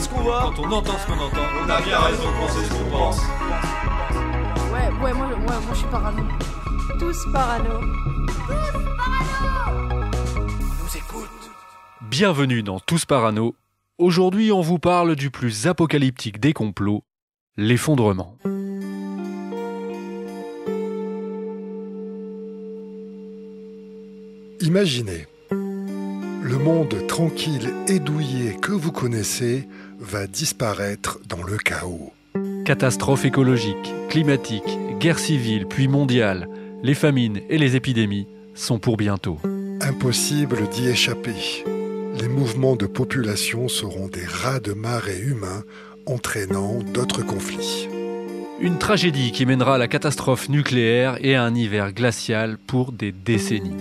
ce qu'on voit, quand on entend ce qu'on entend, on a bien raison de penser ce qu'on pense. Ouais, moi je suis parano. Tous parano. Nous écoute. Bienvenue dans Tous Parano. Aujourd'hui, on vous parle du plus apocalyptique des complots, l'effondrement. Imaginez, le monde tranquille et douillet que vous connaissez va disparaître dans le chaos. Catastrophes écologiques, climatiques, guerres civiles puis mondiales, les famines et les épidémies sont pour bientôt. Impossible d'y échapper. Les mouvements de population seront des raz-de-marée humains entraînant d'autres conflits. Une tragédie qui mènera à la catastrophe nucléaire et à un hiver glacial pour des décennies.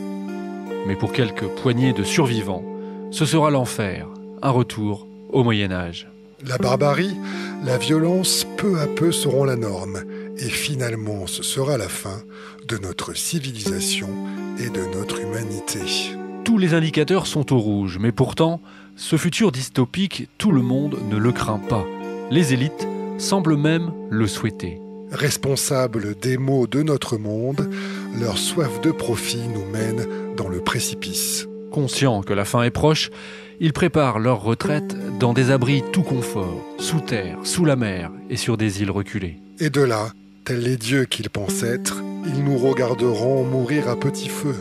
Mais pour quelques poignées de survivants, ce sera l'enfer, un retour au Moyen-Âge. La barbarie, la violence peu à peu seront la norme et finalement ce sera la fin de notre civilisation et de notre humanité. Tous les indicateurs sont au rouge, mais pourtant, ce futur dystopique, tout le monde ne le craint pas. Les élites semblent même le souhaiter. Responsables des maux de notre monde, leur soif de profit nous mène dans le précipice. Conscients que la fin est proche, ils préparent leur retraite dans des abris tout confort, sous terre, sous la mer et sur des îles reculées. Et de là, tels les dieux qu'ils pensent être, ils nous regarderont mourir à petit feu.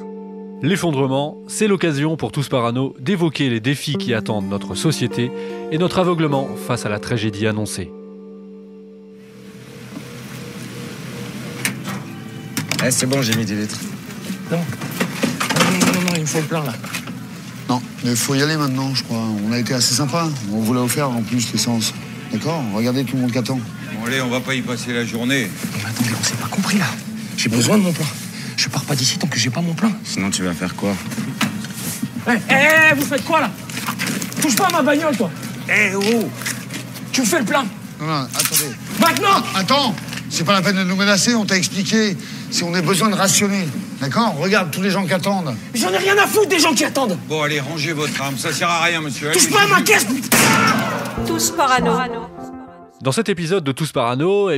L'effondrement, c'est l'occasion pour Tous Parano d'évoquer les défis qui attendent notre société et notre aveuglement face à la tragédie annoncée. C'est bon, j'ai mis 10 litres. Non, il me faut le plein là. Non, mais il faut y aller maintenant, je crois. On a été assez sympa. On vous l'a offert en plus, l'essence. D'accord ? Regardez tout le monde qui attend. Bon, allez, on va pas y passer la journée. Mais attendez, on s'est pas compris là. J'ai besoin de mon plein. Je pars pas d'ici tant que j'ai pas mon plein. Sinon, tu vas faire quoi ? Vous faites quoi là ? Touche pas à ma bagnole, toi. Tu me fais le plein. Non, attendez. Maintenant ! Attends, c'est pas la peine de nous menacer, on t'a expliqué. Si on a besoin de rationner, d'accord ? Regarde tous les gens qui attendent. J'en ai rien à foutre des gens qui attendent. Bon, allez, rangez votre arme, ça sert à rien, monsieur. Allez, Touche pas à ma caisse. Tous parano. Dans cet épisode de Tous Parano,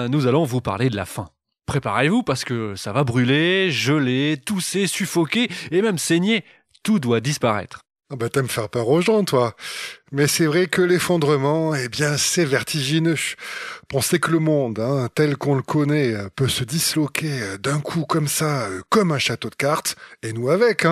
nous allons vous parler de la faim. Préparez-vous parce que ça va brûler, geler, tousser, suffoquer et même saigner. Tout doit disparaître. Ah bah t'aimes faire peur aux gens, toi. Mais c'est vrai que l'effondrement, c'est vertigineux. Penser que le monde, tel qu'on le connaît, peut se disloquer d'un coup comme ça, comme un château de cartes, et nous avec,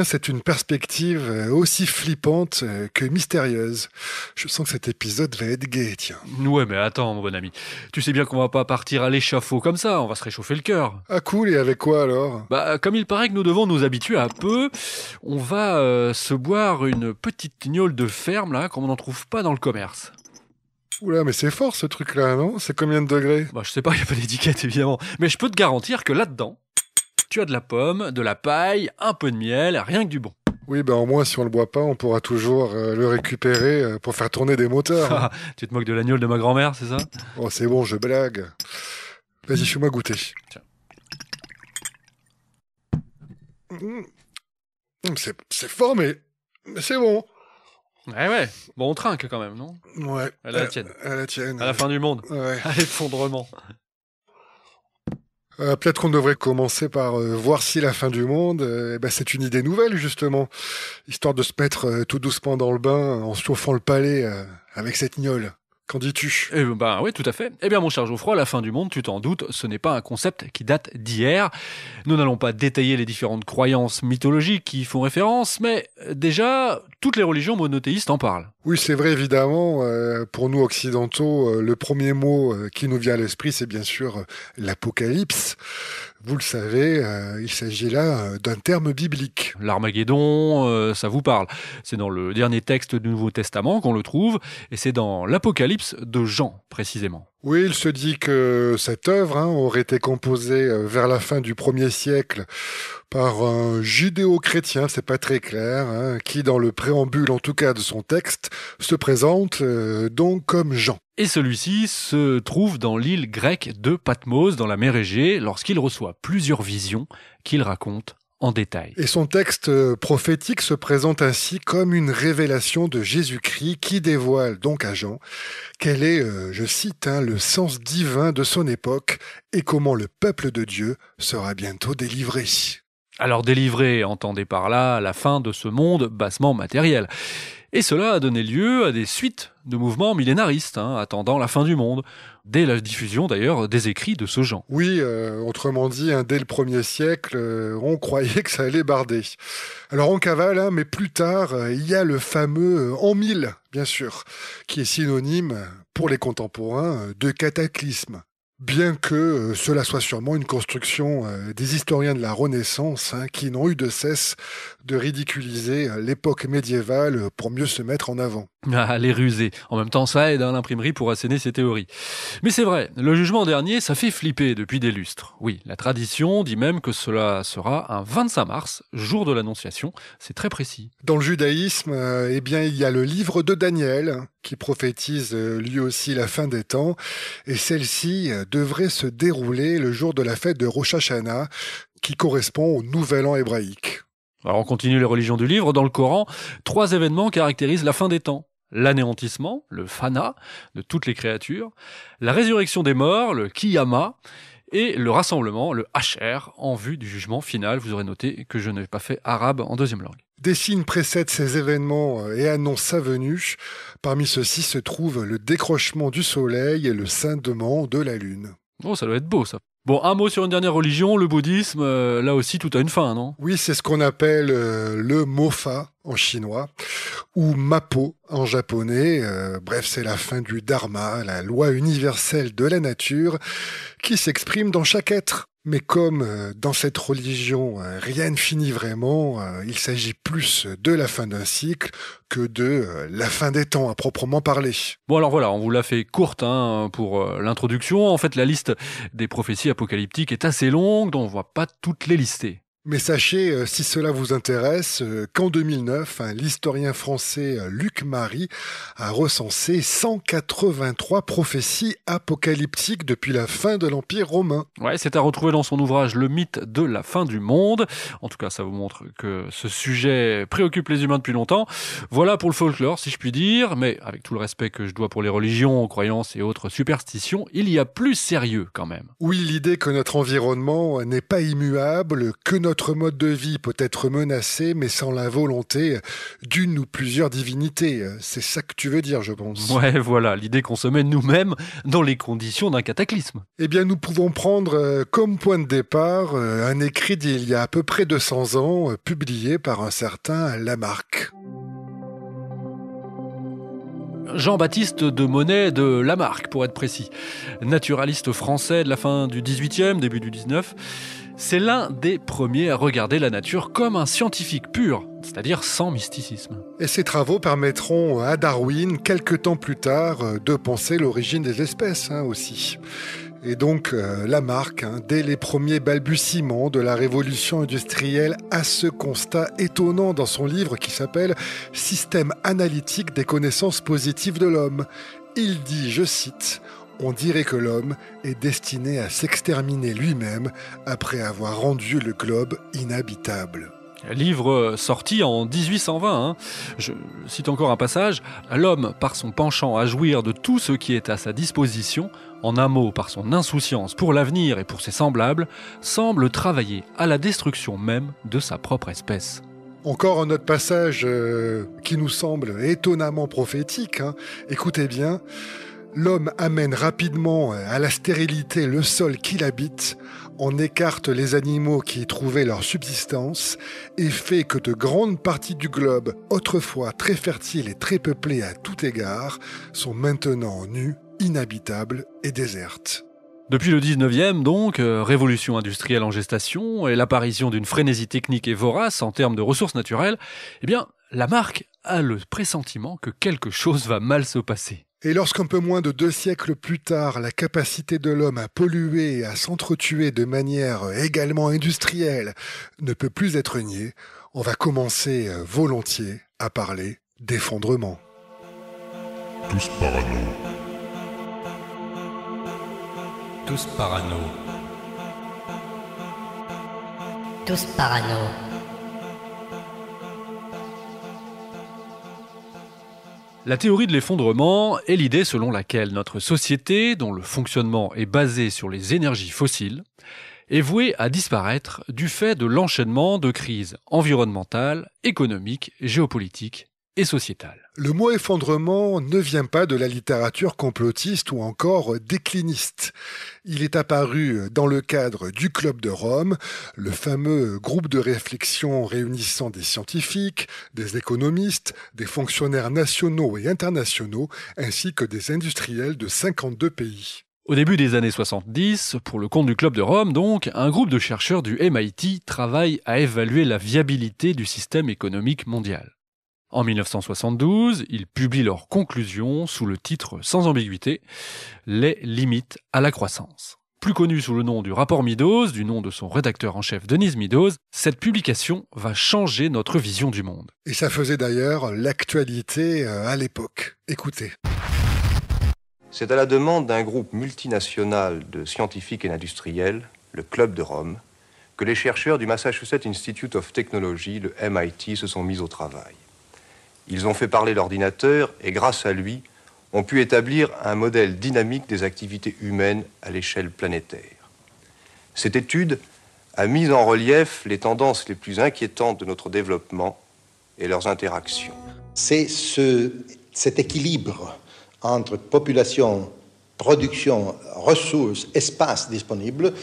c'est une perspective aussi flippante que mystérieuse. Je sens que cet épisode va être gai, tiens. Ouais, mais attends, mon bon ami. Tu sais bien qu'on va pas partir à l'échafaud comme ça, on va se réchauffer le cœur. Ah cool, et avec quoi alors ? Comme il paraît que nous devons nous habituer à peu, on va se boire une petite gnôle de ferme, là, comme on n'en trouve pas dans le commerce. Oula, mais c'est fort ce truc-là, non ? C'est combien de degrés ? Je sais pas, il n'y a pas d'étiquette évidemment. Mais je peux te garantir que là-dedans, tu as de la pomme, de la paille, un peu de miel, rien que du bon. Oui, au moins si on le boit pas, on pourra toujours le récupérer pour faire tourner des moteurs. Tu te moques de l'agneau de ma grand-mère, c'est ça ? Oh, c'est bon, je blague. Vas-y, fais-moi goûter. Tiens. C'est fort, mais c'est bon. Ouais. Bon, on trinque quand même, non ? Ouais. À la tienne. À la tienne. À la fin du monde. Ouais. À l'effondrement. Peut-être qu'on devrait commencer par voir si la fin du monde, c'est une idée nouvelle, justement. Histoire de se mettre tout doucement dans le bain en se chauffant le palais avec cette gnôle. Qu'en dis-tu ? Oui, tout à fait. Mon cher Geoffroy, la fin du monde, tu t'en doutes, ce n'est pas un concept qui date d'hier. Nous n'allons pas détailler les différentes croyances mythologiques qui y font référence, mais déjà, toutes les religions monothéistes en parlent. Oui, c'est vrai, évidemment. Pour nous occidentaux, le premier mot qui nous vient à l'esprit, c'est bien sûr l'apocalypse. Vous le savez, il s'agit là d'un terme biblique. L'Armageddon, ça vous parle. C'est dans le dernier texte du Nouveau Testament qu'on le trouve, et c'est dans l'Apocalypse de Jean, précisément. Oui, il se dit que cette œuvre aurait été composée vers la fin du 1er siècle par un judéo-chrétien, c'est pas très clair, qui dans le préambule en tout cas de son texte se présente donc comme Jean. Et celui-ci se trouve dans l'île grecque de Patmos, dans la mer Égée, lorsqu'il reçoit plusieurs visions qu'il raconte en détail. Et son texte prophétique se présente ainsi comme une révélation de Jésus-Christ qui dévoile donc à Jean quel est, je cite, le sens divin de son époque et comment le peuple de Dieu sera bientôt délivré. Alors délivré, entendez par là la fin de ce monde bassement matériel. Et cela a donné lieu à des suites de mouvements millénaristes, attendant la fin du monde, dès la diffusion d'ailleurs des écrits de ce Jean. Oui, autrement dit, dès le 1er siècle, on croyait que ça allait barder. Alors on cavale, mais plus tard, il y a le fameux an 1000, bien sûr, qui est synonyme, pour les contemporains, de cataclysme. Bien que cela soit sûrement une construction des historiens de la Renaissance qui n'ont eu de cesse de ridiculiser l'époque médiévale pour mieux se mettre en avant. Ah, les rusés. En même temps, ça aide l'imprimerie pour asséner ses théories. Mais c'est vrai, le jugement dernier, ça fait flipper depuis des lustres. Oui, la tradition dit même que cela sera un 25 mars, jour de l'Annonciation. C'est très précis. Dans le judaïsme, il y a le livre de Daniel qui prophétise lui aussi la fin des temps. Et celle-ci devrait se dérouler le jour de la fête de Rosh Hashanah, qui correspond au Nouvel An hébraïque. Alors on continue les religions du livre. Dans le Coran, 3 événements caractérisent la fin des temps. L'anéantissement, le fana, de toutes les créatures, la résurrection des morts, le kiyama, et le rassemblement, le hacher, en vue du jugement final. Vous aurez noté que je n'ai pas fait arabe en deuxième langue. Des signes précèdent ces événements et annoncent sa venue. Parmi ceux-ci se trouve le décrochement du soleil et le scindement de la lune. Oh, ça doit être beau, ça. Bon, un mot sur une dernière religion, le bouddhisme. Là aussi, tout a une fin, non ? Oui, c'est ce qu'on appelle le Mofa en chinois, ou Mapo en japonais. Bref, c'est la fin du Dharma, la loi universelle de la nature, qui s'exprime dans chaque être. Mais comme dans cette religion, rien ne finit vraiment, il s'agit plus de la fin d'un cycle que de la fin des temps à proprement parler. Bon alors voilà, on vous l'a fait courte pour l'introduction. En fait, la liste des prophéties apocalyptiques est assez longue, donc on ne va pas toutes les lister. Mais sachez, si cela vous intéresse, qu'en 2009, l'historien français Luc Marie a recensé 183 prophéties apocalyptiques depuis la fin de l'Empire romain. Ouais, c'est à retrouver dans son ouvrage Le mythe de la fin du monde. En tout cas, ça vous montre que ce sujet préoccupe les humains depuis longtemps. Voilà pour le folklore, si je puis dire, mais avec tout le respect que je dois pour les religions, croyances et autres superstitions, il y a plus sérieux quand même. Oui, l'idée que notre environnement n'est pas immuable, que notre mode de vie peut être menacé, mais sans la volonté d'une ou plusieurs divinités. C'est ça que tu veux dire, je pense. Ouais, voilà, l'idée qu'on se met nous-mêmes dans les conditions d'un cataclysme. Eh bien, nous pouvons prendre comme point de départ un écrit d'il y a à peu près 200 ans, publié par un certain Lamarck. Jean-Baptiste de Monnet de Lamarck, pour être précis. Naturaliste français de la fin du 18e, début du 19. C'est l'un des premiers à regarder la nature comme un scientifique pur, c'est-à-dire sans mysticisme. Et ces travaux permettront à Darwin, quelque temps plus tard, de penser l'origine des espèces aussi. Et donc Lamarck, dès les premiers balbutiements de la révolution industrielle, a ce constat étonnant dans son livre qui s'appelle « Système analytique des connaissances positives de l'homme ». Il dit, je cite, « On dirait que l'homme est destiné à s'exterminer lui-même après avoir rendu le globe inhabitable. » Livre sorti en 1820. Je cite encore un passage. « L'homme, par son penchant à jouir de tout ce qui est à sa disposition, en un mot par son insouciance pour l'avenir et pour ses semblables, semble travailler à la destruction même de sa propre espèce. » Encore un autre passage qui nous semble étonnamment prophétique. Écoutez bien. L'homme amène rapidement à la stérilité le sol qu'il habite, en écarte les animaux qui y trouvaient leur subsistance et fait que de grandes parties du globe, autrefois très fertiles et très peuplées à tout égard, sont maintenant nues, inhabitables et désertes. Depuis le 19e, donc, révolution industrielle en gestation et l'apparition d'une frénésie technique et vorace en termes de ressources naturelles, eh bien, Lamarck a le pressentiment que quelque chose va mal se passer. Et lorsqu'un peu moins de 2 siècles plus tard, la capacité de l'homme à polluer et à s'entretuer de manière également industrielle ne peut plus être niée, on va commencer volontiers à parler d'effondrement. Tous parano. Tous parano. tous parano. La théorie de l'effondrement est l'idée selon laquelle notre société, dont le fonctionnement est basé sur les énergies fossiles, est vouée à disparaître du fait de l'enchaînement de crises environnementales, économiques, géopolitiques et sociétales. Le mot effondrement ne vient pas de la littérature complotiste ou encore décliniste. Il est apparu dans le cadre du Club de Rome, le fameux groupe de réflexion réunissant des scientifiques, des économistes, des fonctionnaires nationaux et internationaux, ainsi que des industriels de 52 pays. Au début des années 70, pour le compte du Club de Rome donc, un groupe de chercheurs du MIT travaille à évaluer la viabilité du système économique mondial. En 1972, ils publient leurs conclusions sous le titre sans ambiguïté « Les limites à la croissance ». Plus connu sous le nom du rapport Meadows, du nom de son rédacteur en chef Denise Meadows, cette publication va changer notre vision du monde. Et ça faisait d'ailleurs l'actualité à l'époque. Écoutez. C'est à la demande d'un groupe multinational de scientifiques et d'industriels, le Club de Rome, que les chercheurs du Massachusetts Institute of Technology, le MIT, se sont mis au travail. Ils ont fait parler l'ordinateur et grâce à lui, ont pu établir un modèle dynamique des activités humaines à l'échelle planétaire. Cette étude a mis en relief les tendances les plus inquiétantes de notre développement et leurs interactions. C'est cet équilibre entre population, production, ressources, espace disponible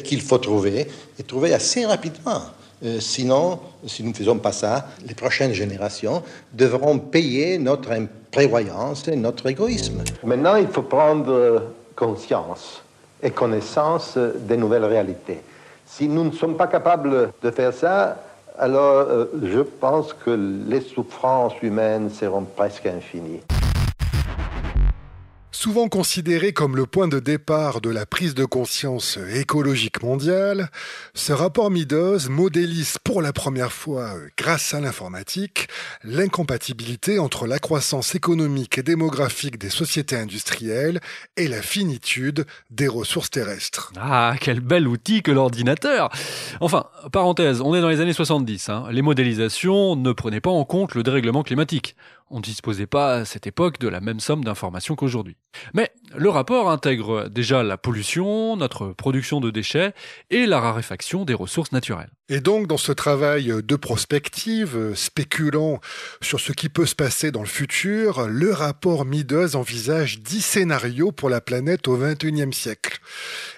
qu'il faut trouver et trouver assez rapidement. Sinon, si nous ne faisons pas ça, les prochaines générations devront payer notre imprévoyance et notre égoïsme. Maintenant, il faut prendre conscience et connaissance des nouvelles réalités. Si nous ne sommes pas capables de faire ça, alors je pense que les souffrances humaines seront presque infinies. Souvent considéré comme le point de départ de la prise de conscience écologique mondiale, ce rapport Meadows modélise pour la première fois, grâce à l'informatique, l'incompatibilité entre la croissance économique et démographique des sociétés industrielles et la finitude des ressources terrestres. Ah, quel bel outil que l'ordinateur! Enfin, parenthèse, on est dans les années 70. Les modélisations ne prenaient pas en compte le dérèglement climatique. On ne disposait pas à cette époque de la même somme d'informations qu'aujourd'hui. Mais le rapport intègre déjà la pollution, notre production de déchets et la raréfaction des ressources naturelles. Et donc, dans ce travail de prospective, spéculant sur ce qui peut se passer dans le futur, le rapport Meadows envisage 10 scénarios pour la planète au XXIe siècle.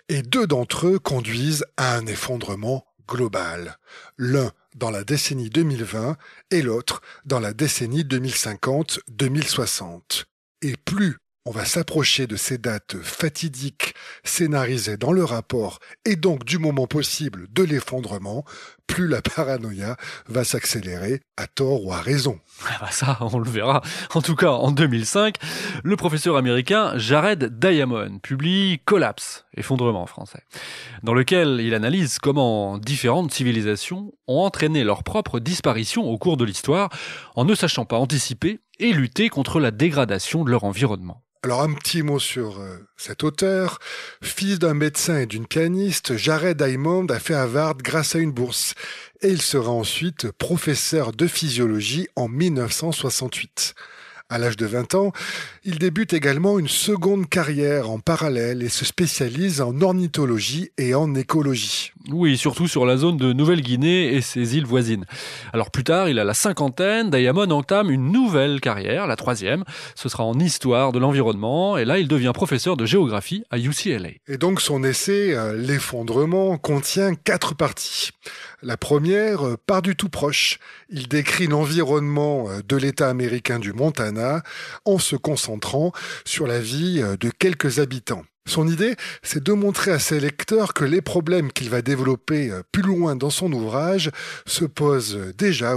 Et 2 d'entre eux conduisent à un effondrement global. L'un dans la décennie 2020 et l'autre dans la décennie 2050-2060. Et plus on va s'approcher de ces dates fatidiques scénarisées dans le rapport et donc du moment possible de l'effondrement, plus la paranoïa va s'accélérer à tort ou à raison. Ça, on le verra. En tout cas, en 2005, le professeur américain Jared Diamond publie Collapse, effondrement en français, dans lequel il analyse comment différentes civilisations ont entraîné leur propre disparition au cours de l'histoire en ne sachant pas anticiper et lutter contre la dégradation de leur environnement. Alors un petit mot sur cet auteur. Fils d'un médecin et d'une pianiste, Jared Diamond a fait Harvard grâce à une bourse. Et il sera ensuite professeur de physiologie en 1968. À l'âge de 20 ans, il débute également une seconde carrière en parallèle et se spécialise en ornithologie et en écologie. Oui, surtout sur la zone de Nouvelle-Guinée et ses îles voisines. Alors plus tard, il a la cinquantaine, Diamond entame une nouvelle carrière, la 3e. Ce sera en histoire de l'environnement et là, il devient professeur de géographie à UCLA. Et donc son essai, L'effondrement, contient 4 parties. La première part du tout proche. Il décrit l'environnement de l'État américain du Montana en se concentrant sur la vie de quelques habitants. Son idée, c'est de montrer à ses lecteurs que les problèmes qu'il va développer plus loin dans son ouvrage se posent déjà,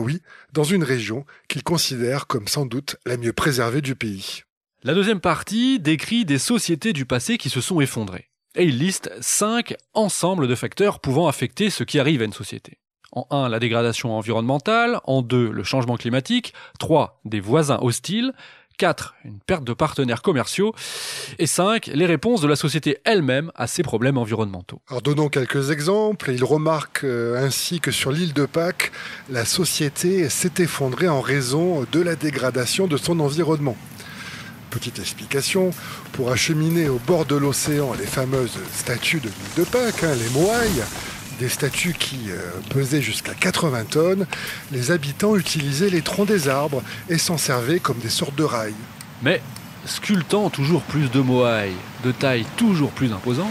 dans une région qu'il considère comme sans doute la mieux préservée du pays. La deuxième partie décrit des sociétés du passé qui se sont effondrées. Et il liste 5 ensembles de facteurs pouvant affecter ce qui arrive à une société. En 1, la dégradation environnementale. En 2, le changement climatique. 3, des voisins hostiles. 4. Une perte de partenaires commerciaux. Et 5. Les réponses de la société elle-même à ces problèmes environnementaux. Alors donnons quelques exemples. Il remarque ainsi que sur l'île de Pâques, la société s'est effondrée en raison de la dégradation de son environnement. Petite explication, pour acheminer au bord de l'océan les fameuses statues de l'île de Pâques, les moailles, des statues qui pesaient jusqu'à 80 tonnes, les habitants utilisaient les troncs des arbres et s'en servaient comme des sortes de rails. Mais, sculptant toujours plus de moailles, de taille toujours plus imposante,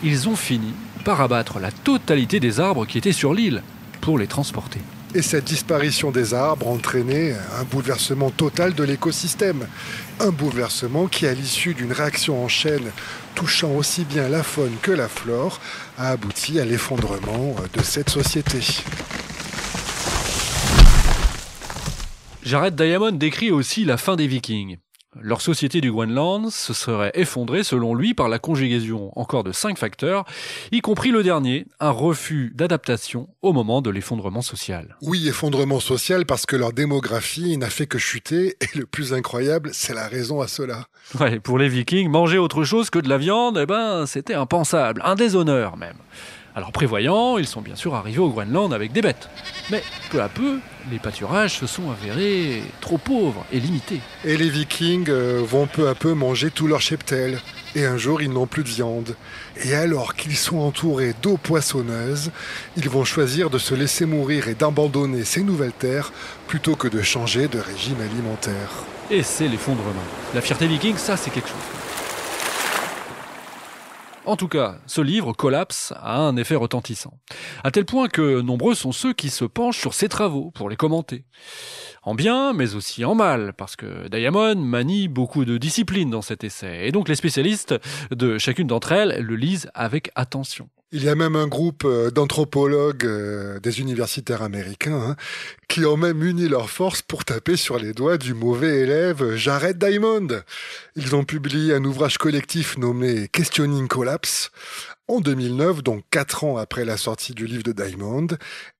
ils ont fini par abattre la totalité des arbres qui étaient sur l'île pour les transporter. Et cette disparition des arbres entraînait un bouleversement total de l'écosystème. Un bouleversement qui, à l'issue d'une réaction en chaîne touchant aussi bien la faune que la flore, a abouti à l'effondrement de cette société. Jared Diamond décrit aussi la fin des Vikings. Leur société du Groenland se serait effondrée selon lui par la conjugaison encore de 5 facteurs, y compris le dernier, un refus d'adaptation au moment de l'effondrement social. Oui, effondrement social parce que leur démographie n'a fait que chuter et le plus incroyable, c'est la raison à cela. Ouais, pour les Vikings, manger autre chose que de la viande, c'était impensable, un déshonneur même. Alors prévoyants, ils sont bien sûr arrivés au Groenland avec des bêtes. Mais peu à peu, les pâturages se sont avérés trop pauvres et limités. Et les Vikings vont peu à peu manger tout leur cheptel. Et un jour, ils n'ont plus de viande. Et alors qu'ils sont entourés d'eau poissonneuse, ils vont choisir de se laisser mourir et d'abandonner ces nouvelles terres plutôt que de changer de régime alimentaire. Et c'est l'effondrement. La fierté viking, ça c'est quelque chose. En tout cas, ce livre, Collapse, a un effet retentissant. À tel point que nombreux sont ceux qui se penchent sur ses travaux pour les commenter. En bien, mais aussi en mal, parce que Diamond manie beaucoup de disciplines dans cet essai. Et donc les spécialistes de chacune d'entre elles le lisent avec attention. Il y a même un groupe d'anthropologues des universitaires américains qui ont même uni leurs forces pour taper sur les doigts du mauvais élève Jared Diamond. Ils ont publié un ouvrage collectif nommé Questioning Collapse en 2009, donc 4 ans après la sortie du livre de Diamond,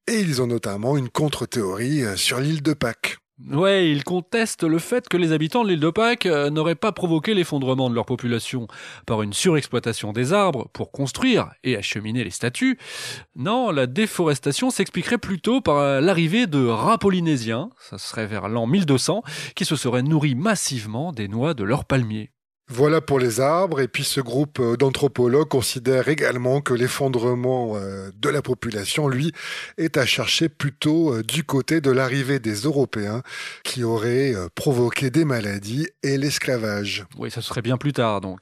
et ils ont notamment une contre-théorie sur l'île de Pâques. Ouais, ils contestent le fait que les habitants de l'île de Pâques n'auraient pas provoqué l'effondrement de leur population par une surexploitation des arbres pour construire et acheminer les statues. Non, la déforestation s'expliquerait plutôt par l'arrivée de rats polynésiens, ça serait vers l'an 1200, qui se seraient nourris massivement des noix de leurs palmiers. Voilà pour les arbres, et puis ce groupe d'anthropologues considère également que l'effondrement de la population, lui, est à chercher plutôt du côté de l'arrivée des Européens qui auraient provoqué des maladies et l'esclavage. Oui, ça serait bien plus tard donc.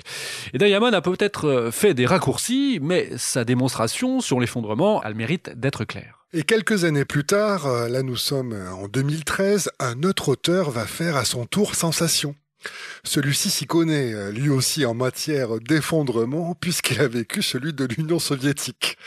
Et Diamond a peut-être fait des raccourcis, mais sa démonstration sur l'effondrement a le mérite d'être claire. Et quelques années plus tard, là nous sommes en 2013, un autre auteur va faire à son tour sensation. Celui-ci s'y connaît, lui aussi, en matière d'effondrement, puisqu'il a vécu celui de l'Union soviétique.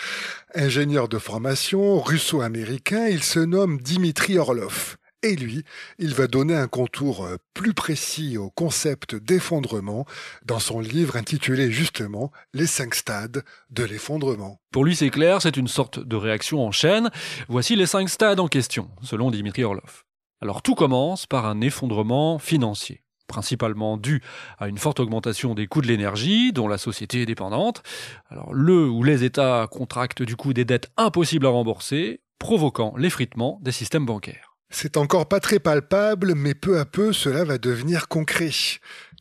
Ingénieur de formation, russo-américain, il se nomme Dimitri Orlov. Et lui, il va donner un contour plus précis au concept d'effondrement dans son livre intitulé justement « Les 5 stades de l'effondrement ». Pour lui, c'est clair, c'est une sorte de réaction en chaîne. Voici les 5 stades en question, selon Dimitri Orlov. Alors tout commence par un effondrement financier, principalement dû à une forte augmentation des coûts de l'énergie dont la société est dépendante. Alors le ou les États contractent du coup des dettes impossibles à rembourser, provoquant l'effritement des systèmes bancaires. C'est encore pas très palpable, mais peu à peu cela va devenir concret.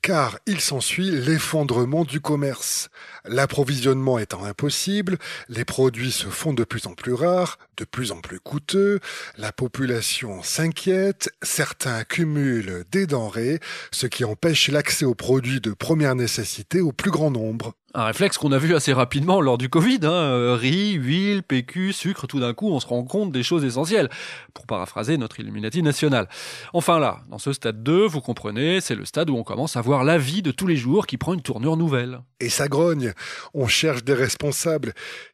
Car il s'ensuit l'effondrement du commerce. L'approvisionnement étant impossible, les produits se font de plus en plus rares, de plus en plus coûteux, la population s'inquiète, certains accumulent des denrées, ce qui empêche l'accès aux produits de première nécessité au plus grand nombre. Un réflexe qu'on a vu assez rapidement lors du Covid, riz, huile, PQ, sucre, tout d'un coup on se rend compte des choses essentielles, pour paraphraser notre Illuminati national. Enfin là, dans ce stade 2, vous comprenez, c'est le stade où on commence à voir la vie de tous les jours qui prend une tournure nouvelle. Et ça grogne, on cherche des responsables.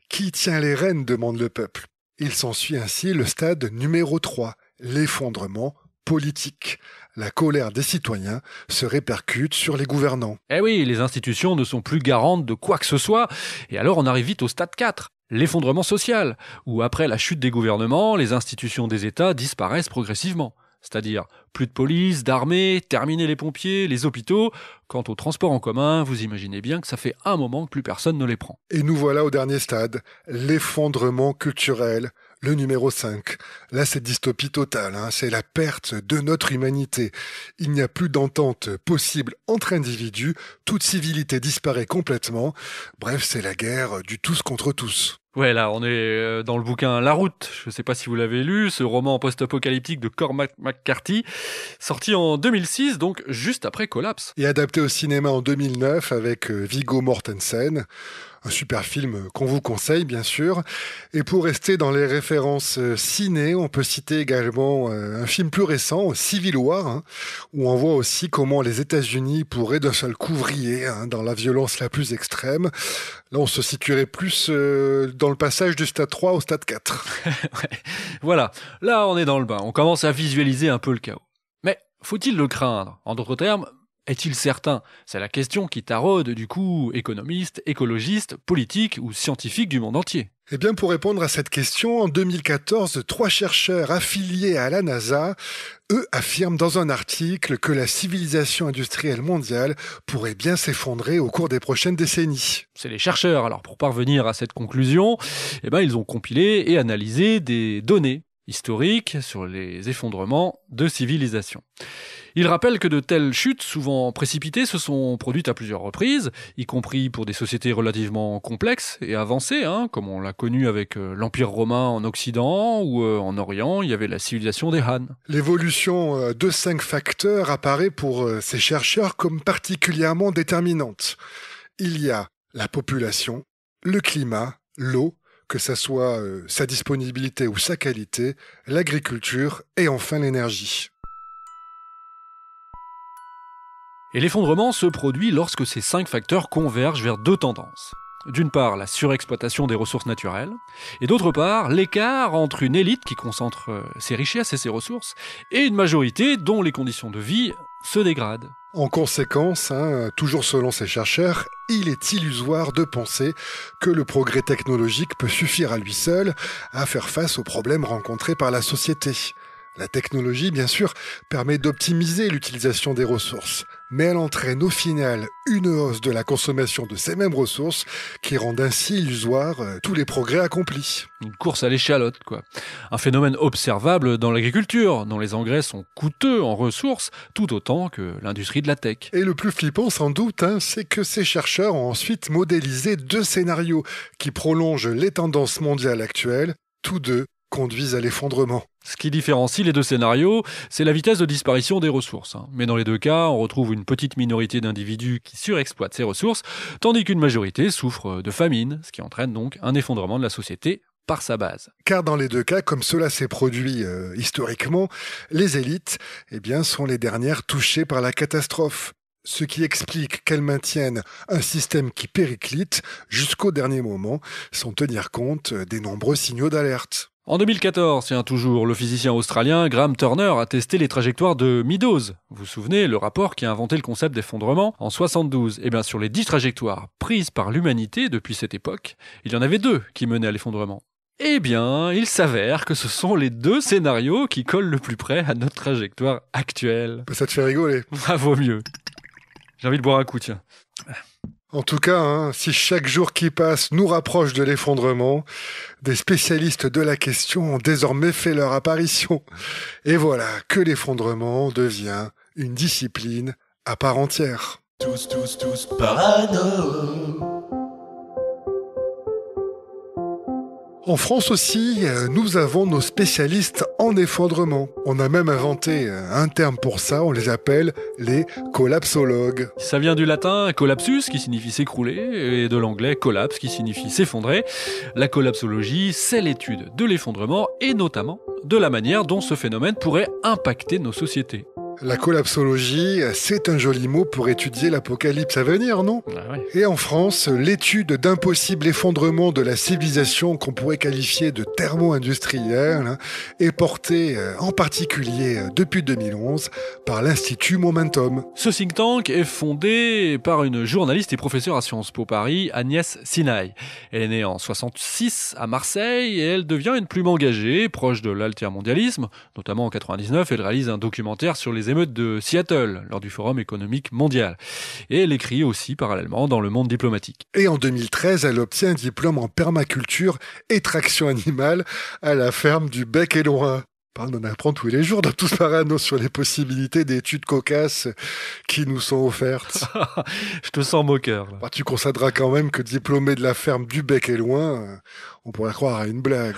Qui tient les rênes, demande le peuple. Il s'ensuit ainsi le stade numéro 3, l'effondrement politique. La colère des citoyens se répercute sur les gouvernants. Eh oui, les institutions ne sont plus garantes de quoi que ce soit, et alors on arrive vite au stade 4, l'effondrement social, où après la chute des gouvernements, les institutions des États disparaissent progressivement. C'est-à-dire plus de police, d'armée, terminer les pompiers, les hôpitaux. Quant au transport en commun, vous imaginez bien que ça fait un moment que plus personne ne les prend. Et nous voilà au dernier stade, l'effondrement culturel, le numéro 5. Là, c'est dystopie totale, c'est la perte de notre humanité. Il n'y a plus d'entente possible entre individus, toute civilité disparaît complètement. Bref, c'est la guerre du tous contre tous. Ouais, là, on est dans le bouquin La Route. Je ne sais pas si vous l'avez lu, ce roman post-apocalyptique de Cormac McCarthy, sorti en 2006, donc juste après Collapse. Et adapté au cinéma en 2009 avec Viggo Mortensen. Un super film qu'on vous conseille, bien sûr. Et pour rester dans les références ciné, on peut citer également un film plus récent, Civil War, où on voit aussi comment les États-Unis pourraient d'un seul coup vriller dans la violence la plus extrême. Là, on se situerait plus dans le passage du stade 3 au stade 4. Ouais. Voilà, là, on est dans le bain. On commence à visualiser un peu le chaos. Mais faut-il le craindre ? En d'autres termes, est-il certain ? C'est la question qui taraude du coup économistes, écologistes, politiques ou scientifiques du monde entier. Eh bien, pour répondre à cette question, en 2014, 3 chercheurs affiliés à la NASA, eux, affirment dans un article que la civilisation industrielle mondiale pourrait bien s'effondrer au cours des prochaines décennies. C'est les chercheurs, alors pour parvenir à cette conclusion, ils ont compilé et analysé des données historiques sur les effondrements de civilisations. Il rappelle que de telles chutes, souvent précipitées, se sont produites à plusieurs reprises, y compris pour des sociétés relativement complexes et avancées, comme on l'a connu avec l'Empire romain en Occident ou en Orient, il y avait la civilisation des Han. L'évolution de 5 facteurs apparaît pour ces chercheurs comme particulièrement déterminante. Il y a la population, le climat, l'eau, que ça soit sa disponibilité ou sa qualité, l'agriculture et enfin l'énergie. Et l'effondrement se produit lorsque ces 5 facteurs convergent vers 2 tendances. D'une part, la surexploitation des ressources naturelles, et d'autre part, l'écart entre une élite qui concentre ses richesses et ses ressources, et une majorité dont les conditions de vie se dégradent. En conséquence, toujours selon ces chercheurs, il est illusoire de penser que le progrès technologique peut suffire à lui seul à faire face aux problèmes rencontrés par la société. La technologie, bien sûr, permet d'optimiser l'utilisation des ressources, mais elle entraîne au final une hausse de la consommation de ces mêmes ressources qui rendent ainsi illusoires tous les progrès accomplis. Une course à l'échalote, quoi. Un phénomène observable dans l'agriculture, dont les engrais sont coûteux en ressources, tout autant que l'industrie de la tech. Et le plus flippant, sans doute, c'est que ces chercheurs ont ensuite modélisé 2 scénarios qui prolongent les tendances mondiales actuelles, tous 2 conduisent à l'effondrement. Ce qui différencie les 2 scénarios, c'est la vitesse de disparition des ressources. Mais dans les 2 cas, on retrouve une petite minorité d'individus qui surexploitent ces ressources, tandis qu'une majorité souffre de famine, ce qui entraîne donc un effondrement de la société par sa base. Car dans les 2 cas, comme cela s'est produit historiquement, les élites sont les dernières touchées par la catastrophe. Ce qui explique qu'elles maintiennent un système qui périclite jusqu'au dernier moment, sans tenir compte des nombreux signaux d'alerte. En 2014, toujours, le physicien australien Graham Turner a testé les trajectoires de Meadows. Vous vous souvenez, le rapport qui a inventé le concept d'effondrement en 72. Sur les 10 trajectoires prises par l'humanité depuis cette époque, il y en avait 2 qui menaient à l'effondrement. Il s'avère que ce sont les 2 scénarios qui collent le plus près à notre trajectoire actuelle. Ça te fait rigoler. Vaut mieux. J'ai envie de boire un coup, tiens. En tout cas, si chaque jour qui passe nous rapproche de l'effondrement, des spécialistes de la question ont désormais fait leur apparition. Et voilà que l'effondrement devient une discipline à part entière. Tous parano. En France aussi, nous avons nos spécialistes en effondrement. On a même inventé un terme pour ça, on les appelle les collapsologues. Ça vient du latin collapsus, qui signifie s'écrouler, et de l'anglais collapse, qui signifie s'effondrer. La collapsologie, c'est l'étude de l'effondrement, et notamment de la manière dont ce phénomène pourrait impacter nos sociétés. La collapsologie, c'est un joli mot pour étudier l'apocalypse à venir, non ? Ah ouais. Et en France, l'étude d'un possible effondrement de la civilisation qu'on pourrait qualifier de thermo-industrielle est portée en particulier depuis 2011 par l'Institut Momentum. Ce think tank est fondé par une journaliste et professeure à Sciences Po Paris, Agnès Sinaï. Elle est née en 66 à Marseille et elle devient une plume engagée, proche de l'altermondialisme. Notamment en 99, elle réalise un documentaire sur les émeutes de Seattle lors du Forum économique mondial. Et elle écrit aussi parallèlement dans le monde diplomatique. Et en 2013, elle obtient un diplôme en permaculture et traction animale à la ferme du Bec et Loin. On en apprend tous les jours dans Tous Parano sur les possibilités d'études cocasses qui nous sont offertes. Je te sens moqueur. Là. Bah, tu constateras quand même que diplômé de la ferme du Bec et Loin, on pourrait croire à une blague.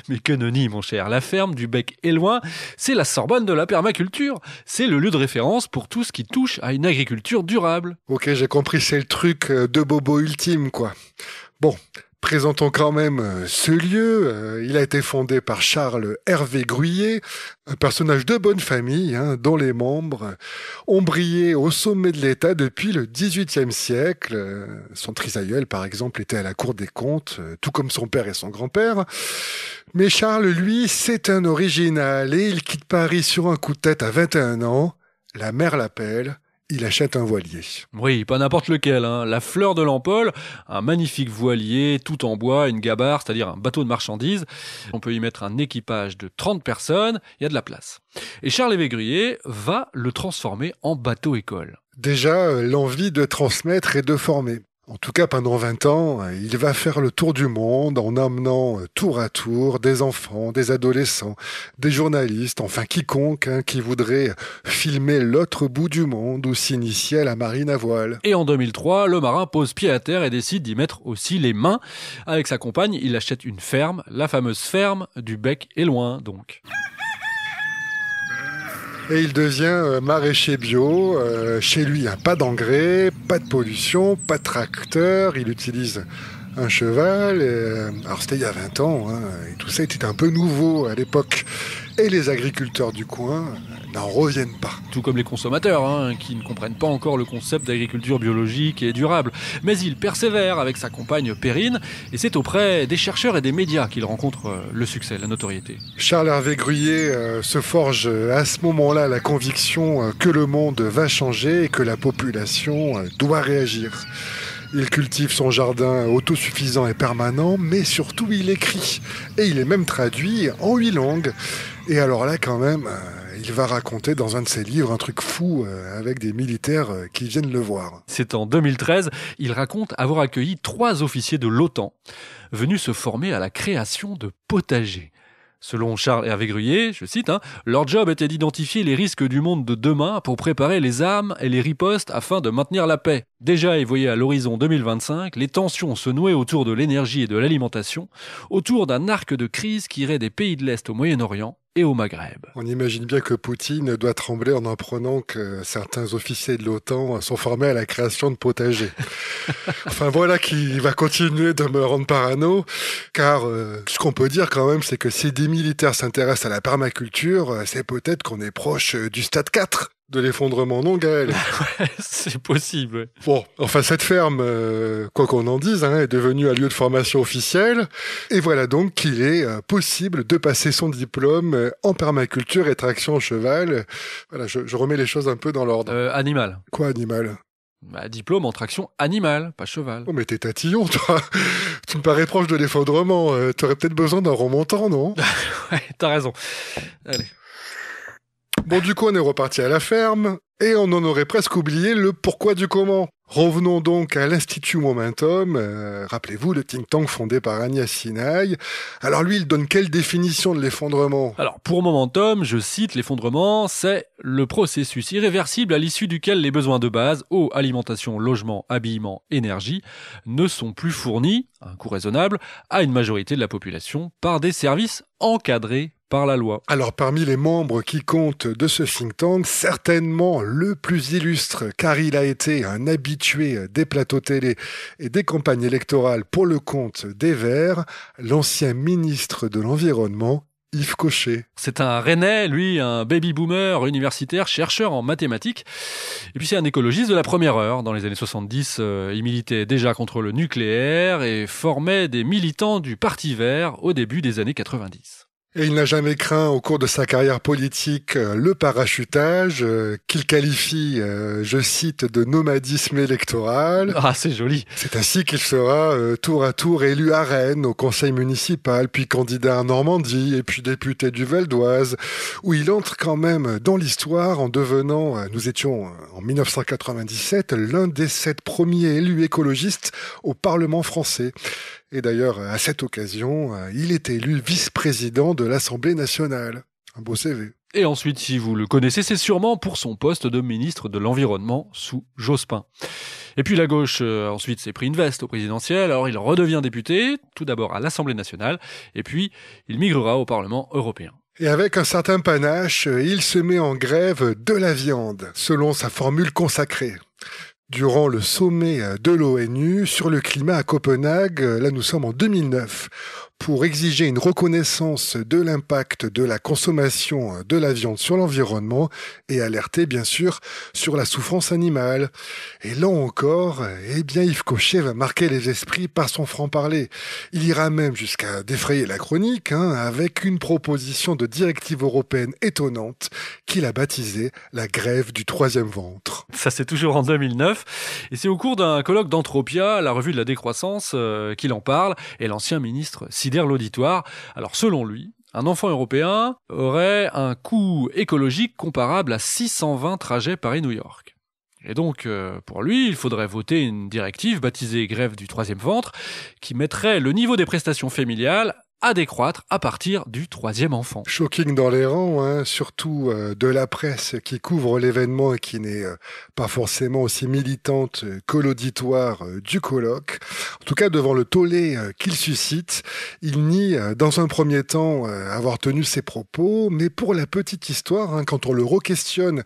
Mais que nenni, mon cher. La ferme du Bec et Loin, c'est la Sorbonne de la permaculture. C'est le lieu de référence pour tout ce qui touche à une agriculture durable. Ok, j'ai compris, c'est le truc de bobo ultime, quoi. Bon. Présentons quand même ce lieu. Il a été fondé par Charles Hervé Gruyé, un personnage de bonne famille, dont les membres ont brillé au sommet de l'État depuis le XVIIIe siècle. Son trisaïeul, par exemple, était à la Cour des comptes, tout comme son père et son grand-père. Mais Charles, lui, c'est un original et il quitte Paris sur un coup de tête à 21 ans. La mère l'appelle. Il achète un voilier. Oui, pas n'importe lequel. La Fleur de l'Empole, un magnifique voilier tout en bois, une gabarre, c'est-à-dire un bateau de marchandises. On peut y mettre un équipage de 30 personnes, il y a de la place. Et Charles Hervé Gruyé va le transformer en bateau-école. Déjà, l'envie de transmettre et de former. En tout cas, pendant 20 ans, il va faire le tour du monde en emmenant tour à tour des enfants, des adolescents, des journalistes, enfin quiconque qui voudrait filmer l'autre bout du monde ou s'initier à la marine à voile. Et en 2003, le marin pose pied à terre et décide d'y mettre aussi les mains. Avec sa compagne, il achète une ferme, la fameuse ferme du Bec et Loin, donc. Et il devient maraîcher bio. Chez lui, il n'y a pas d'engrais, pas de pollution, pas de tracteur. Il utilise un cheval. Alors c'était il y a 20 ans. Et tout ça était un peu nouveau à l'époque. Et les agriculteurs du coin n'en reviennent pas. Tout comme les consommateurs, qui ne comprennent pas encore le concept d'agriculture biologique et durable. Mais il persévère avec sa compagne Perrine, et c'est auprès des chercheurs et des médias qu'il rencontre le succès, la notoriété. Charles Hervé Gruyé se forge à ce moment-là la conviction que le monde va changer et que la population doit réagir. Il cultive son jardin autosuffisant et permanent, mais surtout il écrit. Et il est même traduit en 8 langues. Et alors là, quand même, il va raconter dans un de ses livres un truc fou avec des militaires qui viennent le voir. C'est en 2013, il raconte avoir accueilli 3 officiers de l'OTAN venus se former à la création de potagers. Selon Charles Hervé Gruyé, je cite, leur job était d'identifier les risques du monde de demain pour préparer les armes et les ripostes afin de maintenir la paix. Déjà, il voyait à l'horizon 2025 les tensions se nouer autour de l'énergie et de l'alimentation, autour d'un arc de crise qui irait des pays de l'Est au Moyen-Orient et au Maghreb. On imagine bien que Poutine doit trembler en apprenant que certains officiers de l'OTAN sont formés à la création de potagers. Enfin voilà qui va continuer de me rendre parano, car ce qu'on peut dire quand même, c'est que si des militaires s'intéressent à la permaculture, c'est peut-être qu'on est proche du stade 4 de l'effondrement, non Gaël? Ouais, c'est possible. Ouais. Bon, enfin cette ferme, quoi qu'on en dise, est devenue un lieu de formation officiel. Et voilà donc qu'il est possible de passer son diplôme en permaculture et traction cheval. Voilà, je remets les choses un peu dans l'ordre. Animal. Quoi animal? Diplôme en traction animale, pas cheval. Oh mais t'es tatillon, toi. Tu me parais proche de l'effondrement. T'aurais peut-être besoin d'un remontant, non? Ouais, t'as raison. Allez. Bon, du coup, on est reparti à la ferme, et on en aurait presque oublié le pourquoi du comment. Revenons donc à l'Institut Momentum, rappelez-vous, le think tank fondé par Agnès Sinaï. Alors lui, il donne quelle définition de l'effondrement? Alors pour Momentum, je cite, l'effondrement, c'est le processus irréversible à l'issue duquel les besoins de base, eau, alimentation, logement, habillement, énergie, ne sont plus fournis, à un coût raisonnable, à une majorité de la population par des services encadrés par la loi. Alors parmi les membres qui comptent de ce think tank, certainement le plus illustre, car il a été un habitué des plateaux télé et des campagnes électorales pour le compte des Verts, l'ancien ministre de l'Environnement, Yves Cochet. C'est un Rennais, lui, un baby-boomer universitaire, chercheur en mathématiques. Et puis c'est un écologiste de la première heure. Dans les années 70, il militait déjà contre le nucléaire et formait des militants du Parti vert au début des années 90. Et il n'a jamais craint au cours de sa carrière politique le parachutage qu'il qualifie, je cite, de nomadisme électoral. Ah, c'est joli. C'est ainsi qu'il sera tour à tour élu à Rennes, au conseil municipal, puis candidat en Normandie, et puis député du Val d'Oise, où il entre quand même dans l'histoire en devenant, nous étions en 1997, l'un des 7 premiers élus écologistes au Parlement français. Et d'ailleurs, à cette occasion, il est élu vice-président de l'Assemblée nationale. Un beau CV. Et ensuite, si vous le connaissez, c'est sûrement pour son poste de ministre de l'Environnement sous Jospin. Et puis la gauche, ensuite, s'est pris une veste au présidentiel. Alors il redevient député, tout d'abord à l'Assemblée nationale, et puis il migrera au Parlement européen. Et avec un certain panache, il se met en grève de la viande, selon sa formule consacrée. Durant le sommet de l'ONU sur le climat à Copenhague, là nous sommes en 2009, pour exiger une reconnaissance de l'impact de la consommation de la viande sur l'environnement et alerter bien sûr sur la souffrance animale. Et là encore, Yves Cochet va marquer les esprits par son franc-parler. Il ira même jusqu'à défrayer la chronique avec une proposition de directive européenne étonnante qu'il a baptisée la grève du 3e ventre. Ça c'est toujours en 2009 et c'est au cours d'un colloque d'Entropia, la revue de la décroissance, qu'il en parle et l'ancien ministre sidère l'auditoire. Alors selon lui, un enfant européen aurait un coût écologique comparable à 620 trajets Paris-New York. Et donc, pour lui, il faudrait voter une directive baptisée grève du 3e ventre qui mettrait le niveau des prestations familiales à décroître à partir du 3e enfant. Shocking dans les rangs, surtout de la presse qui couvre l'événement et qui n'est pas forcément aussi militante que l'auditoire du colloque. En tout cas, devant le tollé qu'il suscite, il nie dans un premier temps avoir tenu ses propos, mais pour la petite histoire, quand on le re-questionne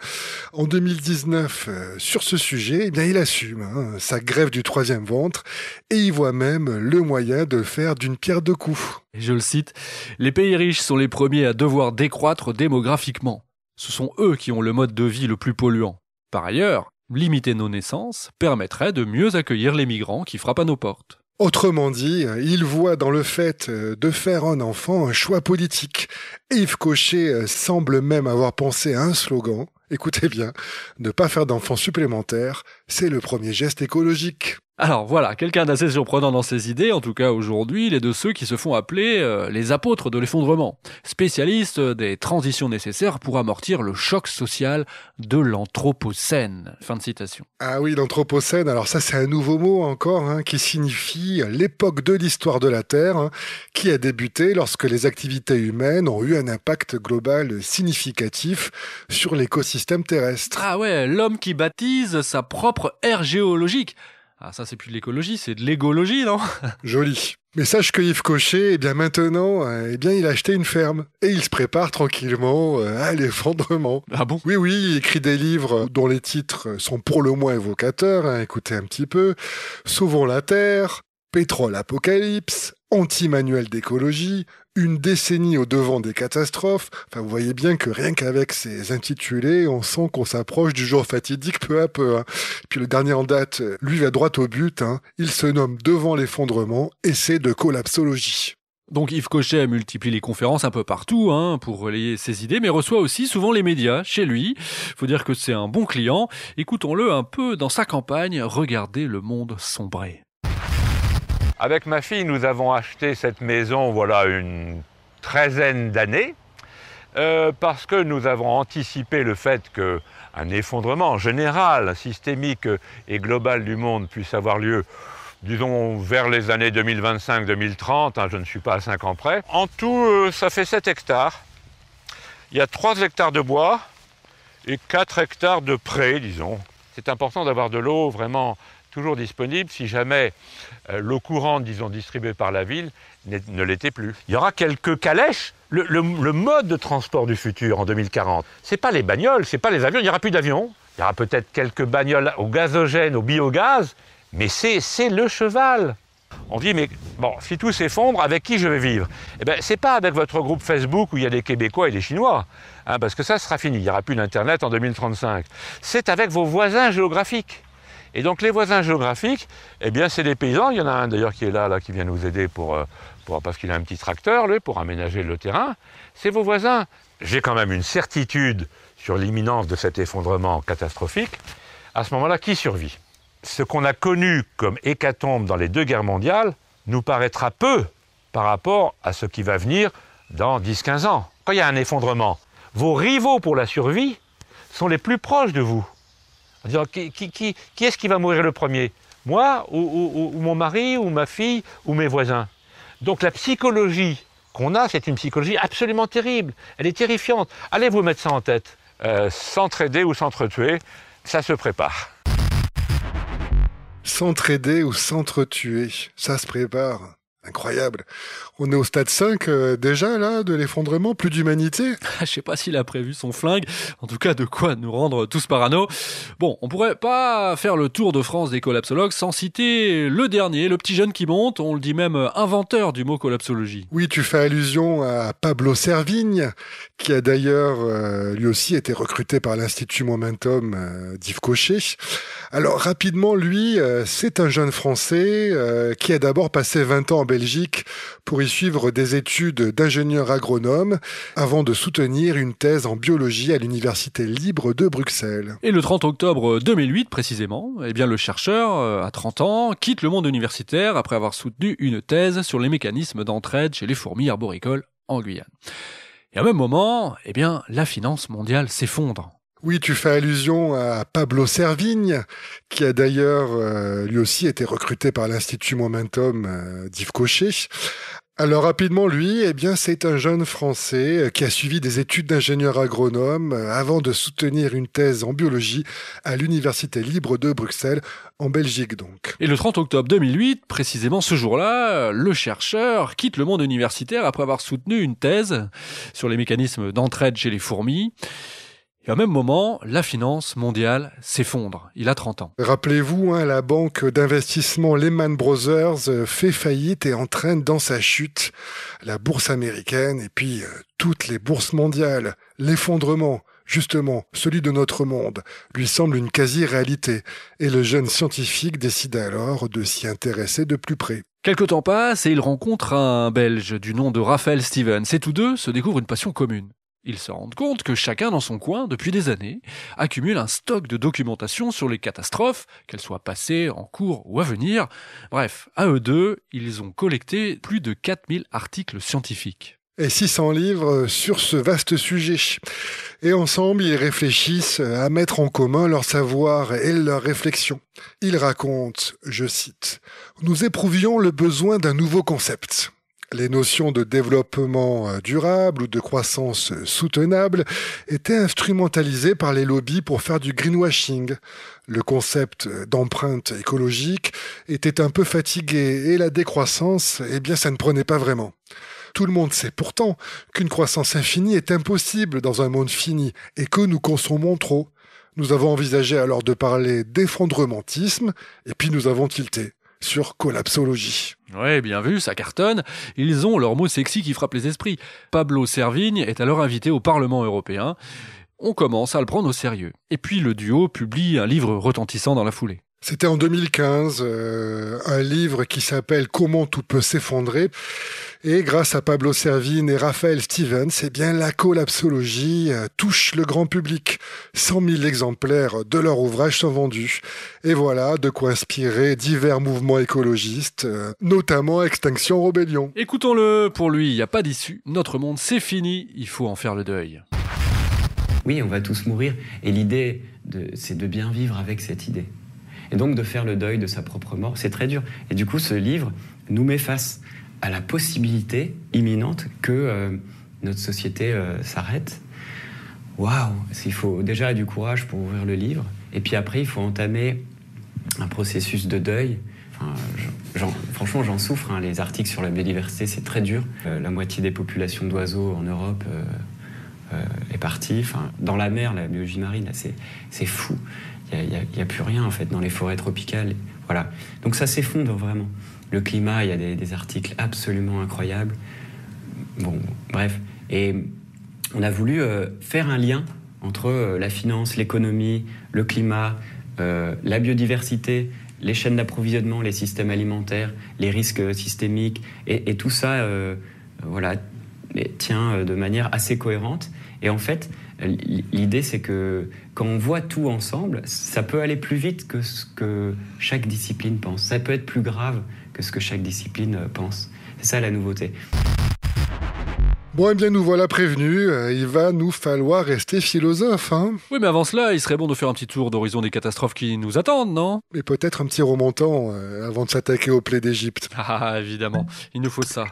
en 2019 sur ce sujet, eh bien, il assume sa grève du 3e ventre et il voit même le moyen de faire d'une pierre deux coups. Je le cite, « Les pays riches sont les premiers à devoir décroître démographiquement. Ce sont eux qui ont le mode de vie le plus polluant. Par ailleurs, limiter nos naissances permettrait de mieux accueillir les migrants qui frappent à nos portes. » Autrement dit, il voit dans le fait de faire un enfant un choix politique. Et Yves Cochet semble même avoir pensé à un slogan. Écoutez bien, ne pas faire d'enfants supplémentaires, c'est le premier geste écologique. Alors voilà, quelqu'un d'assez surprenant dans ses idées, en tout cas aujourd'hui, il est de ceux qui se font appeler les apôtres de l'effondrement, spécialistes des transitions nécessaires pour amortir le choc social de l'anthropocène. Fin de citation. Ah oui, l'anthropocène, alors ça c'est un nouveau mot encore, qui signifie l'époque de l'histoire de la Terre, qui a débuté lorsque les activités humaines ont eu un impact global significatif sur l'écosystème terrestre. Ah ouais, l'homme qui baptise sa propre ère géologique. Ah, ça, c'est plus de l'écologie, c'est de l'égologie, non? Joli. Mais sache que Yves Cochet, maintenant, il a acheté une ferme. Et il se prépare tranquillement à l'effondrement. Ah bon? Oui, il écrit des livres dont les titres sont pour le moins évocateurs. Écoutez un petit peu. Sauvons la Terre, Pétrole Apocalypse, Anti-manuel d'écologie, Une décennie au devant des catastrophes. Enfin, vous voyez bien que rien qu'avec ces intitulés, on sent qu'on s'approche du jour fatidique peu à peu. Puis le dernier en date, lui va droit au but. Il se nomme Devant l'effondrement, essai de collapsologie. Donc Yves Cochet multiplie les conférences un peu partout pour relayer ses idées, mais reçoit aussi souvent les médias chez lui. Faut dire que c'est un bon client. Écoutons-le un peu dans sa campagne. Regardez le monde sombrer. Avec ma fille, nous avons acheté cette maison, une 13aine d'années, parce que nous avons anticipé le fait qu'un effondrement général, systémique et global du monde puisse avoir lieu, disons, vers les années 2025-2030, je ne suis pas à 5 ans près. En tout, ça fait 7 hectares. Il y a 3 hectares de bois et 4 hectares de prés, disons. C'est important d'avoir de l'eau vraiment toujours disponible si jamais l'eau courante, disons, distribuée par la ville, ne l'était plus. Il y aura quelques calèches. Le mode de transport du futur en 2040, c'est pas les bagnoles, c'est pas les avions, il n'y aura plus d'avions. Il y aura peut-être quelques bagnoles au gazogène, au biogaz, mais c'est le cheval. On dit, mais bon, si tout s'effondre, avec qui je vais vivre? Eh bien, c'est pas avec votre groupe Facebook où il y a des Québécois et des Chinois, hein, parce que ça sera fini, il n'y aura plus d'Internet en 2035. C'est avec vos voisins géographiques. Et donc les voisins géographiques, eh bien, c'est des paysans. Il y en a un d'ailleurs qui est là qui vient nous aider parce qu'il a un petit tracteur, lui, pour aménager le terrain. C'est vos voisins. J'ai quand même une certitude sur l'imminence de cet effondrement catastrophique. À ce moment-là, qui survit? Ce qu'on a connu comme hécatombe dans les 2 guerres mondiales nous paraîtra peu par rapport à ce qui va venir dans 10-15 ans. Quand il y a un effondrement, vos rivaux pour la survie sont les plus proches de vous. Qui est-ce qui va mourir le premier? Moi ou mon mari ou ma fille ou mes voisins? Donc la psychologie qu'on a, c'est une psychologie absolument terrible. Elle est terrifiante. Allez vous mettre ça en tête. S'entraider ou s'entretuer, ça se prépare. S'entraider ou s'entretuer, ça se prépare. Incroyable. On est au stade 5 déjà, là, de l'effondrement, plus d'humanité. Je sais pas s'il a prévu son flingue. En tout cas, de quoi nous rendre tous parano. Bon, on pourrait pas faire le tour de France des collapsologues sans citer le dernier, le petit jeune qui monte. On le dit même inventeur du mot collapsologie. Oui, tu fais allusion à Pablo Servigne, qui a d'ailleurs lui aussi été recruté par l'Institut Momentum d'Yves Cochet. Alors, rapidement, lui, c'est un jeune Français qui a d'abord passé 20 ans en Belgique pour y suivre des études d'ingénieur agronome avant de soutenir une thèse en biologie à l'Université libre de Bruxelles. Et le 30 octobre 2008, précisément, eh bien, le chercheur, à 30 ans, quitte le monde universitaire après avoir soutenu une thèse sur les mécanismes d'entraide chez les fourmis arboricoles en Guyane. Et au même moment, eh bien, la finance mondiale s'effondre. Oui, tu fais allusion à Pablo Servigne, qui a d'ailleurs lui aussi été recruté par l'Institut Momentum d'Yves Cochet. Alors rapidement, lui, eh bien, c'est un jeune Français qui a suivi des études d'ingénieur agronome avant de soutenir une thèse en biologie à l'Université libre de Bruxelles, en Belgique donc. Et le 30 octobre 2008, précisément ce jour-là, le chercheur quitte le monde universitaire après avoir soutenu une thèse sur les mécanismes d'entraide chez les fourmis. Et au même moment, la finance mondiale s'effondre. Il a 30 ans. Rappelez-vous, la banque d'investissement Lehman Brothers fait faillite et entraîne dans sa chute la bourse américaine et puis toutes les bourses mondiales. L'effondrement, justement, celui de notre monde, lui semble une quasi-réalité. Et le jeune scientifique décide alors de s'y intéresser de plus près. Quelque temps passe et il rencontre un Belge du nom de Raphaël Stevens. Et tous deux se découvrent une passion commune. Ils se rendent compte que chacun dans son coin, depuis des années, accumule un stock de documentation sur les catastrophes, qu'elles soient passées, en cours ou à venir. Bref, à eux deux, ils ont collecté plus de 4000 articles scientifiques. Et 600 livres sur ce vaste sujet. Et ensemble, ils réfléchissent à mettre en commun leur savoir et leurs réflexions. Ils racontent, je cite, « Nous éprouvions le besoin d'un nouveau concept ». Les notions de développement durable ou de croissance soutenable étaient instrumentalisées par les lobbies pour faire du greenwashing. Le concept d'empreinte écologique était un peu fatigué et la décroissance, eh bien, ça ne prenait pas vraiment. Tout le monde sait pourtant qu'une croissance infinie est impossible dans un monde fini et que nous consommons trop. Nous avons envisagé alors de parler d'effondrementisme et puis nous avons tilté sur collapsologie. Ouais, bien vu, ça cartonne. Ils ont leur mot sexy qui frappe les esprits. Pablo Servigne est alors invité au Parlement européen. On commence à le prendre au sérieux. Et puis le duo publie un livre retentissant dans la foulée. C'était en 2015, un livre qui s'appelle « Comment tout peut s'effondrer ». Et grâce à Pablo Servigne et Raphaël Stevens, eh bien, la collapsologie touche le grand public. 100 000 exemplaires de leur ouvrage sont vendus. Et voilà de quoi inspirer divers mouvements écologistes, notamment Extinction Rebellion. Écoutons-le, pour lui, il n'y a pas d'issue. Notre monde, c'est fini, il faut en faire le deuil. Oui, on va tous mourir. Et l'idée, c'est de bien vivre avec cette idée. Et donc de faire le deuil de sa propre mort, c'est très dur. Et du coup, ce livre nous met face à la possibilité imminente que notre société s'arrête. Waouh! Il faut déjà du courage pour ouvrir le livre. Et puis après, il faut entamer un processus de deuil. Enfin, franchement, j'en souffre. Les articles sur la biodiversité, c'est très dur. La moitié des populations d'oiseaux en Europe est partie. Enfin, dans la mer, la biologie marine, là, c'est fou. Il n'y a plus rien, en fait, dans les forêts tropicales. Voilà. Donc ça s'effondre vraiment. Le climat, il y a des articles absolument incroyables. Bon, bref. Et on a voulu faire un lien entre la finance, l'économie, le climat, la biodiversité, les chaînes d'approvisionnement, les systèmes alimentaires, les risques systémiques, et tout ça tient de manière assez cohérente. Et en fait, l'idée, c'est que quand on voit tout ensemble, ça peut aller plus vite que ce que chaque discipline pense. Ça peut être plus grave que ce que chaque discipline pense. C'est ça la nouveauté. Bon, eh bien, nous voilà prévenus. Il va nous falloir rester philosophe, hein. Oui, mais avant cela, il serait bon de faire un petit tour d'horizon des catastrophes qui nous attendent, non? Et peut-être un petit remontant avant de s'attaquer aux plaies d'Égypte. Ah, évidemment, il nous faut ça.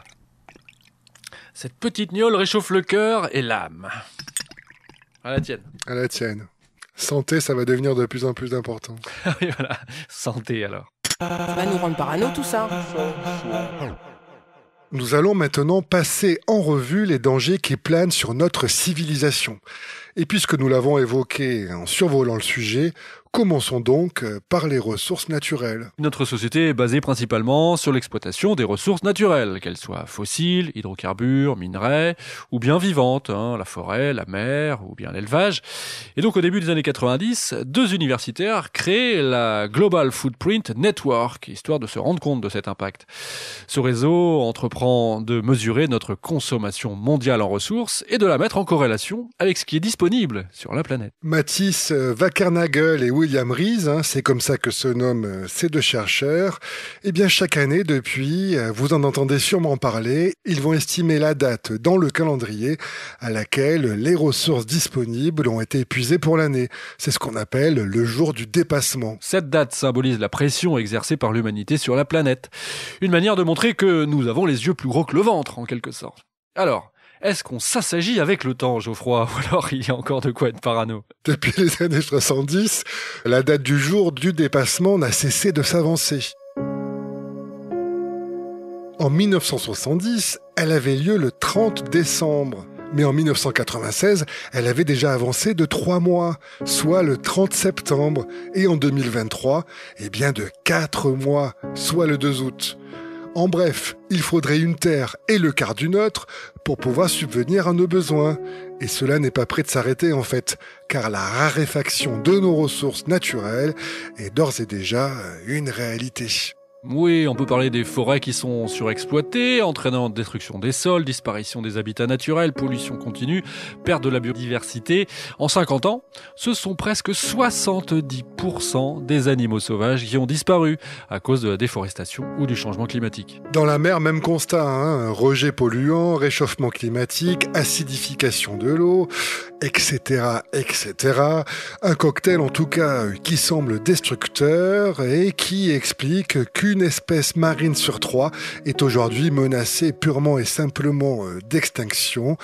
Cette petite gnôle réchauffe le cœur et l'âme. À la tienne. À la tienne. Santé, ça va devenir de plus en plus important. Oui, voilà. Santé, alors. Ça va nous rendre parano, tout ça. Nous allons maintenant passer en revue les dangers qui planent sur notre civilisation. Et puisque nous l'avons évoqué en survolant le sujet, commençons donc par les ressources naturelles. Notre société est basée principalement sur l'exploitation des ressources naturelles, qu'elles soient fossiles, hydrocarbures, minerais, ou bien vivantes, la forêt, la mer, ou bien l'élevage. Et donc au début des années 90, 2 universitaires créent la Global Footprint Network, histoire de se rendre compte de cet impact. Ce réseau entreprend de mesurer notre consommation mondiale en ressources et de la mettre en corrélation avec ce qui est disponible sur la planète. Mathis Wackernagel et William Rees, c'est comme ça que se nomment ces 2 chercheurs, eh bien chaque année depuis, vous en entendez sûrement parler, ils vont estimer la date dans le calendrier à laquelle les ressources disponibles ont été épuisées pour l'année. C'est ce qu'on appelle le jour du dépassement. Cette date symbolise la pression exercée par l'humanité sur la planète. Une manière de montrer que nous avons les yeux plus gros que le ventre, en quelque sorte. Alors, est-ce qu'on s'assagit avec le temps, Geoffroy, ou alors il y a encore de quoi être parano? Depuis les années 70, la date du jour du dépassement n'a cessé de s'avancer. En 1970, elle avait lieu le 30 décembre. Mais en 1996, elle avait déjà avancé de 3 mois, soit le 30 septembre. Et en 2023, de 4 mois, soit le 2 août. En bref, il faudrait une Terre et le quart d'une autre pour pouvoir subvenir à nos besoins. Et cela n'est pas prêt de s'arrêter en fait, car la raréfaction de nos ressources naturelles est d'ores et déjà une réalité. Oui, on peut parler des forêts qui sont surexploitées, entraînant destruction des sols, disparition des habitats naturels, pollution continue, perte de la biodiversité. En 50 ans, ce sont presque 70% des animaux sauvages qui ont disparu à cause de la déforestation ou du changement climatique. Dans la mer, même constat, rejet polluant, réchauffement climatique, acidification de l'eau, etc., etc. Un cocktail en tout cas qui semble destructeur et qui explique qu'une espèce marine sur 3 est aujourd'hui menacée purement et simplement d'extinction.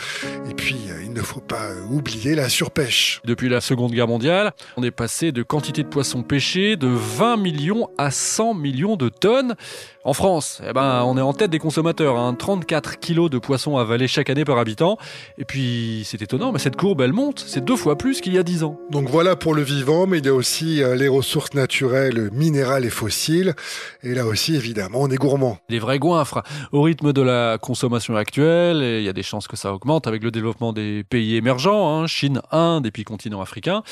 Et puis, il ne faut pas oublier la surpêche. Depuis la Seconde Guerre mondiale, on est passé de quantité de poissons pêchés de 20 millions à 100 millions de tonnes. En France, on est en tête des consommateurs, 34 kilos de poissons avalés chaque année par habitant. Et puis, c'est étonnant, mais cette courbe, elle monte. C'est 2 fois plus qu'il y a 10 ans. Donc voilà pour le vivant, mais il y a aussi les ressources naturelles, minérales et fossiles. Et là aussi, évidemment, on est gourmand. Des vrais goinfres. Au rythme de la consommation actuelle, et il y a des chances que ça augmente avec le développement des pays émergents, Chine, Inde et puis continent africain.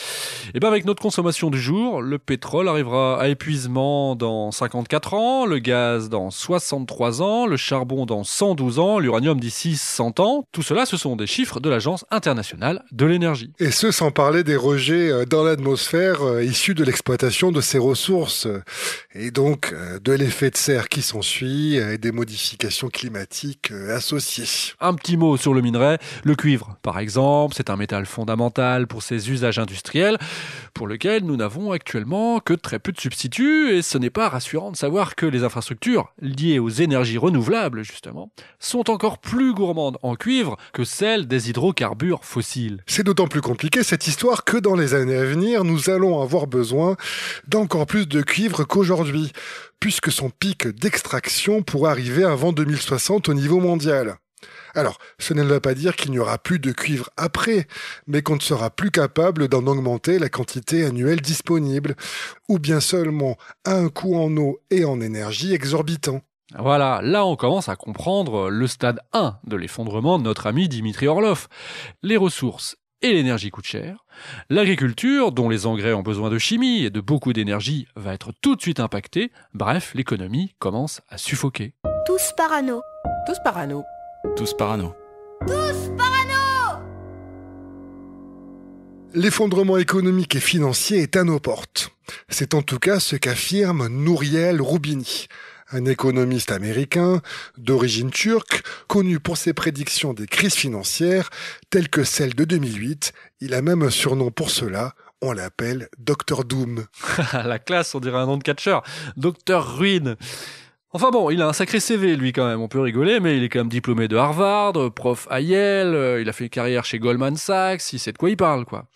Et avec notre consommation du jour, le pétrole arrivera à épuisement dans 54 ans, le gaz dans 63 ans, le charbon dans 112 ans, l'uranium d'ici 100 ans. Tout cela, ce sont des chiffres de l'Agence internationale de l'énergie. Et ce, sans parler des rejets dans l'atmosphère issus de l'exploitation de ces ressources. Et donc, de l'effet de serre qui s'ensuit et des modifications climatiques associées. Un petit mot sur le minerai. Le cuivre, par exemple, c'est un métal fondamental pour ses usages industriels, pour lequel nous n'avons actuellement que très peu de substituts. Et ce n'est pas rassurant de savoir que les infrastructures liées aux énergies renouvelables, justement, sont encore plus gourmandes en cuivre que celles des hydrocarbures fossiles. C'est d'autant plus compliqué cette histoire que dans les années à venir, nous allons avoir besoin d'encore plus de cuivre qu'aujourd'hui, puisque son pic d'extraction pourrait arriver avant 2060 au niveau mondial. Alors, ce ne veut pas dire qu'il n'y aura plus de cuivre après, mais qu'on ne sera plus capable d'en augmenter la quantité annuelle disponible, ou bien seulement à un coût en eau et en énergie exorbitant. Voilà, là on commence à comprendre le stade 1 de l'effondrement de notre ami Dimitri Orlov. Les ressources et l'énergie coûtent cher. L'agriculture, dont les engrais ont besoin de chimie et de beaucoup d'énergie, va être tout de suite impactée. Bref, l'économie commence à suffoquer. Tous parano. Tous parano. Tous parano. Tous parano. L'effondrement économique et financier est à nos portes. C'est en tout cas ce qu'affirme Nouriel Roubini, un économiste américain d'origine turque, connu pour ses prédictions des crises financières telles que celle de 2008. Il a même un surnom pour cela, on l'appelle Dr Doom. La classe, on dirait un nom de catcheur. Dr Ruine. Enfin bon, il a un sacré CV lui quand même, on peut rigoler, mais il est quand même diplômé de Harvard, prof à Yale, il a fait carrière chez Goldman Sachs, il sait de quoi il parle quoi.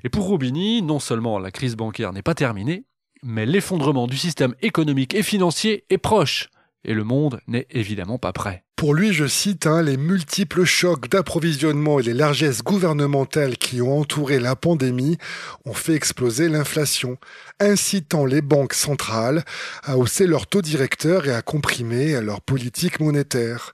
Et pour Roubini, non seulement la crise bancaire n'est pas terminée, mais l'effondrement du système économique et financier est proche. Et le monde n'est évidemment pas prêt. Pour lui, je cite, les multiples chocs d'approvisionnement et les largesses gouvernementales qui ont entouré la pandémie ont fait exploser l'inflation, incitant les banques centrales à hausser leur taux directeur et à comprimer leur politique monétaire.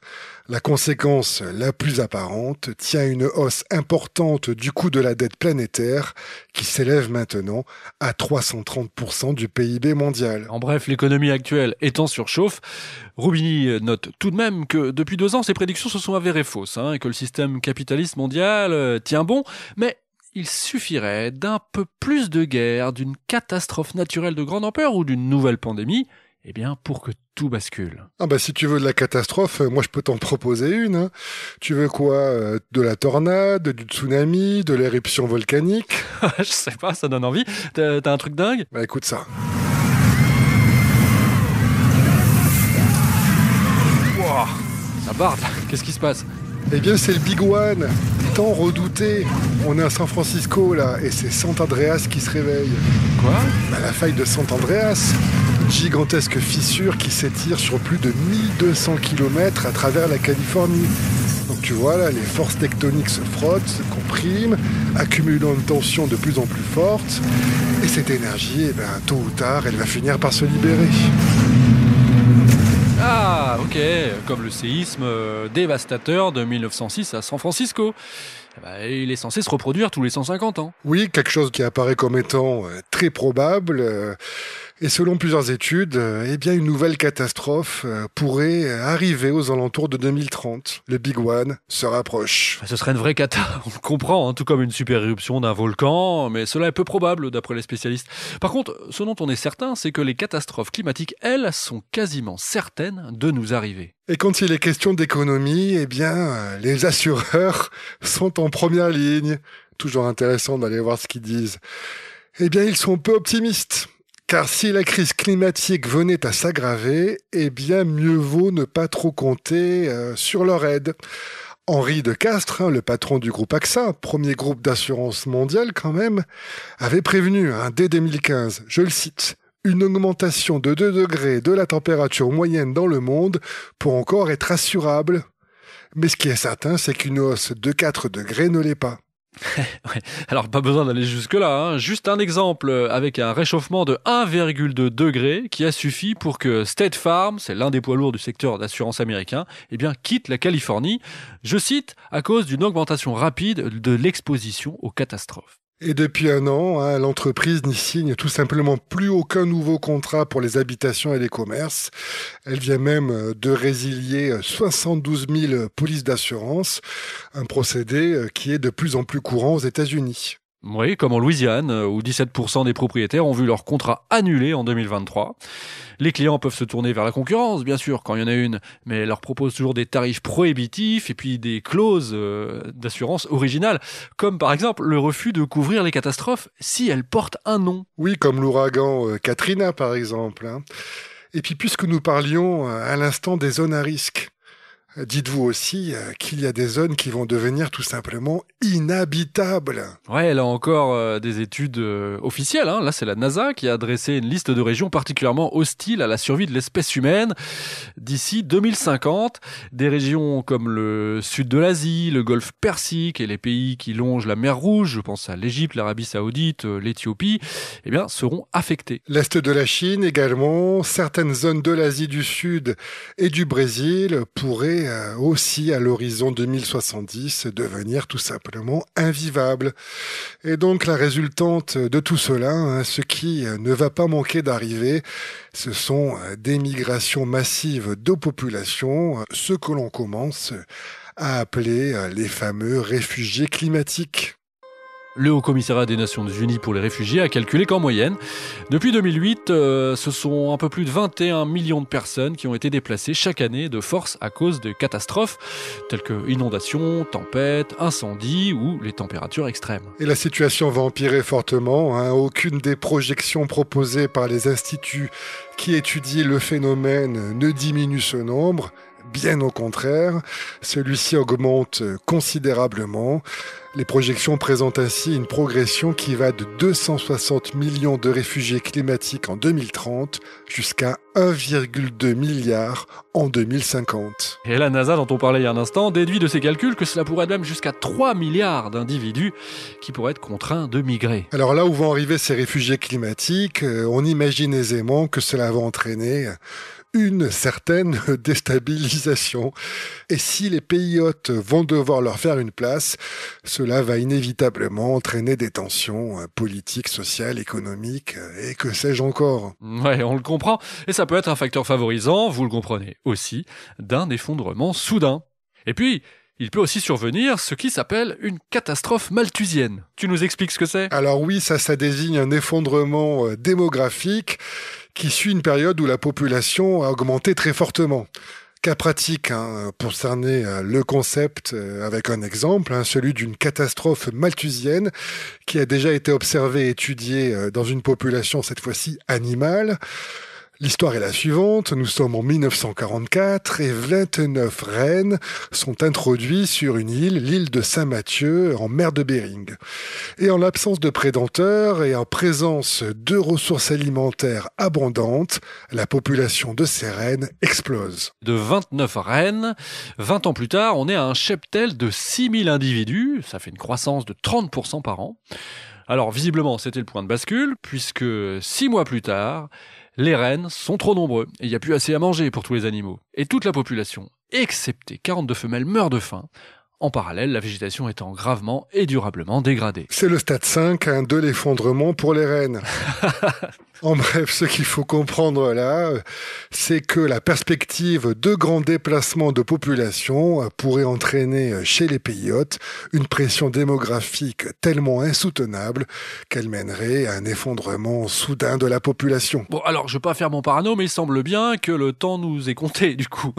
La conséquence la plus apparente tient à une hausse importante du coût de la dette planétaire qui s'élève maintenant à 330% du PIB mondial. En bref, l'économie actuelle est en surchauffe. Roubini note tout de même que depuis 2 ans, ses prédictions se sont avérées fausses et que le système capitaliste mondial tient bon, mais il suffirait d'un peu plus de guerre, d'une catastrophe naturelle de grande ampleur ou d'une nouvelle pandémie, pour que tout bascule. Si tu veux de la catastrophe, moi je peux t'en proposer une. Tu veux quoi ? De la tornade, du tsunami, de l'éruption volcanique ? Je sais pas, ça donne envie. T'as un truc dingue ? Écoute ça. Wow, ça barde là. Qu'est-ce qui se passe ? C'est le Big One, tant redouté. On est à San Francisco là, et c'est Sant Andreas qui se réveille. Quoi ? La faille de Sant Andreas, une gigantesque fissure qui s'étire sur plus de 1200 km à travers la Californie. Donc tu vois là, les forces tectoniques se frottent, se compriment, accumulant une tension de plus en plus forte. Et cette énergie, tôt ou tard, elle va finir par se libérer. Ah, ok, comme le séisme dévastateur de 1906 à San Francisco. Il est censé se reproduire tous les 150 ans. Oui, quelque chose qui apparaît comme étant très probable. Et selon plusieurs études, une nouvelle catastrophe pourrait arriver aux alentours de 2030. Le Big One se rapproche. Ce serait une vraie cata, on le comprend, tout comme une super éruption d'un volcan, mais cela est peu probable d'après les spécialistes. Par contre, ce dont on est certain, c'est que les catastrophes climatiques, elles, sont quasiment certaines de nous arriver. Et quand il est question d'économie, les assureurs sont en première ligne. Toujours intéressant d'aller voir ce qu'ils disent. Ils sont peu optimistes. Car si la crise climatique venait à s'aggraver, mieux vaut ne pas trop compter sur leur aide. Henri de Castres, le patron du groupe AXA, premier groupe d'assurance mondial quand même, avait prévenu dès 2015, je le cite, une augmentation de 2 degrés de la température moyenne dans le monde pour encore être assurable. Mais ce qui est certain, c'est qu'une hausse de 4 degrés ne l'est pas. Ouais. Alors pas besoin d'aller jusque-là, juste un exemple avec un réchauffement de 1,2 degré qui a suffi pour que State Farm, c'est l'un des poids lourds du secteur d'assurance américain, quitte la Californie, je cite, à cause d'une augmentation rapide de l'exposition aux catastrophes. Et depuis 1 an, l'entreprise n'y signe tout simplement plus aucun nouveau contrat pour les habitations et les commerces. Elle vient même de résilier 72 000 polices d'assurance, un procédé qui est de plus en plus courant aux États-Unis. Oui, comme en Louisiane, où 17% des propriétaires ont vu leur contrat annulé en 2023. Les clients peuvent se tourner vers la concurrence, bien sûr, quand il y en a une, mais elle leur propose toujours des tarifs prohibitifs et puis des clauses d'assurance originales, comme par exemple le refus de couvrir les catastrophes si elles portent un nom. Oui, comme l'ouragan Katrina, par exemple. Et puis, puisque nous parlions à l'instant des zones à risque, Dites-vous aussi qu'il y a des zones qui vont devenir tout simplement inhabitables. Ouais, là encore des études officielles. Là, c'est la NASA qui a dressé une liste de régions particulièrement hostiles à la survie de l'espèce humaine d'ici 2050. Des régions comme le sud de l'Asie, le golfe Persique et les pays qui longent la mer Rouge, je pense à l'Égypte, l'Arabie Saoudite, l'Éthiopie, seront affectés. L'Est de la Chine également, certaines zones de l'Asie du Sud et du Brésil pourraient aussi à l'horizon 2070 devenir tout simplement invivables. Et donc la résultante de tout cela, ce qui ne va pas manquer d'arriver, ce sont des migrations massives de population, ce que l'on commence à appeler les fameux réfugiés climatiques. Le Haut-Commissariat des Nations Unies pour les réfugiés a calculé qu'en moyenne, depuis 2008, ce sont un peu plus de 21 millions de personnes qui ont été déplacées chaque année de force à cause de catastrophes telles que inondations, tempêtes, incendies ou les températures extrêmes. Et la situation va empirer fortement. Aucune des projections proposées par les instituts qui étudient le phénomène ne diminue ce nombre. Bien au contraire, celui-ci augmente considérablement. Les projections présentent ainsi une progression qui va de 260 millions de réfugiés climatiques en 2030 jusqu'à 1,2 milliard en 2050. Et la NASA, dont on parlait il y a un instant, déduit de ces calculs que cela pourrait être même jusqu'à 3 milliards d'individus qui pourraient être contraints de migrer. Alors là où vont arriver ces réfugiés climatiques, on imagine aisément que cela va entraîner une certaine déstabilisation. Et si les pays hôtes vont devoir leur faire une place, cela va inévitablement entraîner des tensions politiques, sociales, économiques et que sais-je encore. Ouais, on le comprend. Et ça peut être un facteur favorisant, vous le comprenez aussi, d'un effondrement soudain. Et puis, il peut aussi survenir ce qui s'appelle une catastrophe malthusienne. Tu nous expliques ce que c'est ? Alors oui, ça désigne un effondrement démographique qui suit une période où la population a augmenté très fortement. Cas pratique pour cerner le concept avec un exemple, celui d'une catastrophe malthusienne qui a déjà été observée et étudiée dans une population cette fois-ci animale. L'histoire est la suivante, nous sommes en 1944 et 29 rennes sont introduits sur une île, l'île de Saint-Mathieu, en mer de Bering. Et en l'absence de prédateurs et en présence de ressources alimentaires abondantes, la population de ces rennes explose. De 29 rennes, 20 ans plus tard, on est à un cheptel de 6000 individus, ça fait une croissance de 30% par an. Alors visiblement, c'était le point de bascule, puisque 6 mois plus tard, les rennes sont trop nombreux et il n'y a plus assez à manger pour tous les animaux. Et toute la population, excepté 42 femelles, meurt de faim. En parallèle, la végétation étant gravement et durablement dégradée. C'est le stade 5 de l'effondrement pour les rennes. En bref, ce qu'il faut comprendre là, c'est que la perspective de grands déplacements de population pourrait entraîner chez les pays hôtes une pression démographique tellement insoutenable qu'elle mènerait à un effondrement soudain de la population. Bon, alors, je ne vais pas faire mon parano, mais il semble bien que le temps nous est compté, du coup.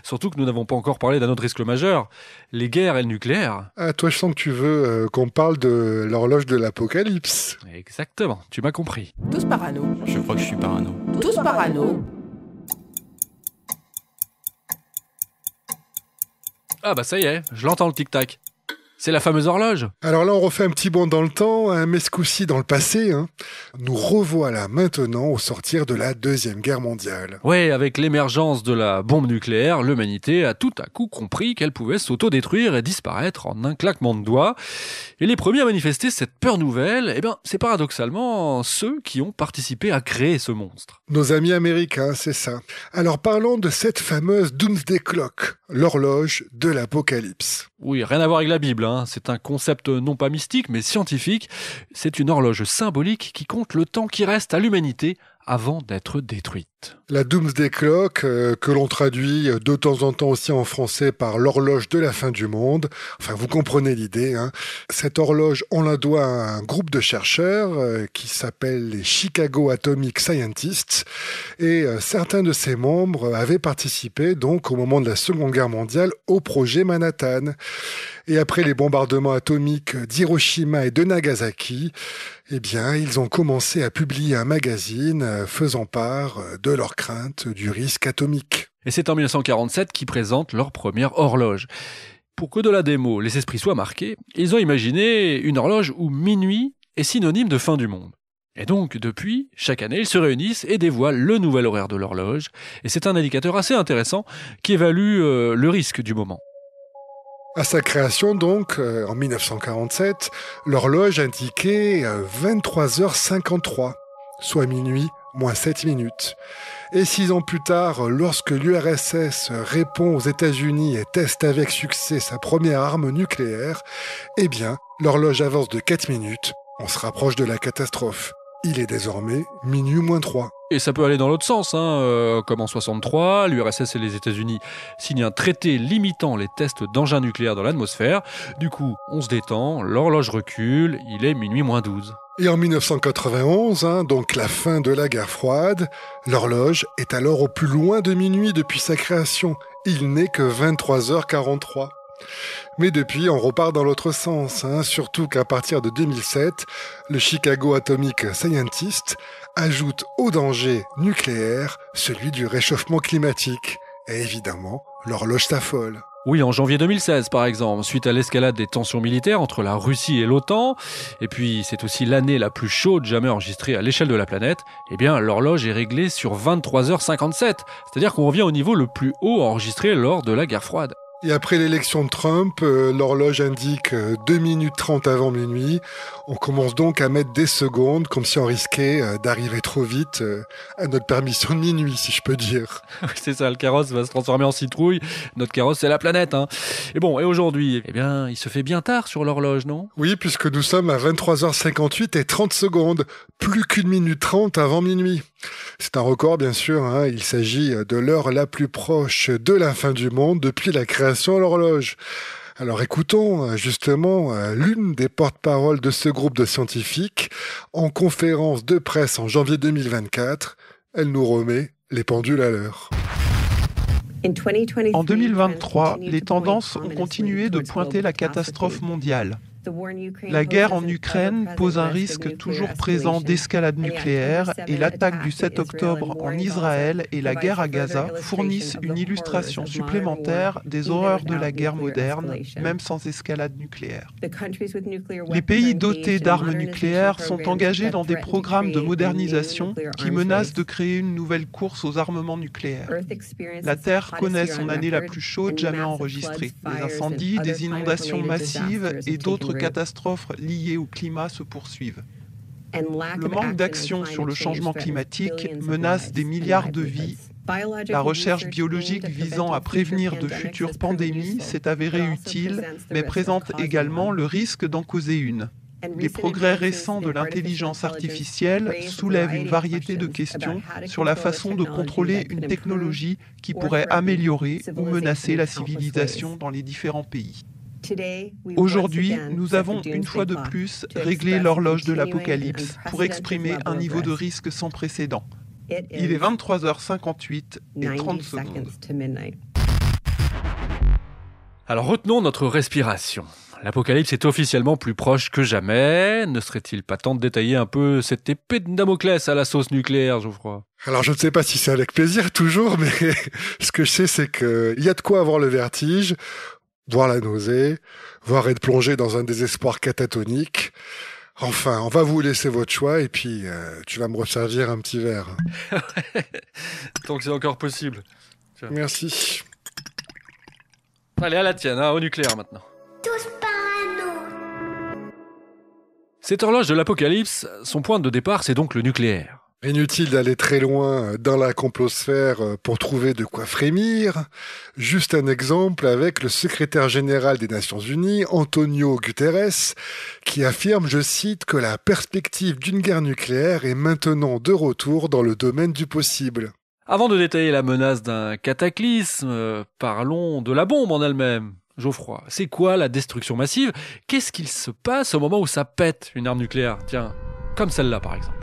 Surtout que nous n'avons pas encore parlé d'un autre risque majeur, les guerres et le nucléaire. Ah, toi, je sens que tu veux qu'on parle de l'horloge de l'apocalypse. Exactement, tu m'as compris. Tous parano. Je crois que je suis parano. Tous parano. Ah bah ça y est, je l'entends le tic-tac. C'est la fameuse horloge. Alors là, on refait un petit bond dans le temps, mais ce coup-ci dans le passé. Nous revoilà maintenant au sortir de la Deuxième Guerre mondiale. Ouais, avec l'émergence de la bombe nucléaire, l'humanité a tout à coup compris qu'elle pouvait s'autodétruire et disparaître en un claquement de doigts. Et les premiers à manifester cette peur nouvelle, c'est paradoxalement ceux qui ont participé à créer ce monstre. Nos amis américains, c'est ça. Alors parlons de cette fameuse Doomsday Clock, l'horloge de l'apocalypse. Oui, rien à voir avec la Bible, c'est un concept non pas mystique mais scientifique. C'est une horloge symbolique qui compte le temps qui reste à l'humanité avant d'être détruite. La Doomsday Clock, que l'on traduit de temps en temps aussi en français par l'horloge de la fin du monde. Enfin, vous comprenez l'idée. Cette horloge, on la doit à un groupe de chercheurs qui s'appelle les Chicago Atomic Scientists. Et certains de ses membres avaient participé, donc, au moment de la Seconde Guerre mondiale, au projet Manhattan. Et après les bombardements atomiques d'Hiroshima et de Nagasaki, ils ont commencé à publier un magazine faisant part de leur crainte du risque atomique. Et c'est en 1947 qu'ils présentent leur première horloge. Pour que de la démo, les esprits soient marqués, ils ont imaginé une horloge où minuit est synonyme de fin du monde. Et donc, depuis, chaque année, ils se réunissent et dévoilent le nouvel horaire de l'horloge. Et c'est un indicateur assez intéressant qui évalue le risque du moment. À sa création, donc, en 1947, l'horloge indiquait 23h53, soit minuit moins 7 minutes. Et 6 ans plus tard, lorsque l'URSS répond aux États-Unis et teste avec succès sa première arme nucléaire, eh bien, l'horloge avance de 4 minutes. On se rapproche de la catastrophe. Il est désormais minuit moins 3. Et ça peut aller dans l'autre sens, comme en 63, l'URSS et les États-Unis signent un traité limitant les tests d'engins nucléaires dans l'atmosphère. Du coup, on se détend, l'horloge recule, il est minuit moins 12. Et en 1991, donc la fin de la guerre froide, l'horloge est alors au plus loin de minuit depuis sa création. Il n'est que 23h43. Mais depuis, on repart dans l'autre sens, surtout qu'à partir de 2007, le Chicago Atomic Scientist ajoute au danger nucléaire celui du réchauffement climatique. Et évidemment, l'horloge s'affole. Oui, en janvier 2016, par exemple, suite à l'escalade des tensions militaires entre la Russie et l'OTAN, et puis c'est aussi l'année la plus chaude jamais enregistrée à l'échelle de la planète, eh bien l'horloge est réglée sur 23h57, c'est-à-dire qu'on revient au niveau le plus haut enregistré lors de la guerre froide. Et après l'élection de Trump, l'horloge indique 2 minutes 30 avant minuit. On commence donc à mettre des secondes, comme si on risquait d'arriver trop vite à notre permission de minuit, si je peux dire. C'est ça, le carrosse va se transformer en citrouille. Notre carrosse, c'est la planète. Et bon, et aujourd'hui, eh bien, il se fait bien tard sur l'horloge, non ? Oui, puisque nous sommes à 23h58 et 30 secondes. Plus qu'1 minute 30 avant minuit. C'est un record, bien sûr. Il s'agit de l'heure la plus proche de la fin du monde depuis la création de l'horloge. Alors écoutons justement l'une des porte-paroles de ce groupe de scientifiques en conférence de presse en janvier 2024. Elle nous remet les pendules à l'heure. En 2023, les tendances ont continué de pointer la catastrophe mondiale. La guerre en Ukraine pose un risque toujours présent d'escalade nucléaire et l'attaque du 7 octobre en Israël et la guerre à Gaza fournissent une illustration supplémentaire des horreurs de la guerre moderne, même sans escalade nucléaire. Les pays dotés d'armes nucléaires sont engagés dans des programmes de modernisation qui menacent de créer une nouvelle course aux armements nucléaires. La Terre connaît son année la plus chaude jamais enregistrée. Des incendies, des inondations massives et d'autres catastrophes liées au climat se poursuivent. Le manque d'action sur le changement climatique menace des milliards de vies. La recherche biologique visant à prévenir de futures pandémies s'est avérée utile, mais présente également le risque d'en causer une. Les progrès récents de l'intelligence artificielle soulèvent une variété de questions sur la façon de contrôler une technologie qui pourrait améliorer ou menacer la civilisation dans les différents pays. Aujourd'hui, nous avons une fois de plus réglé l'horloge de l'apocalypse pour exprimer un niveau de risque sans précédent. Il est 23h58 et 30 secondes. Alors retenons notre respiration. L'apocalypse est officiellement plus proche que jamais. Ne serait-il pas temps de détailler un peu cette épée de Damoclès à la sauce nucléaire, Geoffroy ? Alors je ne sais pas si c'est avec plaisir toujours, mais ce que je sais c'est qu'il y a de quoi avoir le vertige, voir la nausée, voire être plongé dans un désespoir catatonique. Enfin, on va vous laisser votre choix et puis tu vas me resservir un petit verre. Tant que c'est encore possible. Tiens. Merci. Allez, à la tienne, au nucléaire maintenant. Tous parano. Cette horloge de l'apocalypse, son point de départ, c'est donc le nucléaire. Inutile d'aller très loin dans la complosphère pour trouver de quoi frémir. Juste un exemple avec le secrétaire général des Nations Unies, Antonio Guterres, qui affirme, je cite, que la perspective d'une guerre nucléaire est maintenant de retour dans le domaine du possible. Avant de détailler la menace d'un cataclysme, parlons de la bombe en elle-même. Geoffroy, c'est quoi la destruction massive ? Qu'est-ce qu'il se passe au moment où ça pète une arme nucléaire ? Tiens, comme celle-là par exemple.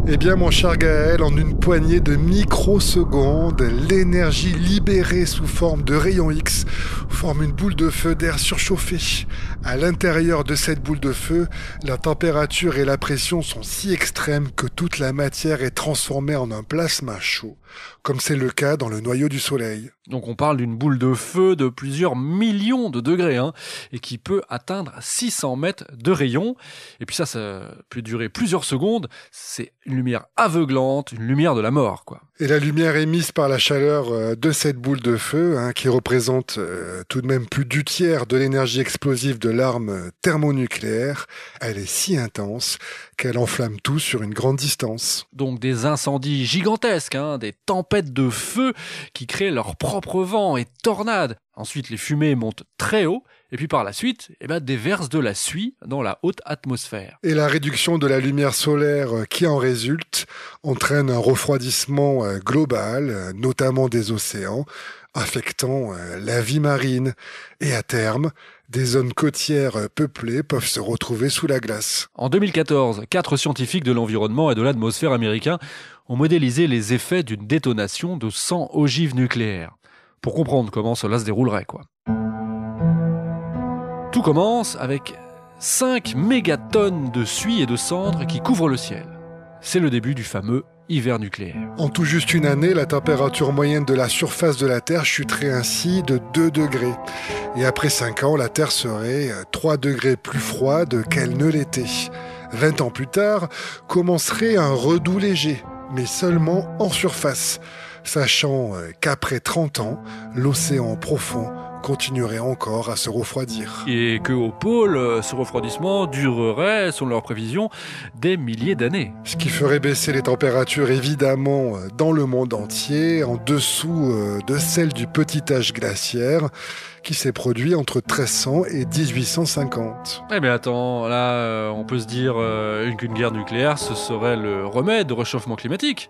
Eh bien, mon cher Gaël, en une poignée de microsecondes, l'énergie libérée sous forme de rayons X forme une boule de feu d'air surchauffé. À l'intérieur de cette boule de feu, la température et la pression sont si extrêmes que toute la matière est transformée en un plasma chaud, comme c'est le cas dans le noyau du Soleil. Donc on parle d'une boule de feu de plusieurs millions de degrés, et qui peut atteindre 600 mètres de rayon. Et puis ça peut durer plusieurs secondes. C'est une lumière aveuglante, une lumière de la mort, quoi. Et la lumière émise par la chaleur de cette boule de feu, qui représente tout de même plus du tiers de l'énergie explosive de l'arme thermonucléaire, elle est si intense qu'elle enflamme tout sur une grande distance. Donc des incendies gigantesques, des tempêtes de feu qui créent leur propre vent et tornades. Ensuite, les fumées montent très haut, et puis par la suite, déversent de la suie dans la haute atmosphère. Et la réduction de la lumière solaire qui en résulte entraîne un refroidissement global, notamment des océans, affectant la vie marine. Et à terme, des zones côtières peuplées peuvent se retrouver sous la glace. En 2014, 4 scientifiques de l'environnement et de l'atmosphère américains ont modélisé les effets d'une détonation de 100 ogives nucléaires, pour comprendre comment cela se déroulerait, quoi. Tout commence avec 5 mégatonnes de suie et de cendres qui couvrent le ciel. C'est le début du fameux hiver nucléaire. En tout juste une année, la température moyenne de la surface de la Terre chuterait ainsi de 2 degrés. Et après 5 ans, la Terre serait 3 degrés plus froide qu'elle ne l'était. 20 ans plus tard, commencerait un redout léger, mais seulement en surface, sachant qu'après 30 ans, l'océan profond continuerait encore à se refroidir. Et qu'au pôle, ce refroidissement durerait, selon leurs prévisions, des milliers d'années. Ce qui ferait baisser les températures évidemment dans le monde entier, en dessous de celles du petit âge glaciaire, qui s'est produit entre 1300 et 1850. Eh bien attends, là on peut se dire qu'une guerre nucléaire, ce serait le remède au réchauffement climatique,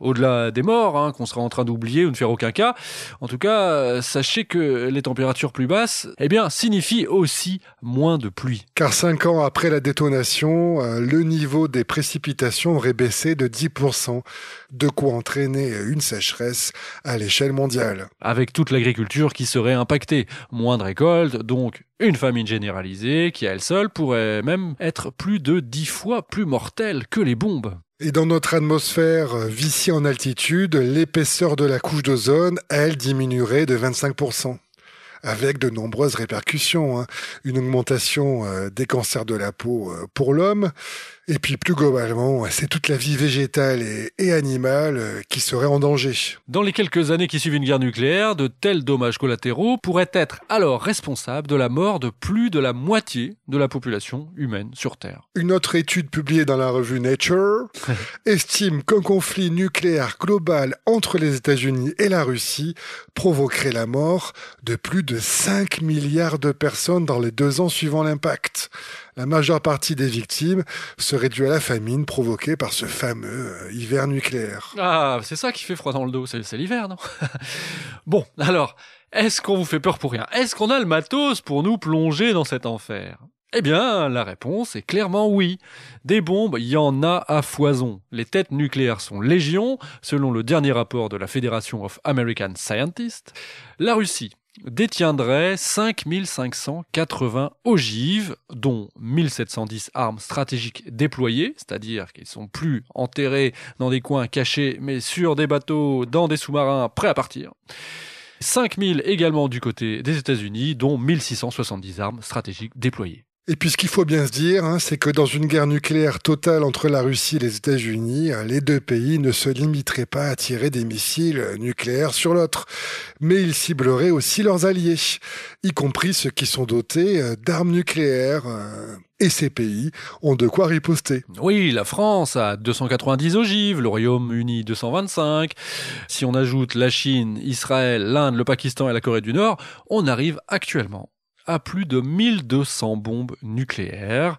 Au-delà des morts, qu'on sera en train d'oublier ou de faire aucun cas. En tout cas, sachez que les températures plus basses, signifient aussi moins de pluie. Car 5 ans après la détonation, le niveau des précipitations aurait baissé de 10%, de quoi entraîner une sécheresse à l'échelle mondiale. Avec toute l'agriculture qui serait impactée. Moins de récoltes, donc une famine généralisée qui à elle seule pourrait même être plus de 10 fois plus mortelle que les bombes. Et dans notre atmosphère viciée en altitude, l'épaisseur de la couche d'ozone, elle, diminuerait de 25%. Avec de nombreuses répercussions, une augmentation des cancers de la peau pour l'homme, et puis plus globalement, c'est toute la vie végétale et animale qui serait en danger. Dans les quelques années qui suivent une guerre nucléaire, de tels dommages collatéraux pourraient être alors responsables de la mort de plus de la moitié de la population humaine sur Terre. Une autre étude publiée dans la revue Nature estime qu'un conflit nucléaire global entre les États-Unis et la Russie provoquerait la mort de plus de 5 milliards de personnes dans les 2 ans suivant l'impact. La majeure partie des victimes serait due à la famine provoquée par ce fameux hiver nucléaire. Ah, c'est ça qui fait froid dans le dos, c'est l'hiver, non? Bon, alors, est-ce qu'on vous fait peur pour rien? Est-ce qu'on a le matos pour nous plonger dans cet enfer? Eh bien, la réponse est clairement oui. Des bombes, il y en a à foison. Les têtes nucléaires sont légion, selon le dernier rapport de la Federation of American Scientists. La Russie détiendrait 5580 ogives, dont 1710 armes stratégiques déployées, c'est-à-dire qu'ils sont plus enterrés dans des coins cachés, mais sur des bateaux, dans des sous-marins prêts à partir. 5000 également du côté des États-Unis, dont 1670 armes stratégiques déployées. Et puis ce qu'il faut bien se dire, c'est que dans une guerre nucléaire totale entre la Russie et les États-Unis, les 2 pays ne se limiteraient pas à tirer des missiles nucléaires sur l'autre, mais ils cibleraient aussi leurs alliés, y compris ceux qui sont dotés d'armes nucléaires. Et ces pays ont de quoi riposter. Oui, la France a 290 ogives, le Royaume-Uni 225. Si on ajoute la Chine, Israël, l'Inde, le Pakistan et la Corée du Nord, on arrive actuellement à plus de 1200 bombes nucléaires.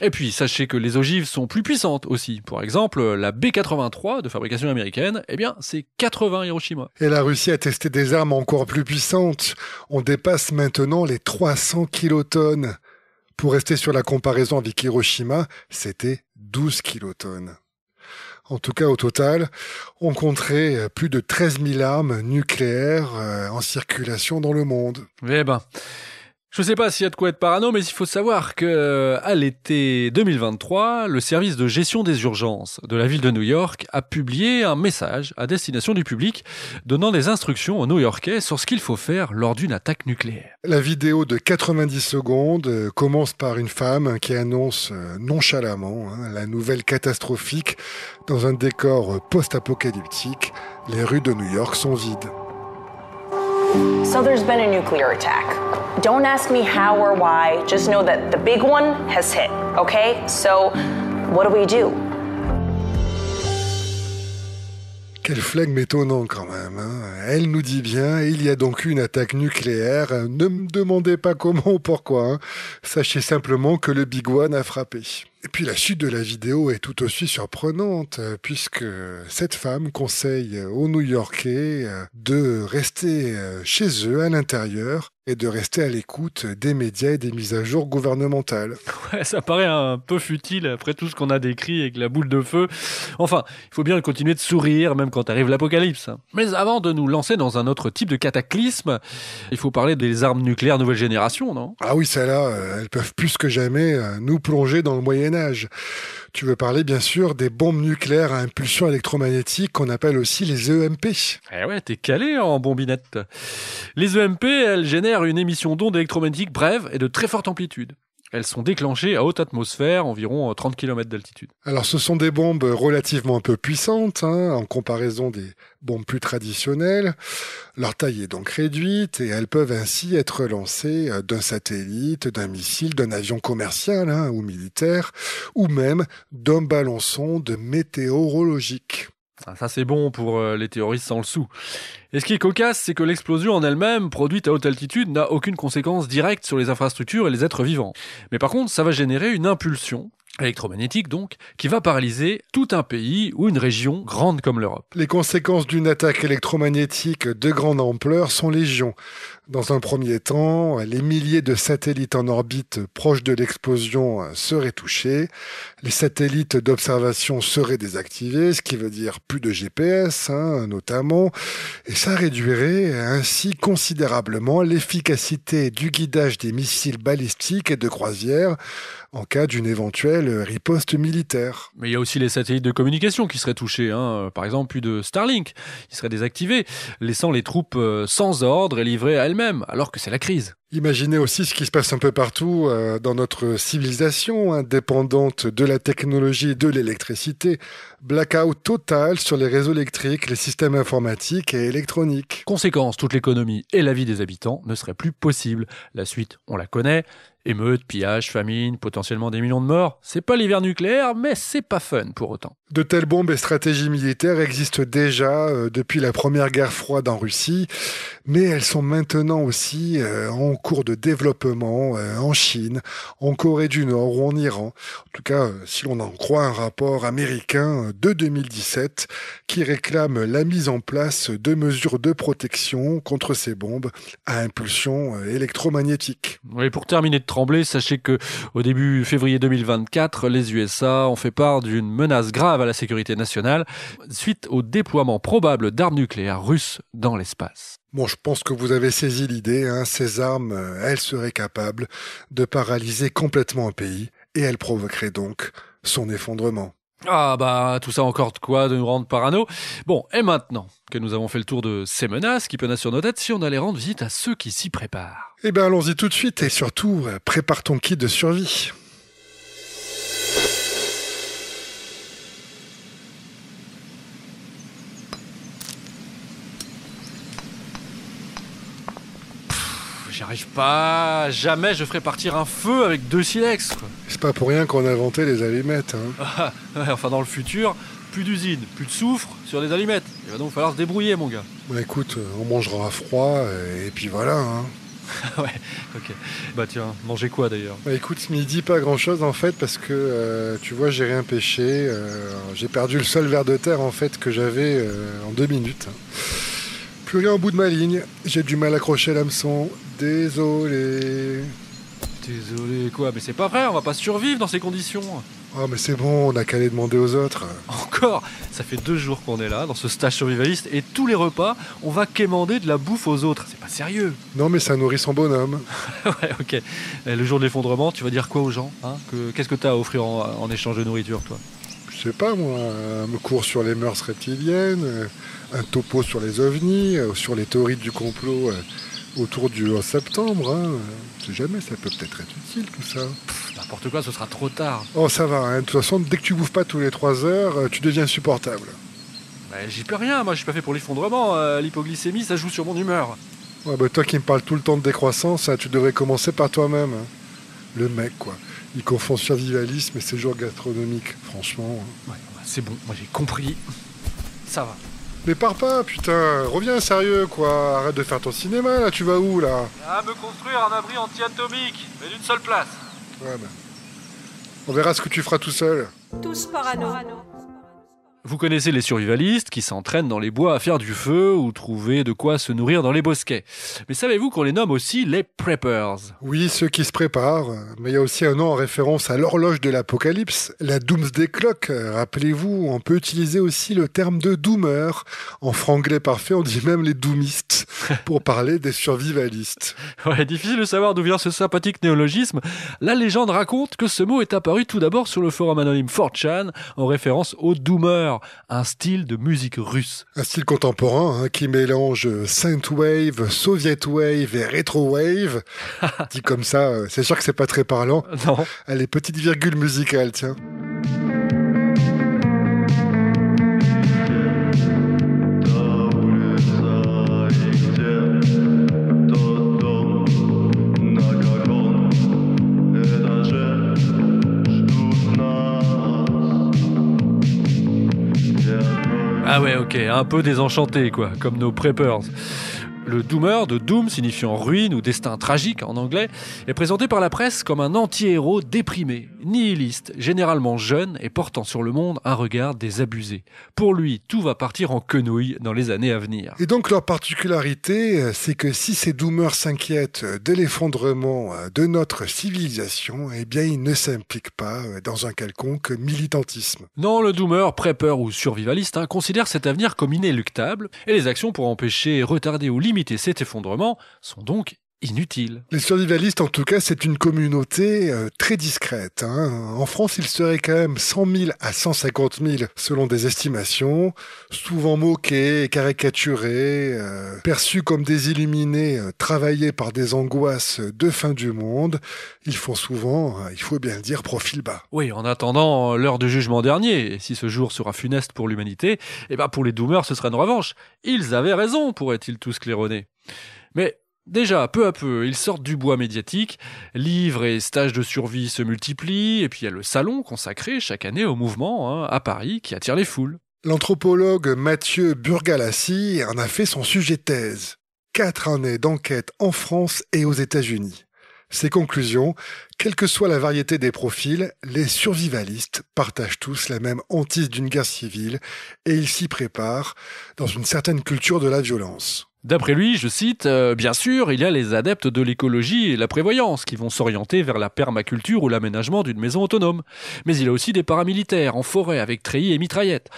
Et puis, sachez que les ogives sont plus puissantes aussi. Par exemple, la B-83 de fabrication américaine, c'est 80 Hiroshima. Et la Russie a testé des armes encore plus puissantes. On dépasse maintenant les 300 kilotonnes. Pour rester sur la comparaison avec Hiroshima, c'était 12 kilotonnes. En tout cas, au total, on compterait plus de 13 000 armes nucléaires en circulation dans le monde. Eh ben, je sais pas s'il y a de quoi être parano, mais il faut savoir que à l'été 2023, le service de gestion des urgences de la ville de New York a publié un message à destination du public donnant des instructions aux New-Yorkais sur ce qu'il faut faire lors d'une attaque nucléaire. La vidéo de 90 secondes commence par une femme qui annonce nonchalamment la nouvelle catastrophique dans un décor post-apocalyptique. Les rues de New York sont vides. So there's been a nuclear attack. Don't ask me how or why, just know that the big one has hit, okay? So, what do we do? Quel flegme étonnant quand même. Elle nous dit bien, il y a donc eu une attaque nucléaire. Ne me demandez pas comment ou pourquoi. Sachez simplement que le Big One a frappé. Et puis la suite de la vidéo est tout aussi surprenante, puisque cette femme conseille aux New-Yorkais de rester chez eux, à l'intérieur, et de rester à l'écoute des médias et des mises à jour gouvernementales. Ouais, ça paraît un peu futile après tout ce qu'on a décrit avec la boule de feu. Enfin, il faut bien continuer de sourire, même quand arrive l'apocalypse. Mais avant de nous lancer dans un autre type de cataclysme, il faut parler des armes nucléaires nouvelle génération, non ? Ah oui, celles-là, elles peuvent plus que jamais nous plonger dans le Moyen-Âge. Tu veux parler bien sûr des bombes nucléaires à impulsion électromagnétique qu'on appelle aussi les EMP. Eh ouais, t'es calé en bombinette. Les EMP, elles génèrent une émission d'ondes électromagnétiques brèves et de très forte amplitude. Elles sont déclenchées à haute atmosphère, environ 30 km d'altitude. Alors ce sont des bombes relativement peu puissantes, en comparaison des bombes plus traditionnelles. Leur taille est donc réduite et elles peuvent ainsi être lancées d'un satellite, d'un missile, d'un avion commercial ou militaire, ou même d'un ballon sonde météorologique. Ça c'est bon pour les théoristes sans le sou. Et ce qui est cocasse, c'est que l'explosion en elle-même, produite à haute altitude, n'a aucune conséquence directe sur les infrastructures et les êtres vivants. Mais par contre, ça va générer une impulsion électromagnétique donc, qui va paralyser tout un pays ou une région grande comme l'Europe. Les conséquences d'une attaque électromagnétique de grande ampleur sont légion. Dans un premier temps, les milliers de satellites en orbite proches de l'explosion seraient touchés. Les satellites d'observation seraient désactivés, ce qui veut dire plus de GPS, notamment. Et ça réduirait ainsi considérablement l'efficacité du guidage des missiles balistiques et de croisière en cas d'une éventuelle riposte militaire. Mais il y a aussi les satellites de communication qui seraient touchés. Par exemple, plus de Starlink, qui seraient désactivés, laissant les troupes sans ordre et livrées à elles-mêmes, alors que c'est la crise. Imaginez aussi ce qui se passe un peu partout dans notre civilisation, dépendante de la technologie et de l'électricité. Blackout total sur les réseaux électriques, les systèmes informatiques et électroniques. Conséquence, toute l'économie et la vie des habitants ne seraient plus possibles. La suite, on la connaît. Émeutes, pillages, famine, potentiellement des millions de morts. C'est pas l'hiver nucléaire, mais c'est pas fun pour autant. De telles bombes et stratégies militaires existent déjà depuis la première guerre froide en Russie, mais elles sont maintenant aussi en cours de développement en Chine, en Corée du Nord ou en Iran. En tout cas, si l'on en croit un rapport américain de 2017 qui réclame la mise en place de mesures de protection contre ces bombes à impulsion électromagnétique. Oui, pour terminer de trembler, sachez que au début février 2024, les USA ont fait part d'une menace grave à la sécurité nationale suite au déploiement probable d'armes nucléaires russes dans l'espace. Bon, je pense que vous avez saisi l'idée. Ces armes, elles seraient capables de paralyser complètement un pays et elles provoqueraient donc son effondrement. Ah bah, tout ça encore de quoi de nous rendre parano. Bon, et maintenant que nous avons fait le tour de ces menaces qui penassent sur nos têtes, si on allait rendre visite à ceux qui s'y préparent. Eh bien, allons-y tout de suite et surtout, prépare ton kit de survie. J'y arrive pas, jamais je ferai partir un feu avec 2 silex, quoi. C'est pas pour rien qu'on a inventé les allumettes. Enfin, dans le futur, plus d'usines, plus de soufre sur les allumettes. Il va donc falloir se débrouiller, mon gars. Bah écoute, on mangera à froid et puis voilà. Ouais, ok. Bah tiens, manger quoi d'ailleurs? Bah écoute, midi pas grand chose en fait parce que tu vois, j'ai rien pêché. J'ai perdu le seul ver de terre en fait que j'avais en 2 minutes. Plus rien au bout de ma ligne. J'ai du mal à accrocher l'hameçon. Désolé. Désolé, quoi, mais c'est pas vrai, on va pas survivre dans ces conditions. Oh, mais c'est bon, on a qu'à aller demander aux autres. Encore, ça fait 2 jours qu'on est là, dans ce stage survivaliste, et tous les repas, on va quémander de la bouffe aux autres. C'est pas sérieux. Non, mais ça nourrit son bonhomme. Ouais, ok. Le jour de l'effondrement, tu vas dire quoi aux gens, hein? Qu'est-ce que t'as à offrir en échange de nourriture, toi? Je sais pas, moi, un cours sur les mœurs reptiliennes, un topo sur les ovnis, sur les théories du complot autour du 11 septembre. Hein. Je sais jamais, ça peut peut-être être utile tout ça. N'importe quoi, ce sera trop tard. Oh, ça va, hein. De toute façon, dès que tu bouffes pas tous les 3 heures, tu deviens insupportable. J'y peux rien, moi je suis pas fait pour l'effondrement. L'hypoglycémie, ça joue sur mon humeur. Ouais, bah, toi qui me parles tout le temps de décroissance, tu devrais commencer par toi-même. Hein. Le mec, quoi. Il confond survivalisme et séjour gastronomique, franchement. Ouais, c'est bon, moi j'ai compris. Ça va. Mais pars pas, putain, reviens sérieux, quoi. Arrête de faire ton cinéma, là, tu vas où, là? À me construire un abri anti-atomique, mais d'une seule place. Ouais, ben. On verra ce que tu feras tout seul. Tous parano. Vous connaissez les survivalistes qui s'entraînent dans les bois à faire du feu ou trouver de quoi se nourrir dans les bosquets. Mais savez-vous qu'on les nomme aussi les preppers? Oui, ceux qui se préparent. Mais il y a aussi un nom en référence à l'horloge de l'apocalypse, la Doomsday Clock. Rappelez-vous, on peut utiliser aussi le terme de doomer. En franglais parfait, on dit même les doomistes pour parler des survivalistes. Ouais, difficile de savoir d'où vient ce sympathique néologisme. La légende raconte que ce mot est apparu tout d'abord sur le forum anonyme 4chan en référence au doomer, un style de musique russe. Un style contemporain qui mélange synthwave, soviet wave et retro wave. Dit comme ça, c'est sûr que c'est pas très parlant. Non. Les petites virgules musicales, tiens. Ah ouais, ok, un peu désenchanté, quoi, comme nos preppers. Le doomer, de doom signifiant ruine ou destin tragique en anglais, est présenté par la presse comme un anti-héros déprimé, nihiliste, généralement jeune et portant sur le monde un regard désabusé. Pour lui, tout va partir en quenouille dans les années à venir. Et donc leur particularité, c'est que si ces doomers s'inquiètent de l'effondrement de notre civilisation, eh bien ils ne s'impliquent pas dans un quelconque militantisme. Non, le doomer, prepper ou survivaliste considère cet avenir comme inéluctable et les actions pour empêcher, retarder ou limiter cet effondrement sont donc inutiles. Les survivalistes, en tout cas, c'est une communauté très discrète. En France, il serait quand même 100 000 à 150 000 selon des estimations, souvent moqués, caricaturés, perçus comme des illuminés, travaillés par des angoisses de fin du monde. Ils font souvent, il faut bien le dire, profil bas. Oui, en attendant l'heure du jugement dernier, et si ce jour sera funeste pour l'humanité, pour les doomers, ce sera une revanche. Ils avaient raison, pourraient-ils tous claironner. Mais déjà, peu à peu, ils sortent du bois médiatique, livres et stages de survie se multiplient, et puis il y a le salon consacré chaque année au mouvement à Paris qui attire les foules. L'anthropologue Mathieu Burgalassi en a fait son sujet de thèse. 4 années d'enquête en France et aux États-Unis. Ses conclusions, quelle que soit la variété des profils, les survivalistes partagent tous la même hantise d'une guerre civile et ils s'y préparent dans une certaine culture de la violence. D'après lui, je cite, bien sûr, il y a les adeptes de l'écologie et la prévoyance qui vont s'orienter vers la permaculture ou l'aménagement d'une maison autonome. Mais il y a aussi des paramilitaires en forêt avec treillis et mitraillettes.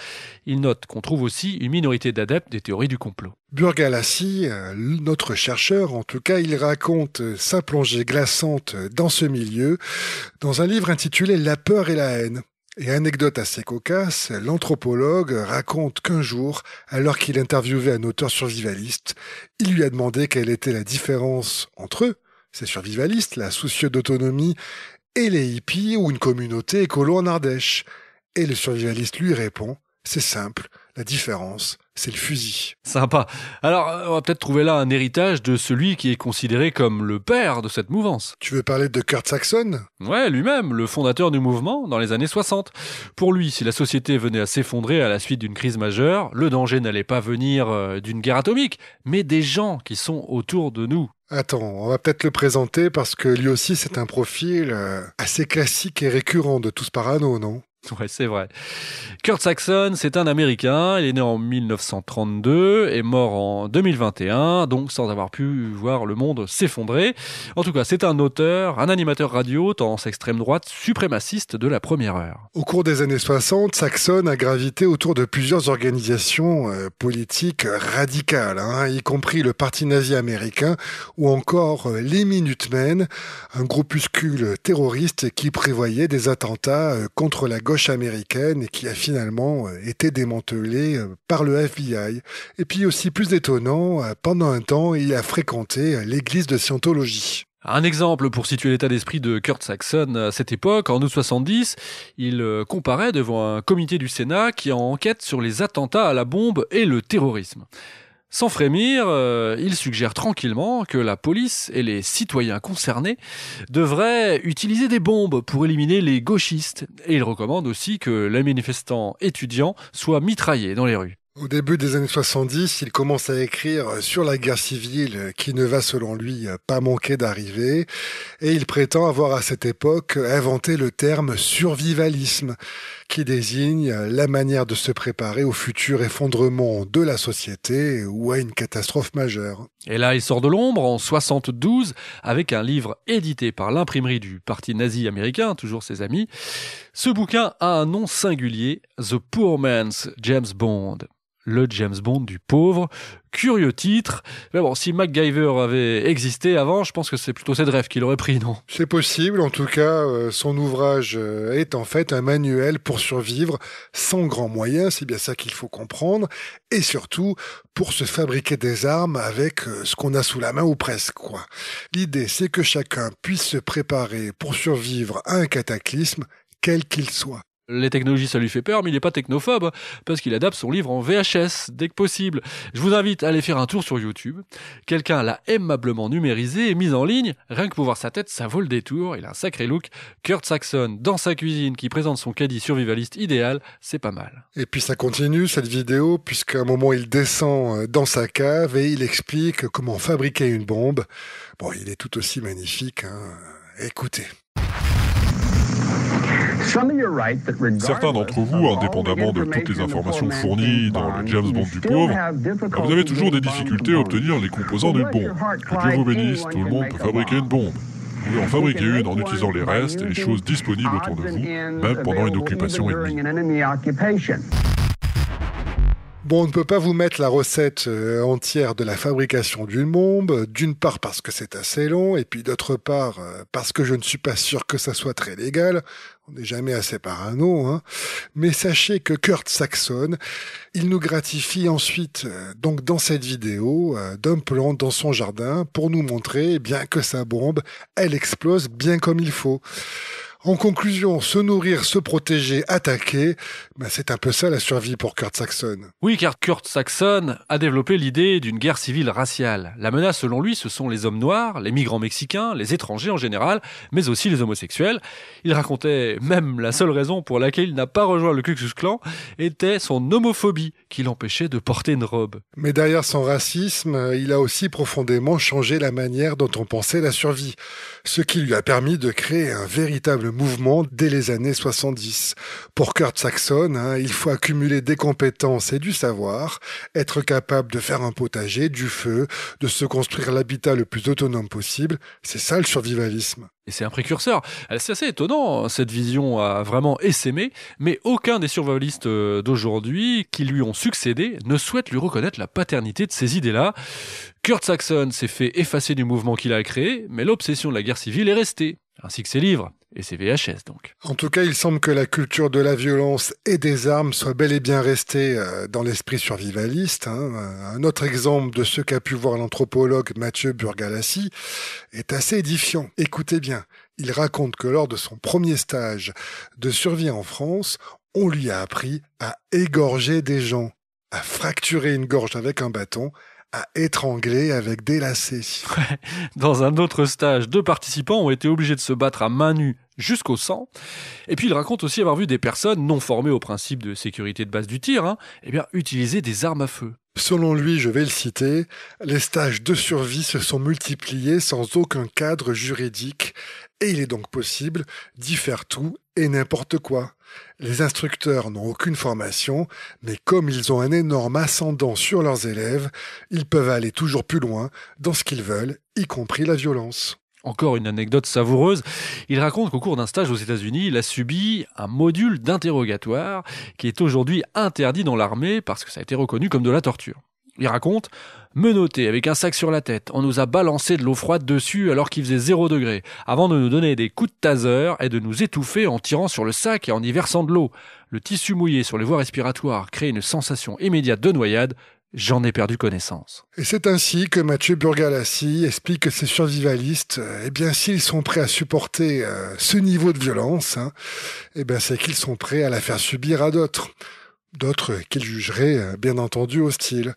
Il note qu'on trouve aussi une minorité d'adeptes des théories du complot. Burgalassi, notre chercheur, en tout cas, il raconte sa plongée glaçante dans ce milieu dans un livre intitulé « La peur et la haine ». Et anecdote assez cocasse, l'anthropologue raconte qu'un jour, alors qu'il interviewait un auteur survivaliste, il lui a demandé quelle était la différence entre eux, ces survivalistes, là, soucieux d'autonomie, et les hippies ou une communauté écolo en Ardèche. Et le survivaliste lui répond, c'est simple, la différence, c'est le fusil. Sympa. Alors, on va peut-être trouver là un héritage de celui qui est considéré comme le père de cette mouvance. Tu veux parler de Kurt Saxon ? Ouais, lui-même, le fondateur du mouvement dans les années 60. Pour lui, si la société venait à s'effondrer à la suite d'une crise majeure, le danger n'allait pas venir d'une guerre atomique, mais des gens qui sont autour de nous. Attends, on va peut-être le présenter parce que lui aussi c'est un profil assez classique et récurrent de Tous Parano, non ? Ouais, c'est vrai. Kurt Saxon, c'est un Américain. Il est né en 1932 et mort en 2021, donc sans avoir pu voir le monde s'effondrer. En tout cas, c'est un auteur, un animateur radio, tendance extrême droite, suprémaciste de la première heure. Au cours des années 60, Saxon a gravité autour de plusieurs organisations politiques radicales, y compris le Parti nazi américain ou encore les Minutemen, un groupuscule terroriste qui prévoyait des attentats contre la gauche américaine et qui a finalement été démantelé par le FBI. Et puis aussi plus étonnant, pendant un temps, il a fréquenté l'église de Scientologie. Un exemple pour situer l'état d'esprit de Kurt Saxon à cette époque, en août 70, il comparaît devant un comité du Sénat qui enquête sur les attentats à la bombe et le terrorisme. Sans frémir, il suggère tranquillement que la police et les citoyens concernés devraient utiliser des bombes pour éliminer les gauchistes. Et il recommande aussi que les manifestants étudiants soient mitraillés dans les rues. Au début des années 70, il commence à écrire sur la guerre civile qui ne va selon lui pas manquer d'arriver et il prétend avoir à cette époque inventé le terme survivalisme qui désigne la manière de se préparer au futur effondrement de la société ou à une catastrophe majeure. Et là, il sort de l'ombre en 72 avec un livre édité par l'imprimerie du parti nazi américain, toujours ses amis. Ce bouquin a un nom singulier, The Poor Man's James Bond. Le James Bond du pauvre. Curieux titre. Mais bon, si MacGyver avait existé avant, je pense que c'est plutôt cette rêve qu'il aurait pris, non ? C'est possible. En tout cas, son ouvrage est en fait un manuel pour survivre sans grands moyens. C'est bien ça qu'il faut comprendre. Et surtout, pour se fabriquer des armes avec ce qu'on a sous la main ou presque, quoi. L'idée, c'est que chacun puisse se préparer pour survivre à un cataclysme, quel qu'il soit. Les technologies, ça lui fait peur, mais il n'est pas technophobe, parce qu'il adapte son livre en VHS, dès que possible. Je vous invite à aller faire un tour sur YouTube. Quelqu'un l'a aimablement numérisé et mis en ligne. Rien que pour voir sa tête, ça vaut le détour. Il a un sacré look. Kurt Saxon, dans sa cuisine, qui présente son caddie survivaliste idéal, c'est pas mal. Et puis ça continue, cette vidéo, puisqu'à un moment, il descend dans sa cave et il explique comment fabriquer une bombe. Bon, il est tout aussi magnifique, Écoutez. Certains d'entre vous, indépendamment de toutes les informations fournies dans le James Bond du pauvre, vous avez toujours des difficultés à obtenir les composants d'une bombe. Que Dieu vous bénisse, tout le monde peut fabriquer une bombe. Vous pouvez en fabriquer une en utilisant les restes et les choses disponibles autour de vous, même pendant une occupation ennemie. Bon, on ne peut pas vous mettre la recette entière de la fabrication d'une bombe, d'une part parce que c'est assez long, et puis d'autre part parce que je ne suis pas sûr que ça soit très légal. On n'est jamais assez parano, Mais sachez que Kurt Saxon, il nous gratifie ensuite, donc dans cette vidéo, d'un plan dans son jardin pour nous montrer bien que sa bombe, elle explose bien comme il faut. En conclusion, se nourrir, se protéger, attaquer, c'est un peu ça la survie pour Kurt Saxon. Oui, car Kurt Saxon a développé l'idée d'une guerre civile raciale. La menace, selon lui, ce sont les hommes noirs, les migrants mexicains, les étrangers en général, mais aussi les homosexuels. Il racontait même la seule raison pour laquelle il n'a pas rejoint le Ku Klux Klan était son homophobie qui l'empêchait de porter une robe. Mais derrière son racisme, il a aussi profondément changé la manière dont on pensait la survie, ce qui lui a permis de créer un véritable mouvement dès les années 70. Pour Kurt Saxon, il faut accumuler des compétences et du savoir, être capable de faire un potager, du feu, de se construire l'habitat le plus autonome possible. C'est ça le survivalisme. Et c'est un précurseur. C'est assez étonnant, cette vision a vraiment essaimé, mais aucun des survivalistes d'aujourd'hui qui lui ont succédé ne souhaite lui reconnaître la paternité de ces idées-là. Kurt Saxon s'est fait effacer du mouvement qu'il a créé, mais l'obsession de la guerre civile est restée, ainsi que ses livres. Et ses VHS, donc. En tout cas, il semble que la culture de la violence et des armes soit bel et bien restée dans l'esprit survivaliste. Un autre exemple de ce qu'a pu voir l'anthropologue Mathieu Burgalassi est assez édifiant. Écoutez bien, il raconte que lors de son premier stage de survie en France, on lui a appris à égorger des gens, à fracturer une gorge avec un bâton, à étrangler avec des lacets. Dans un autre stage, 2 participants ont été obligés de se battre à main nue jusqu'au sang. Et puis il raconte aussi avoir vu des personnes non formées au principe de sécurité de base du tir, utiliser des armes à feu. Selon lui, je vais le citer, les stages de survie se sont multipliés sans aucun cadre juridique et il est donc possible d'y faire tout et n'importe quoi. Les instructeurs n'ont aucune formation, mais comme ils ont un énorme ascendant sur leurs élèves, ils peuvent aller toujours plus loin dans ce qu'ils veulent, y compris la violence. Encore une anecdote savoureuse, il raconte qu'au cours d'un stage aux États-Unis, il a subi un module d'interrogatoire qui est aujourd'hui interdit dans l'armée parce que ça a été reconnu comme de la torture. Il raconte « Menotté avec un sac sur la tête, on nous a balancé de l'eau froide dessus alors qu'il faisait 0 degré, avant de nous donner des coups de taser et de nous étouffer en tirant sur le sac et en y versant de l'eau. Le tissu mouillé sur les voies respiratoires crée une sensation immédiate de noyade. J'en ai perdu connaissance. » Et c'est ainsi que Mathieu Burgalassi explique que ces survivalistes, s'ils sont prêts à supporter ce niveau de violence, c'est qu'ils sont prêts à la faire subir à d'autres. D'autres qu'il jugerait bien entendu hostiles.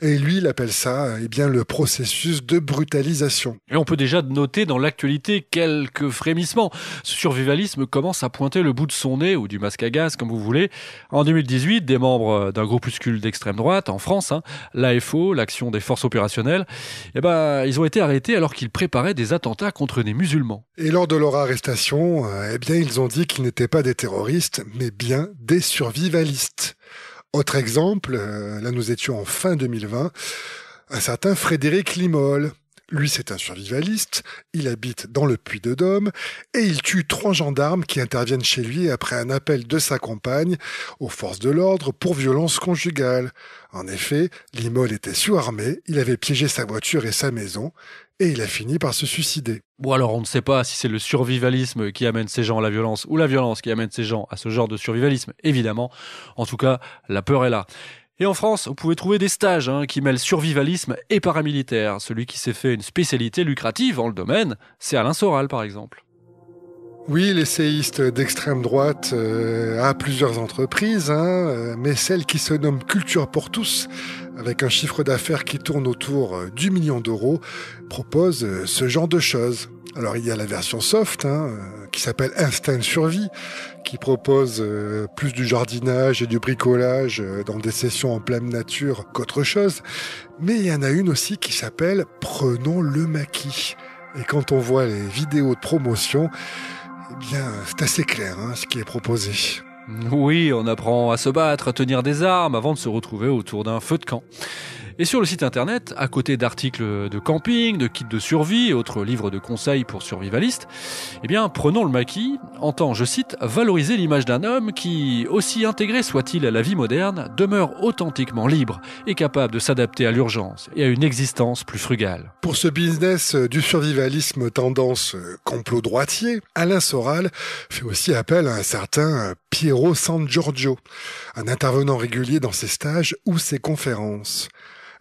Et lui, il appelle ça le processus de brutalisation. Et on peut déjà noter dans l'actualité quelques frémissements. Ce survivalisme commence à pointer le bout de son nez, ou du masque à gaz, comme vous voulez. En 2018, des membres d'un groupuscule d'extrême droite, en France, l'AFO, l'Action des Forces Opérationnelles, ils ont été arrêtés alors qu'ils préparaient des attentats contre des musulmans. Et lors de leur arrestation, ils ont dit qu'ils n'étaient pas des terroristes, mais bien des survivalistes. Autre exemple, là nous étions en fin 2020, un certain Frédéric Limol. Lui, c'est un survivaliste, il habite dans le Puy-de-Dôme et il tue 3 gendarmes qui interviennent chez lui après un appel de sa compagne aux forces de l'ordre pour violence conjugale. En effet, Limol était sous-armé, il avait piégé sa voiture et sa maison et il a fini par se suicider. Bon alors on ne sait pas si c'est le survivalisme qui amène ces gens à la violence ou la violence qui amène ces gens à ce genre de survivalisme, évidemment. En tout cas, la peur est là. Et en France, vous pouvez trouver des stages qui mêlent survivalisme et paramilitaire. Celui qui s'est fait une spécialité lucrative dans le domaine, c'est Alain Soral par exemple. Oui, l'essayiste d'extrême droite a plusieurs entreprises, mais celle qui se nomme Culture pour tous, avec un chiffre d'affaires qui tourne autour du million d'euros, propose ce genre de choses. Alors il y a la version soft, qui s'appelle Instinct Survie, qui propose plus du jardinage et du bricolage dans des sessions en pleine nature qu'autre chose. Mais il y en a une aussi qui s'appelle Prenons le maquis. Et quand on voit les vidéos de promotion, c'est assez clair ce qui est proposé. Oui, on apprend à se battre, à tenir des armes avant de se retrouver autour d'un feu de camp. Et sur le site internet, à côté d'articles de camping, de kits de survie et autres livres de conseils pour survivalistes, Prenons le maquis entend, je cite, valoriser l'image d'un homme qui, aussi intégré soit-il à la vie moderne, demeure authentiquement libre et capable de s'adapter à l'urgence et à une existence plus frugale. Pour ce business du survivalisme tendance complot droitier, Alain Soral fait aussi appel à un certain Piero San Giorgio, un intervenant régulier dans ses stages ou ses conférences.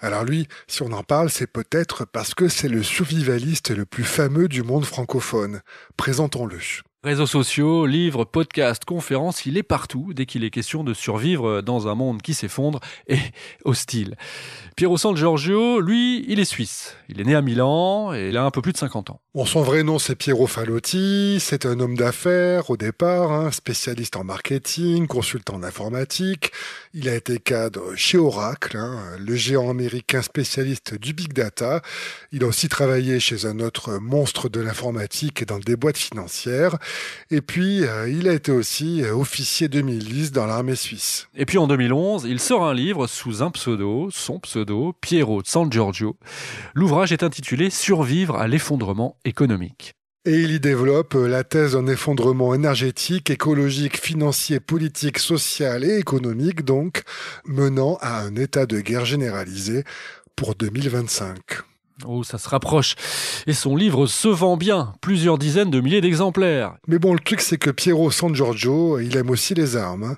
Alors lui, si on en parle, c'est peut-être parce que c'est le survivaliste le plus fameux du monde francophone. Présentons-le. Réseaux sociaux, livres, podcasts, conférences, il est partout dès qu'il est question de survivre dans un monde qui s'effondre et hostile. Piero San Giorgio, lui, il est suisse. Il est né à Milan et il a un peu plus de 50 ans. Son vrai nom, c'est Piero Fallotti. C'est un homme d'affaires au départ, spécialiste en marketing, consultant en informatique. Il a été cadre chez Oracle, le géant américain spécialiste du big data. Il a aussi travaillé chez un autre monstre de l'informatique et dans des boîtes financières. Et puis, il a été aussi officier 2010 dans l'armée suisse. Et puis en 2011, il sort un livre sous un pseudo, son pseudo, Piero San Giorgio. L'ouvrage est intitulé « Survivre à l'effondrement économique ». Et il y développe la thèse d'un effondrement énergétique, écologique, financier, politique, social et économique, donc, menant à un état de guerre généralisé pour 2025. Oh, ça se rapproche. Et son livre se vend bien, plusieurs dizaines de milliers d'exemplaires. Mais bon, le truc, c'est que Piero San Giorgio, il aime aussi les armes.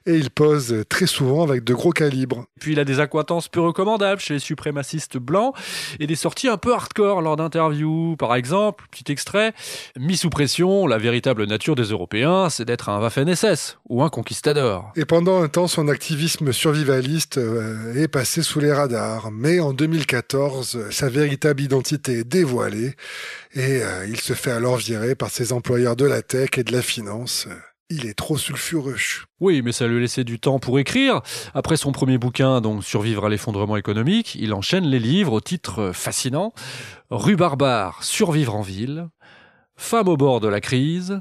Et il pose très souvent avec de gros calibres. Puis il a des accointances peu recommandables chez les suprémacistes blancs et des sorties un peu hardcore lors d'interviews. Par exemple, petit extrait, mis sous pression, la véritable nature des Européens, c'est d'être un Waffen-SS ou un conquistador. Et pendant un temps, son activisme survivaliste est passé sous les radars. Mais en 2014, sa véritable identité est dévoilée et il se fait alors virer par ses employeurs de la tech et de la finance. Il est trop sulfureux. Oui, mais ça lui laissait du temps pour écrire. Après son premier bouquin, donc Survivre à l'effondrement économique, il enchaîne les livres au titre fascinant. Rue Barbare, Survivre en ville. Femme au bord de la crise.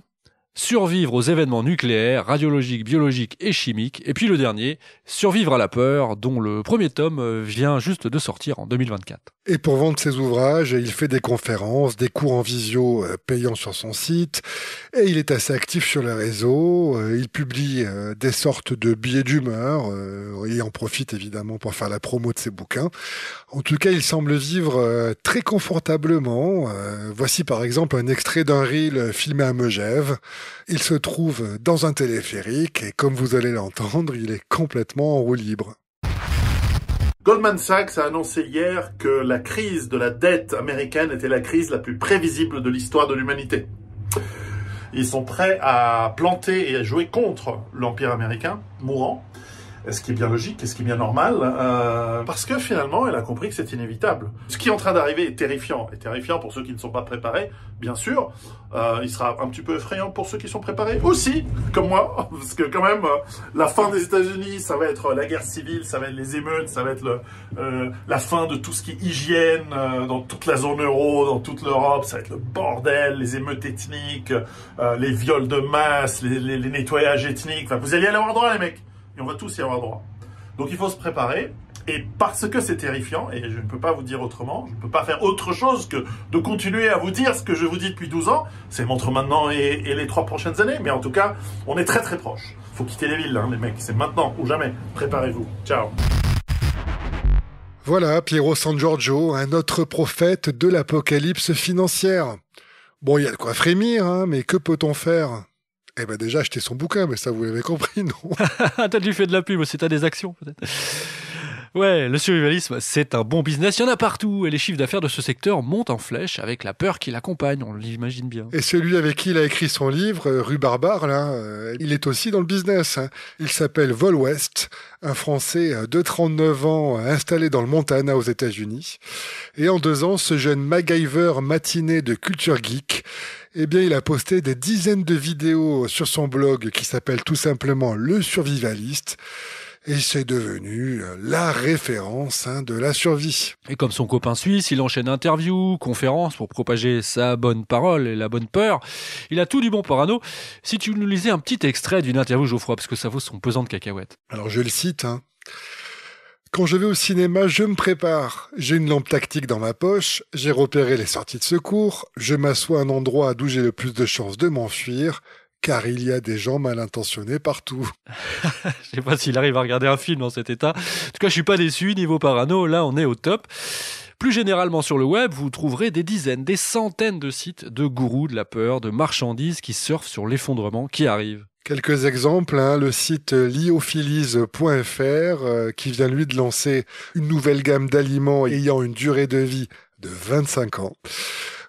Survivre aux événements nucléaires, radiologiques, biologiques et chimiques. Et puis le dernier, Survivre à la peur, dont le premier tome vient juste de sortir en 2024. Et pour vendre ses ouvrages, il fait des conférences, des cours en visio payants sur son site, et il est assez actif sur les réseaux. Il publie des sortes de billets d'humeur, et en profite évidemment pour faire la promo de ses bouquins. En tout cas, il semble vivre très confortablement. Voici par exemple un extrait d'un reel filmé à Megève. Il se trouve dans un téléphérique, et comme vous allez l'entendre, il est complètement en roue libre. Goldman Sachs a annoncé hier que la crise de la dette américaine était la crise la plus prévisible de l'histoire de l'humanité. Ils sont prêts à planter et à jouer contre l'Empire américain, mourant, ce qui est bien logique et ce qui est bien normal, parce que finalement, elle a compris que c'est inévitable. Ce qui est en train d'arriver est terrifiant pour ceux qui ne sont pas préparés, bien sûr. Il sera un petit peu effrayant pour ceux qui sont préparés aussi, comme moi, parce que quand même, la fin des États-Unis, ça va être la guerre civile, ça va être les émeutes, ça va être la fin de tout ce qui est hygiène dans toute la zone euro, dans toute l'Europe, ça va être le bordel, les émeutes ethniques, les viols de masse, les nettoyages ethniques. Enfin, vous allez y avoir droit, les mecs. Et on va tous y avoir droit. Donc il faut se préparer. Et parce que c'est terrifiant, et je ne peux pas vous dire autrement, je ne peux pas faire autre chose que de continuer à vous dire ce que je vous dis depuis 12 ans, c'est entre maintenant et les 3 prochaines années, mais en tout cas, on est très très proche. Faut quitter les villes, hein, les mecs, c'est maintenant ou jamais. Préparez-vous. Ciao. Voilà, Piero San Giorgio, un autre prophète de l'apocalypse financière. Bon, il y a de quoi frémir, hein, mais que peut-on faire ? Eh ben déjà, acheter son bouquin, mais ça vous l'avez compris, non ? T'as dû faire de la pub aussi, t'as des actions peut-être. Ouais, le survivalisme, c'est un bon business, il y en a partout, et les chiffres d'affaires de ce secteur montent en flèche avec la peur qui l'accompagne, on l'imagine bien. Et celui avec qui il a écrit son livre, Rue Barbare, là, il est aussi dans le business. Hein. Il s'appelle Vol West, un Français de 39 ans installé dans le Montana aux États-Unis. Et en 2 ans, ce jeune MacGyver matiné de culture geek, eh bien, il a posté des dizaines de vidéos sur son blog qui s'appelle tout simplement Le Survivaliste. Et c'est devenu la référence de la survie. Et comme son copain suisse, il enchaîne interviews, conférences pour propager sa bonne parole et la bonne peur. Il a tout du bon parano. Si tu nous lisais un petit extrait d'une interview, Geoffroy, parce que ça vaut son pesant de cacahuètes. Alors je le cite, Quand je vais au cinéma, je me prépare. J'ai une lampe tactique dans ma poche, j'ai repéré les sorties de secours, je m'assois à un endroit d'où j'ai le plus de chances de m'enfuir, car il y a des gens mal intentionnés partout. Je sais pas s'il arrive à regarder un film dans cet état. En tout cas, je suis pas déçu, niveau parano, là on est au top. Plus généralement sur le web, vous trouverez des dizaines, des centaines de sites de gourous de la peur, de marchandises qui surfent sur l'effondrement qui arrive. Quelques exemples, le site liophilise.fr qui vient lui de lancer une nouvelle gamme d'aliments ayant une durée de vie de 25 ans.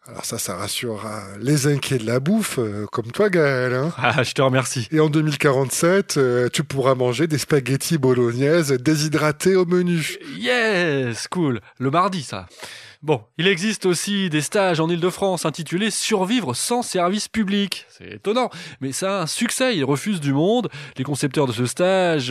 Alors ça rassurera les inquiets de la bouffe, comme toi Gaël. Ah, je te remercie. Et en 2047, tu pourras manger des spaghettis bolognaises déshydratés au menu. Yes, cool. Le mardi, ça. Bon, il existe aussi des stages en Ile-de-France intitulés « Survivre sans service public ». C'est étonnant, mais ça a un succès, ils refusent du monde. Les concepteurs de ce stage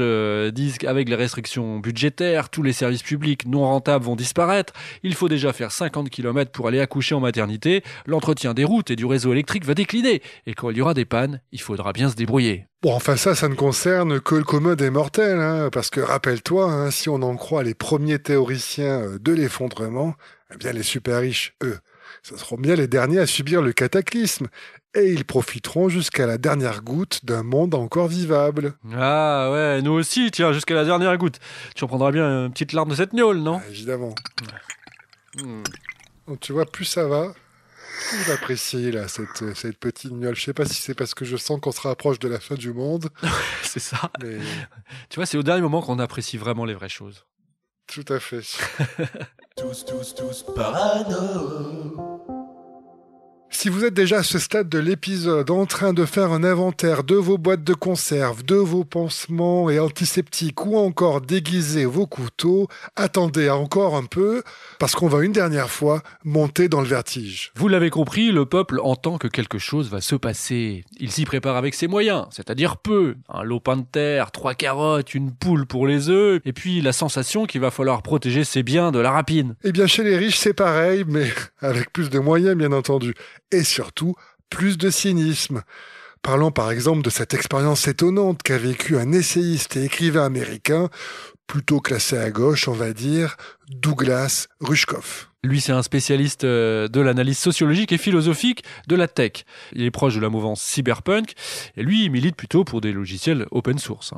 disent qu'avec les restrictions budgétaires, tous les services publics non rentables vont disparaître. Il faut déjà faire 50 km pour aller accoucher en maternité. L'entretien des routes et du réseau électrique va décliner. Et quand il y aura des pannes, il faudra bien se débrouiller. Bon, enfin ça ne concerne que le commun des mortels, parce que rappelle-toi, si on en croit les premiers théoriciens de l'effondrement, eh bien les super riches, eux, ce seront bien les derniers à subir le cataclysme, et ils profiteront jusqu'à la dernière goutte d'un monde encore vivable. Ah ouais, nous aussi, tiens, jusqu'à la dernière goutte. Tu en prendras bien une petite larme de cette gnôle, non ? Évidemment. Donc, tu vois, plus ça va, plus j'apprécie là cette petite gnôle. Je sais pas si c'est parce que je sens qu'on se rapproche de la fin du monde. C'est ça. Mais... Tu vois, c'est au dernier moment qu'on apprécie vraiment les vraies choses. Tout à fait. Tous parano. Si vous êtes déjà à ce stade de l'épisode en train de faire un inventaire de vos boîtes de conserve, de vos pansements et antiseptiques ou encore déguiser vos couteaux, attendez encore un peu parce qu'on va une dernière fois monter dans le vertige. Vous l'avez compris, le peuple entend que quelque chose va se passer. Il s'y prépare avec ses moyens, c'est-à-dire peu. Un lopin de terre, 3 carottes, une poule pour les œufs, et puis la sensation qu'il va falloir protéger ses biens de la rapine. Eh bien chez les riches c'est pareil, mais avec plus de moyens bien entendu. Et surtout, plus de cynisme. Parlons par exemple de cette expérience étonnante qu'a vécue un essayiste et écrivain américain, plutôt classé à gauche, on va dire, Douglas Rushkoff. Lui, c'est un spécialiste de l'analyse sociologique et philosophique de la tech. Il est proche de la mouvance cyberpunk, et lui, il milite plutôt pour des logiciels open source.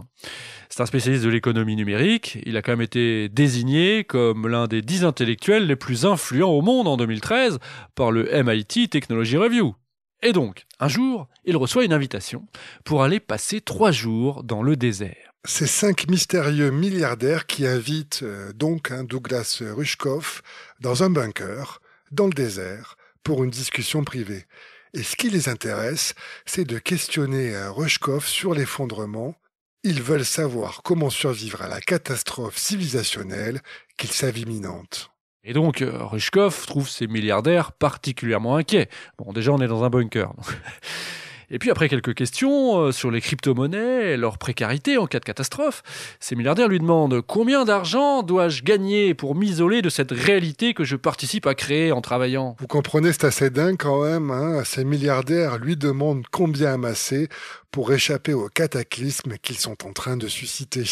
C'est un spécialiste de l'économie numérique. Il a quand même été désigné comme l'un des 10 intellectuels les plus influents au monde en 2013 par le MIT Technology Review. Et donc, un jour, il reçoit une invitation pour aller passer 3 jours dans le désert. Ces 5 mystérieux milliardaires qui invitent Douglas Rushkoff dans un bunker, dans le désert, pour une discussion privée. Et ce qui les intéresse, c'est de questionner Rushkoff sur l'effondrement. Ils veulent savoir comment survivre à la catastrophe civilisationnelle qu'ils savent imminente. Et donc, Rushkoff trouve ces milliardaires particulièrement inquiets. Bon, déjà, on est dans un bunker. Et puis, après quelques questions sur les crypto-monnaies et leur précarité en cas de catastrophe, ces milliardaires lui demandent « Combien d'argent dois-je gagner pour m'isoler de cette réalité que je participe à créer en travaillant ?» Vous comprenez, c'est assez dingue quand même. Ces milliardaires lui demandent combien amasser pour échapper au cataclysme qu'ils sont en train de susciter.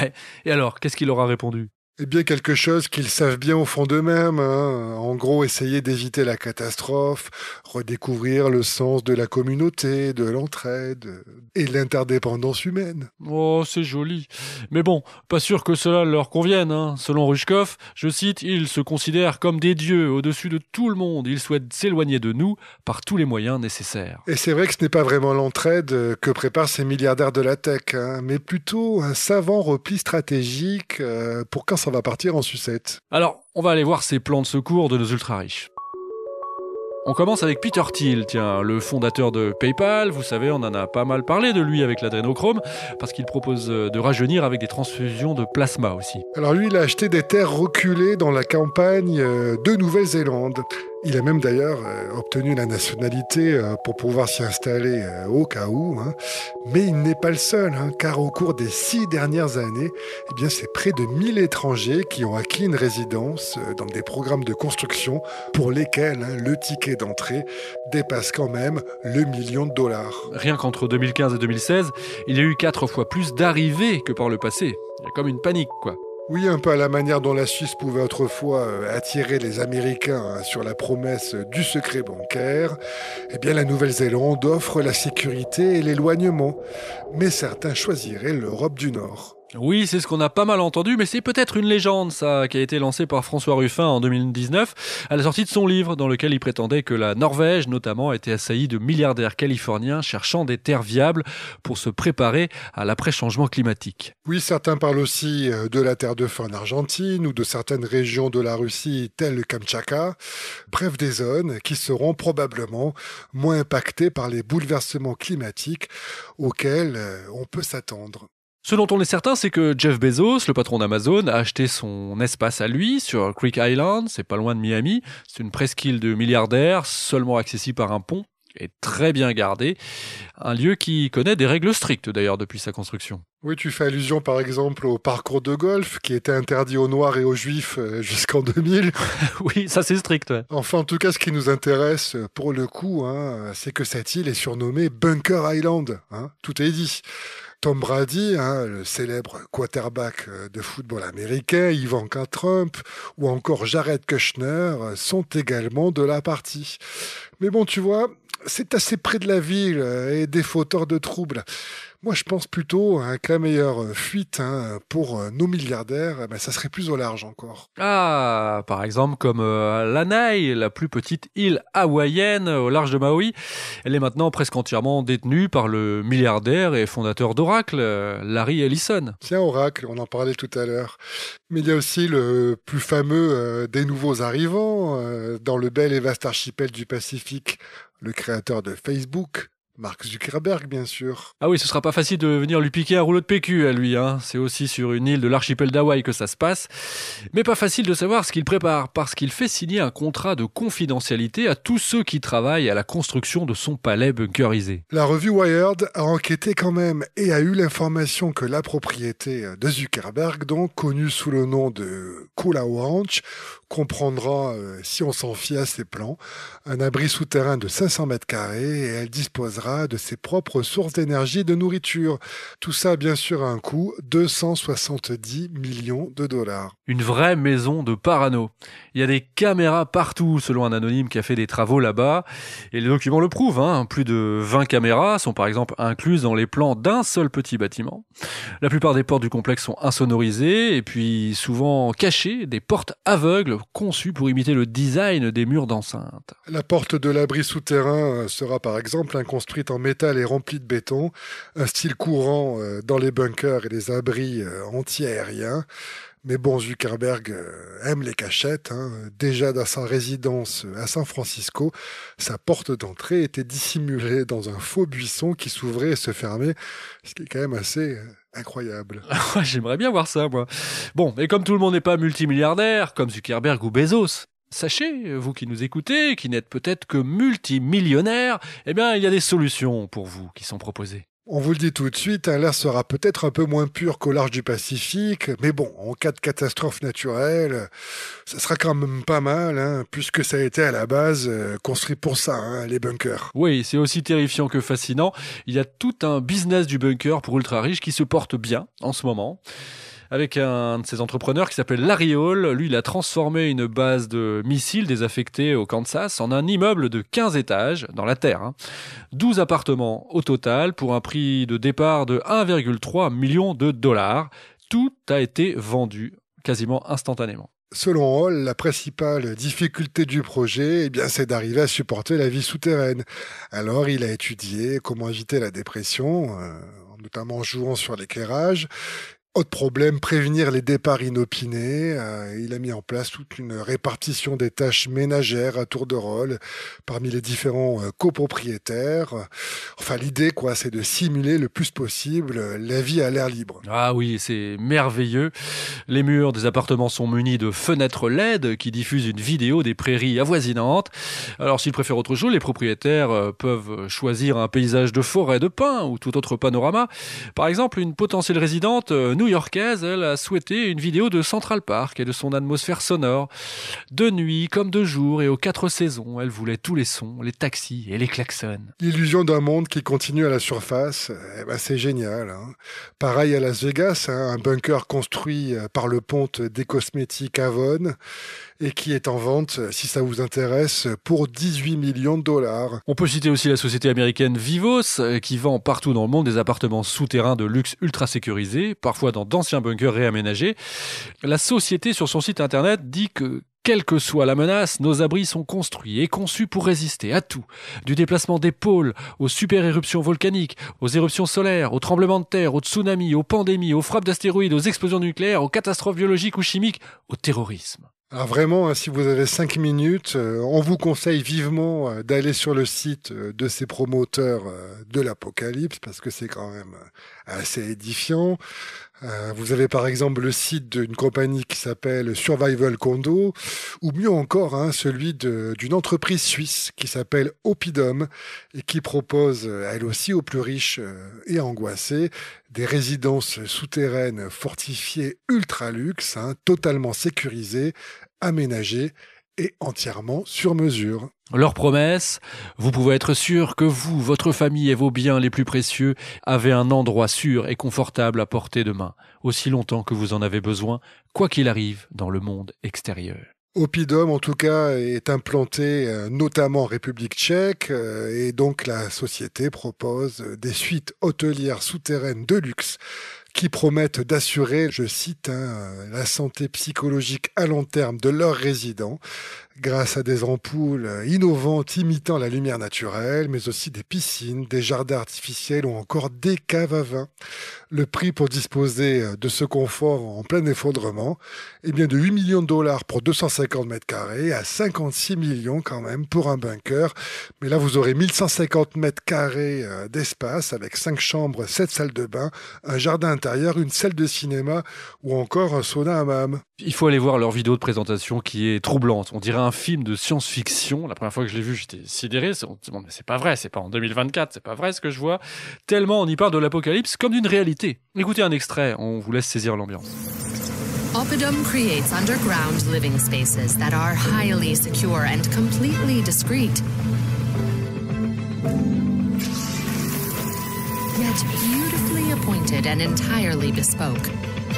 Ouais, et alors, qu'est-ce qu'il leur a répondu ? Eh bien, quelque chose qu'ils savent bien au fond d'eux-mêmes. En gros, essayer d'éviter la catastrophe, redécouvrir le sens de la communauté, de l'entraide et l'interdépendance humaine. Oh, c'est joli. Mais bon, pas sûr que cela leur convienne. Selon Rushkoff, je cite, « Ils se considèrent comme des dieux au-dessus de tout le monde. Ils souhaitent s'éloigner de nous par tous les moyens nécessaires. » Et c'est vrai que ce n'est pas vraiment l'entraide que préparent ces milliardaires de la tech, mais plutôt un savant repli stratégique pour quand ça va partir en sucette. Alors, on va aller voir ces plans de secours de nos ultra-riches. On commence avec Peter Thiel, le fondateur de PayPal. Vous savez, on en a pas mal parlé de lui avec l'adrénochrome, parce qu'il propose de rajeunir avec des transfusions de plasma aussi. Alors lui, il a acheté des terres reculées dans la campagne de Nouvelle-Zélande. Il a même d'ailleurs obtenu la nationalité pour pouvoir s'y installer au cas où. Mais il n'est pas le seul, car au cours des 6 dernières années, c'est près de 1000 étrangers qui ont acquis une résidence dans des programmes de construction pour lesquels le ticket d'entrée dépasse quand même le $1 million. Rien qu'entre 2015 et 2016, il y a eu 4 fois plus d'arrivées que par le passé. Il y a comme une panique, quoi. Oui, un peu à la manière dont la Suisse pouvait autrefois attirer les Américains sur la promesse du secret bancaire. La Nouvelle-Zélande offre la sécurité et l'éloignement. Mais certains choisiraient l'Europe du Nord. Oui, c'est ce qu'on a pas mal entendu, mais c'est peut-être une légende, ça, qui a été lancée par François Ruffin en 2019, à la sortie de son livre, dans lequel il prétendait que la Norvège, notamment, était assaillie de milliardaires californiens cherchant des terres viables pour se préparer à l'après-changement climatique. Oui, certains parlent aussi de la terre de feu en Argentine ou de certaines régions de la Russie, telles le Kamtchatka. Bref, des zones qui seront probablement moins impactées par les bouleversements climatiques auxquels on peut s'attendre. Ce dont on est certain, c'est que Jeff Bezos, le patron d'Amazon, a acheté son espace à lui sur Creek Island, c'est pas loin de Miami. C'est une presqu'île de milliardaires, seulement accessible par un pont, et très bien gardé. Un lieu qui connaît des règles strictes d'ailleurs depuis sa construction. Oui, tu fais allusion par exemple au parcours de golf qui était interdit aux Noirs et aux Juifs jusqu'en 2000. Oui, ça c'est strict. Ouais. Enfin, en tout cas, ce qui nous intéresse pour le coup, c'est que cette île est surnommée Bunker Island. Tout est dit. Tom Brady, le célèbre quarterback de football américain, Ivanka Trump ou encore Jared Kushner sont également de la partie. Mais bon, tu vois, c'est assez près de la ville et des fauteurs de troubles. Moi, je pense plutôt que la meilleure fuite pour nos milliardaires, ça serait plus au large encore. Ah, par exemple comme Lanai, la plus petite île hawaïenne au large de Maui. Elle est maintenant presque entièrement détenue par le milliardaire et fondateur d'Oracle, Larry Ellison. Tiens, Oracle, on en parlait tout à l'heure. Mais il y a aussi le plus fameux des nouveaux arrivants dans le bel et vaste archipel du Pacifique, le créateur de Facebook, Mark Zuckerberg, bien sûr. Ah oui, ce sera pas facile de venir lui piquer un rouleau de PQ à lui, hein. C'est aussi sur une île de l'archipel d'Hawaï que ça se passe. Mais pas facile de savoir ce qu'il prépare, parce qu'il fait signer un contrat de confidentialité à tous ceux qui travaillent à la construction de son palais bunkerisé. La revue Wired a enquêté quand même et a eu l'information que la propriété de Zuckerberg, donc connue sous le nom de Koolau Ranch, comprendra, si on s'en fie à ses plans, un abri souterrain de 500 mètres carrés et elle disposera de ses propres sources d'énergie et de nourriture. Tout ça, bien sûr, à un coût de 270 millions de dollars. Une vraie maison de parano. Il y a des caméras partout, selon un anonyme qui a fait des travaux là-bas. Et les documents le prouvent, hein. Plus de 20 caméras sont par exemple incluses dans les plans d'un seul petit bâtiment. La plupart des portes du complexe sont insonorisées et puis souvent cachées, des portes aveugles conçues pour imiter le design des murs d'enceinte. La porte de l'abri souterrain sera par exemple construite en métal et remplie de béton, un style courant dans les bunkers et les abris anti-aériens. Mais bon, Zuckerberg aime les cachettes. Déjà dans sa résidence à San Francisco, sa porte d'entrée était dissimulée dans un faux buisson qui s'ouvrait et se fermait, ce qui est quand même assez incroyable. J'aimerais bien voir ça, moi. Bon, et comme tout le monde n'est pas multimilliardaire, comme Zuckerberg ou Bezos, sachez, vous qui nous écoutez, qui n'êtes peut-être que multimillionnaire, eh bien, il y a des solutions pour vous qui sont proposées. On vous le dit tout de suite, l'air sera peut-être un peu moins pur qu'au large du Pacifique, mais bon, en cas de catastrophe naturelle, ça sera quand même pas mal, puisque ça a été à la base construit pour ça, les bunkers. Oui, c'est aussi terrifiant que fascinant. Il y a tout un business du bunker pour ultra-riches qui se porte bien en ce moment. Avec un de ses entrepreneurs qui s'appelle Larry Hall. Lui, il a transformé une base de missiles désaffectée au Kansas en un immeuble de 15 étages dans la terre. 12 appartements au total pour un prix de départ de 1,3 million de dollars. Tout a été vendu quasiment instantanément. Selon Hall, la principale difficulté du projet, c'est d'arriver à supporter la vie souterraine. Alors, il a étudié comment éviter la dépression, notamment en jouant sur l'éclairage. Autre problème, prévenir les départs inopinés. Il a mis en place toute une répartition des tâches ménagères à tour de rôle parmi les différents copropriétaires. Enfin, l'idée, c'est de simuler le plus possible la vie à l'air libre. Ah oui, c'est merveilleux. Les murs des appartements sont munis de fenêtres LED qui diffusent une vidéo des prairies avoisinantes. Alors, s'ils préfèrent autre chose, les propriétaires peuvent choisir un paysage de forêt, de pins ou tout autre panorama. Par exemple, une potentielle résidente new-yorkaise, elle a souhaité une vidéo de Central Park et de son atmosphère sonore. De nuit comme de jour et aux 4 saisons, elle voulait tous les sons, les taxis et les klaxons. L'illusion d'un monde qui continue à la surface, c'est génial. Pareil à Las Vegas, un bunker construit par le ponte des cosmétiques Avon et qui est en vente, si ça vous intéresse, pour 18 millions de dollars. On peut citer aussi la société américaine Vivos, qui vend partout dans le monde des appartements souterrains de luxe ultra sécurisés, parfois dans d'anciens bunkers réaménagés. La société, sur son site internet, dit que quelle que soit la menace, nos abris sont construits et conçus pour résister à tout. Du déplacement des pôles, aux super-éruptions volcaniques, aux éruptions solaires, aux tremblements de terre, aux tsunamis, aux pandémies, aux frappes d'astéroïdes, aux explosions nucléaires, aux catastrophes biologiques ou chimiques, au terrorisme. Alors vraiment, si vous avez 5 minutes, on vous conseille vivement d'aller sur le site de ces promoteurs de l'apocalypse, parce que c'est quand même assez édifiant. Vous avez par exemple le site d'une compagnie qui s'appelle Survival Condo, ou mieux encore celui d'une entreprise suisse qui s'appelle Oppidum et qui propose elle aussi aux plus riches et angoissés des résidences souterraines fortifiées ultra luxe, totalement sécurisées, aménagées et entièrement sur mesure. Leur promesse, vous pouvez être sûr que vous, votre famille et vos biens les plus précieux avez un endroit sûr et confortable à portée de main, aussi longtemps que vous en avez besoin, quoi qu'il arrive dans le monde extérieur. Oppidum, en tout cas, est implanté notamment en République tchèque et donc la société propose des suites hôtelières souterraines de luxe qui promettent d'assurer, je cite, la santé psychologique à long terme de leurs résidents grâce à des ampoules innovantes imitant la lumière naturelle, mais aussi des piscines, des jardins artificiels ou encore des caves à vin. Le prix pour disposer de ce confort en plein effondrement est bien de $8 millions pour 250 mètres carrés, à 56 millions quand même pour un bunker. Mais là, vous aurez 1150 mètres carrés d'espace avec 5 chambres, 7 salles de bain, un jardin intérieur, une salle de cinéma ou encore un sauna hammam. Il faut aller voir leur vidéo de présentation qui est troublante. On dirait un film de science-fiction. La première fois que je l'ai vu, j'étais sidéré. On se demande, mais c'est pas vrai, c'est pas en 2024, c'est pas vrai ce que je vois. Tellement on y parle de l'apocalypse comme d'une réalité. Écoutez un extrait, on vous laisse saisir l'ambiance. Oppidum creates underground living spaces that are highly secure and completely discreet. Yet beautifully appointed and entirely bespoke,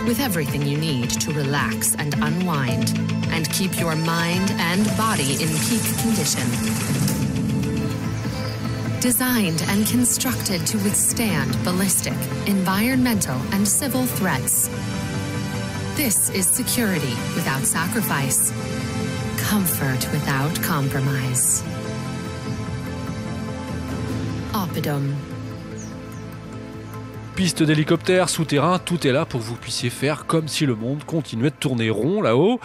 with everything you need to relax and unwind, and keep your mind and body in peak condition. Designed and constructed to withstand ballistic, environmental, and civil threats. This is security without sacrifice, comfort without compromise. Oppidum. Piste d'hélicoptère, souterrain, tout est là pour que vous puissiez faire comme si le monde continuait de tourner rond là-haut,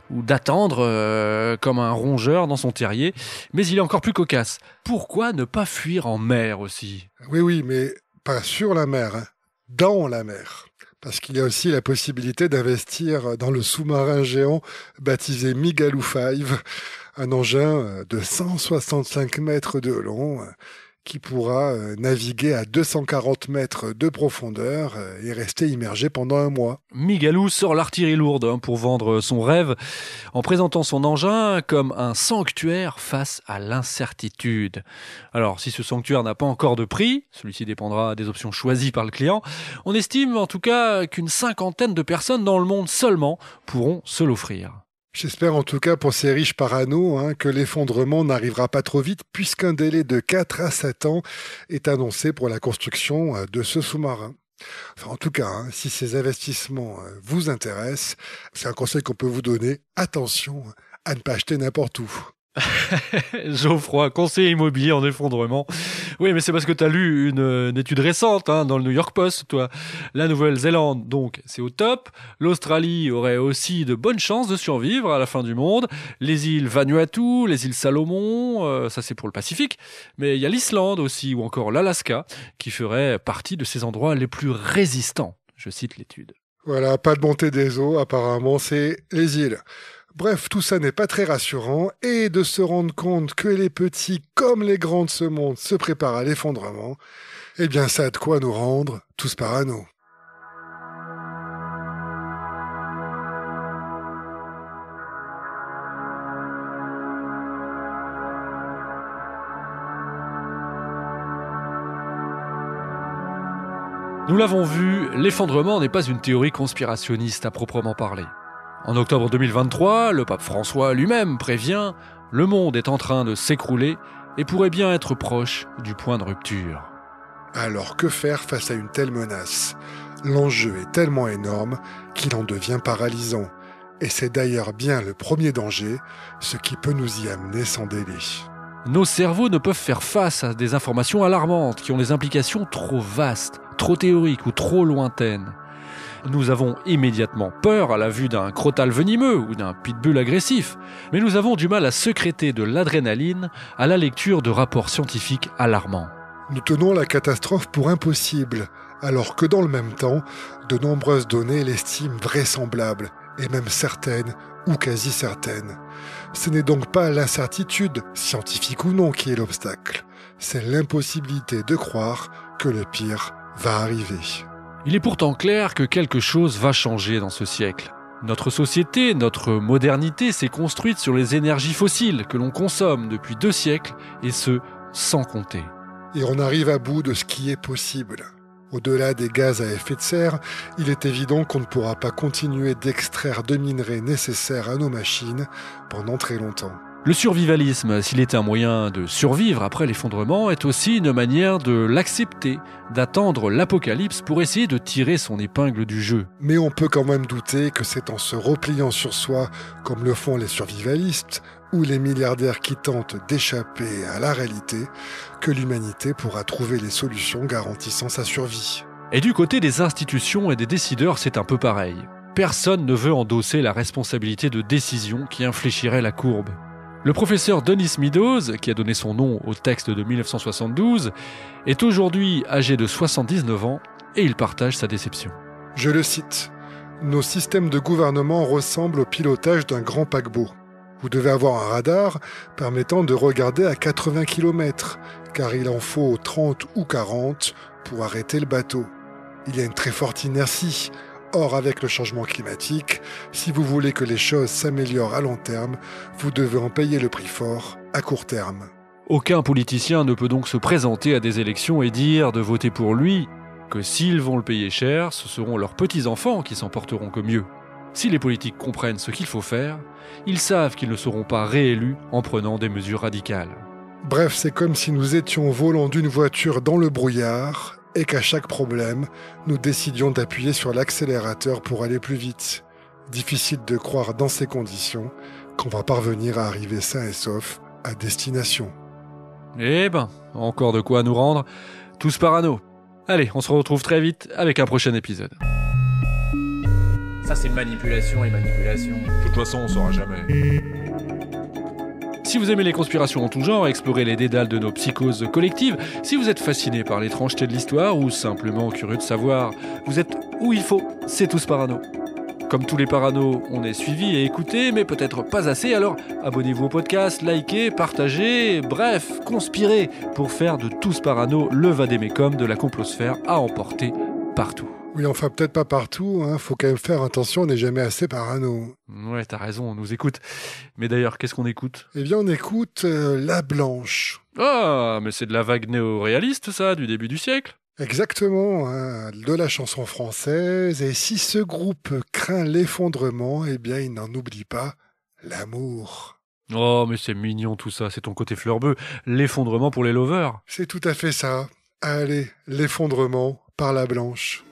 ou d'attendre comme un rongeur dans son terrier. Mais il est encore plus cocasse. Pourquoi ne pas fuir en mer aussi ? Oui, mais pas sur la mer, dans la mer. Parce qu'il y a aussi la possibilité d'investir dans le sous-marin géant baptisé Migaloo 5, un engin de 165 mètres de long, qui pourra naviguer à 240 mètres de profondeur et rester immergé pendant un mois. Migaloo sort l'artillerie lourde pour vendre son rêve en présentant son engin comme un sanctuaire face à l'incertitude. Alors, si ce sanctuaire n'a pas encore de prix, celui-ci dépendra des options choisies par le client, on estime en tout cas qu'une 50aine de personnes dans le monde seulement pourront se l'offrir. J'espère en tout cas pour ces riches parano que l'effondrement n'arrivera pas trop vite puisqu'un délai de 4 à 7 ans est annoncé pour la construction de ce sous-marin. Enfin, en tout cas, si ces investissements vous intéressent, c'est un conseil qu'on peut vous donner. Attention à ne pas acheter n'importe où. Geoffroy, conseiller immobilier en effondrement. Oui, mais c'est parce que tu as lu une étude récente dans le New York Post, toi. La Nouvelle-Zélande, donc, c'est au top. L'Australie aurait aussi de bonnes chances de survivre à la fin du monde. Les îles Vanuatu, les îles Salomon, ça c'est pour le Pacifique. Mais il y a l'Islande aussi, ou encore l'Alaska, qui ferait partie de ces endroits les plus résistants. Je cite l'étude. Voilà, pas de montée des eaux, apparemment, c'est les îles. Bref, tout ça n'est pas très rassurant, et de se rendre compte que les petits comme les grands de ce monde se préparent à l'effondrement, eh bien ça a de quoi nous rendre tous parano. Nous l'avons vu, l'effondrement n'est pas une théorie conspirationniste à proprement parler. En octobre 2023, le pape François lui-même prévient « Le monde est en train de s'écrouler et pourrait bien être proche du point de rupture ». Alors que faire face à une telle menace ? L'enjeu est tellement énorme qu'il en devient paralysant. Et c'est d'ailleurs bien le premier danger, ce qui peut nous y amener sans délai. Nos cerveaux ne peuvent faire face à des informations alarmantes qui ont des implications trop vastes, trop théoriques ou trop lointaines. Nous avons immédiatement peur à la vue d'un crotale venimeux ou d'un pitbull agressif, mais nous avons du mal à sécréter de l'adrénaline à la lecture de rapports scientifiques alarmants. Nous tenons la catastrophe pour impossible, alors que dans le même temps, de nombreuses données l'estiment vraisemblable, et même certaines ou quasi certaines. Ce n'est donc pas l'incertitude, scientifique ou non, qui est l'obstacle. C'est l'impossibilité de croire que le pire va arriver. Il est pourtant clair que quelque chose va changer dans ce siècle. Notre société, notre modernité s'est construite sur les énergies fossiles que l'on consomme depuis 2 siècles, et ce, sans compter. Et on arrive à bout de ce qui est possible. Au-delà des gaz à effet de serre, il est évident qu'on ne pourra pas continuer d'extraire de minerais nécessaires à nos machines pendant très longtemps. Le survivalisme, s'il est un moyen de survivre après l'effondrement, est aussi une manière de l'accepter, d'attendre l'apocalypse pour essayer de tirer son épingle du jeu. Mais on peut quand même douter que c'est en se repliant sur soi, comme le font les survivalistes, ou les milliardaires qui tentent d'échapper à la réalité, que l'humanité pourra trouver les solutions garantissant sa survie. Et du côté des institutions et des décideurs, c'est un peu pareil. Personne ne veut endosser la responsabilité de décisions qui infléchiraient la courbe. Le professeur Dennis Meadows, qui a donné son nom au texte de 1972, est aujourd'hui âgé de 79 ans et il partage sa déception. Je le cite. « Nos systèmes de gouvernement ressemblent au pilotage d'un grand paquebot. Vous devez avoir un radar permettant de regarder à 80 km, car il en faut 30 ou 40 pour arrêter le bateau. Il y a une très forte inertie. Or, avec le changement climatique, si vous voulez que les choses s'améliorent à long terme, vous devez en payer le prix fort à court terme. » Aucun politicien ne peut donc se présenter à des élections et dire de voter pour lui que s'ils vont le payer cher, ce seront leurs petits-enfants qui s'en porteront que mieux. Si les politiques comprennent ce qu'il faut faire, ils savent qu'ils ne seront pas réélus en prenant des mesures radicales. Bref, c'est comme si nous étions au volant d'une voiture dans le brouillard et qu'à chaque problème, nous décidions d'appuyer sur l'accélérateur pour aller plus vite. Difficile de croire dans ces conditions qu'on va parvenir à arriver sain et sauf à destination. Eh ben, encore de quoi nous rendre tous parano. Allez, on se retrouve très vite avec un prochain épisode. Ça, c'est manipulation et manipulation. De toute façon, on saura jamais. Si vous aimez les conspirations en tout genre, explorer les dédales de nos psychoses collectives, si vous êtes fasciné par l'étrangeté de l'histoire ou simplement curieux de savoir, vous êtes où il faut, c'est tous parano. Comme tous les paranos, on est suivi et écouté, mais peut-être pas assez, alors abonnez-vous au podcast, likez, partagez, bref, conspirez pour faire de tous parano le vadémécum de la complosphère à emporter partout. Oui, enfin peut-être pas partout, hein. Faut quand même faire attention, on n'est jamais assez parano. Ouais, t'as raison, on nous écoute. Mais d'ailleurs, qu'est-ce qu'on écoute ? Eh bien, on écoute La Blanche. Ah, mais c'est de la vague néo-réaliste, ça, du début du siècle ? Exactement, hein, de la chanson française. Et si ce groupe craint l'effondrement, eh bien, il n'en oublie pas l'amour. Oh, mais c'est mignon tout ça, c'est ton côté fleurbeux. L'effondrement pour les lovers. C'est tout à fait ça. Allez, l'effondrement par La Blanche.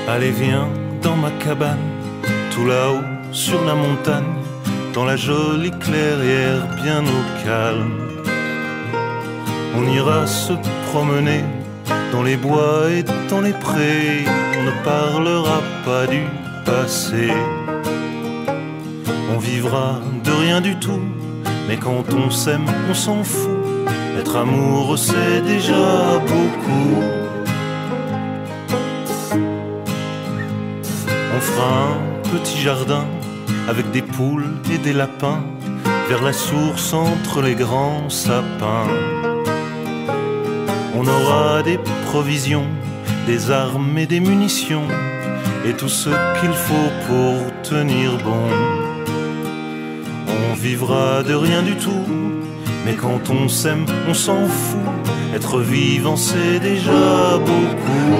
Allez, viens dans ma cabane, tout là-haut sur la montagne, dans la jolie clairière bien au calme. On ira se promener dans les bois et dans les prés, on ne parlera pas du passé. On vivra de rien du tout, mais quand on s'aime, on s'en fout. Être amoureux, c'est déjà beaucoup. On fera un petit jardin avec des poules et des lapins, vers la source entre les grands sapins. On aura des provisions, des armes et des munitions, et tout ce qu'il faut pour tenir bon. On vivra de rien du tout, mais quand on s'aime, on s'en fout. Être vivant, c'est déjà beaucoup.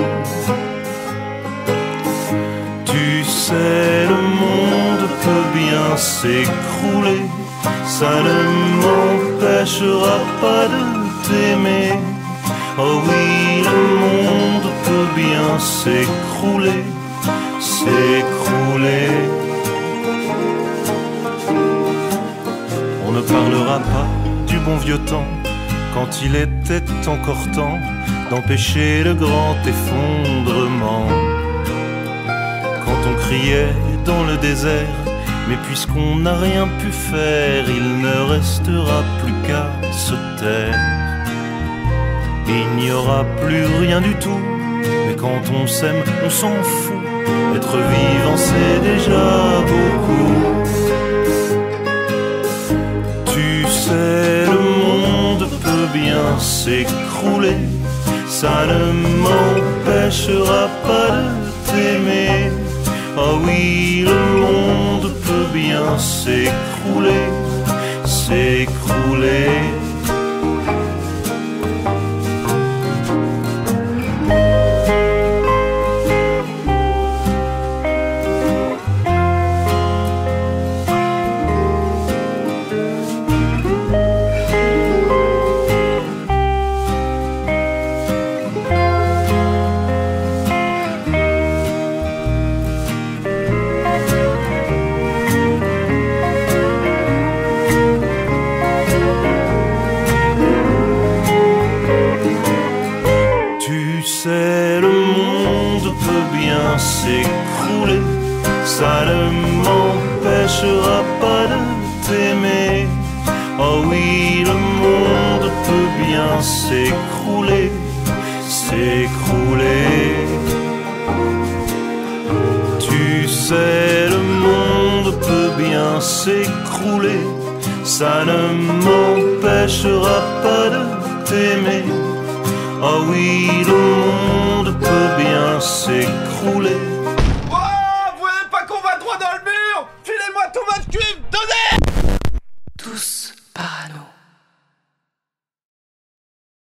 Tu sais, le monde peut bien s'écrouler, ça ne m'empêchera pas de t'aimer. Oh oui, le monde peut bien s'écrouler, s'écrouler. On ne parlera pas du bon vieux temps, quand il était encore temps d'empêcher le grand effondrement. Quand on criait dans le désert, mais puisqu'on n'a rien pu faire, il ne restera plus qu'à se taire. Il n'y aura plus rien du tout, mais quand on s'aime, on s'en fout. Être vivant, c'est déjà beaucoup. Tu sais, le monde peut bien s'écrouler, ça ne m'empêchera pas de t'aimer. Oh oui, le monde peut bien s'écrouler, s'écrouler. S'écrouler, ça ne m'empêchera pas de t'aimer. Oh oui, le monde peut bien s'écrouler, s'écrouler. Tu sais, le monde peut bien s'écrouler, ça ne m'empêchera pas de t'aimer. Oh oui, le monde peut bien s'écrouler,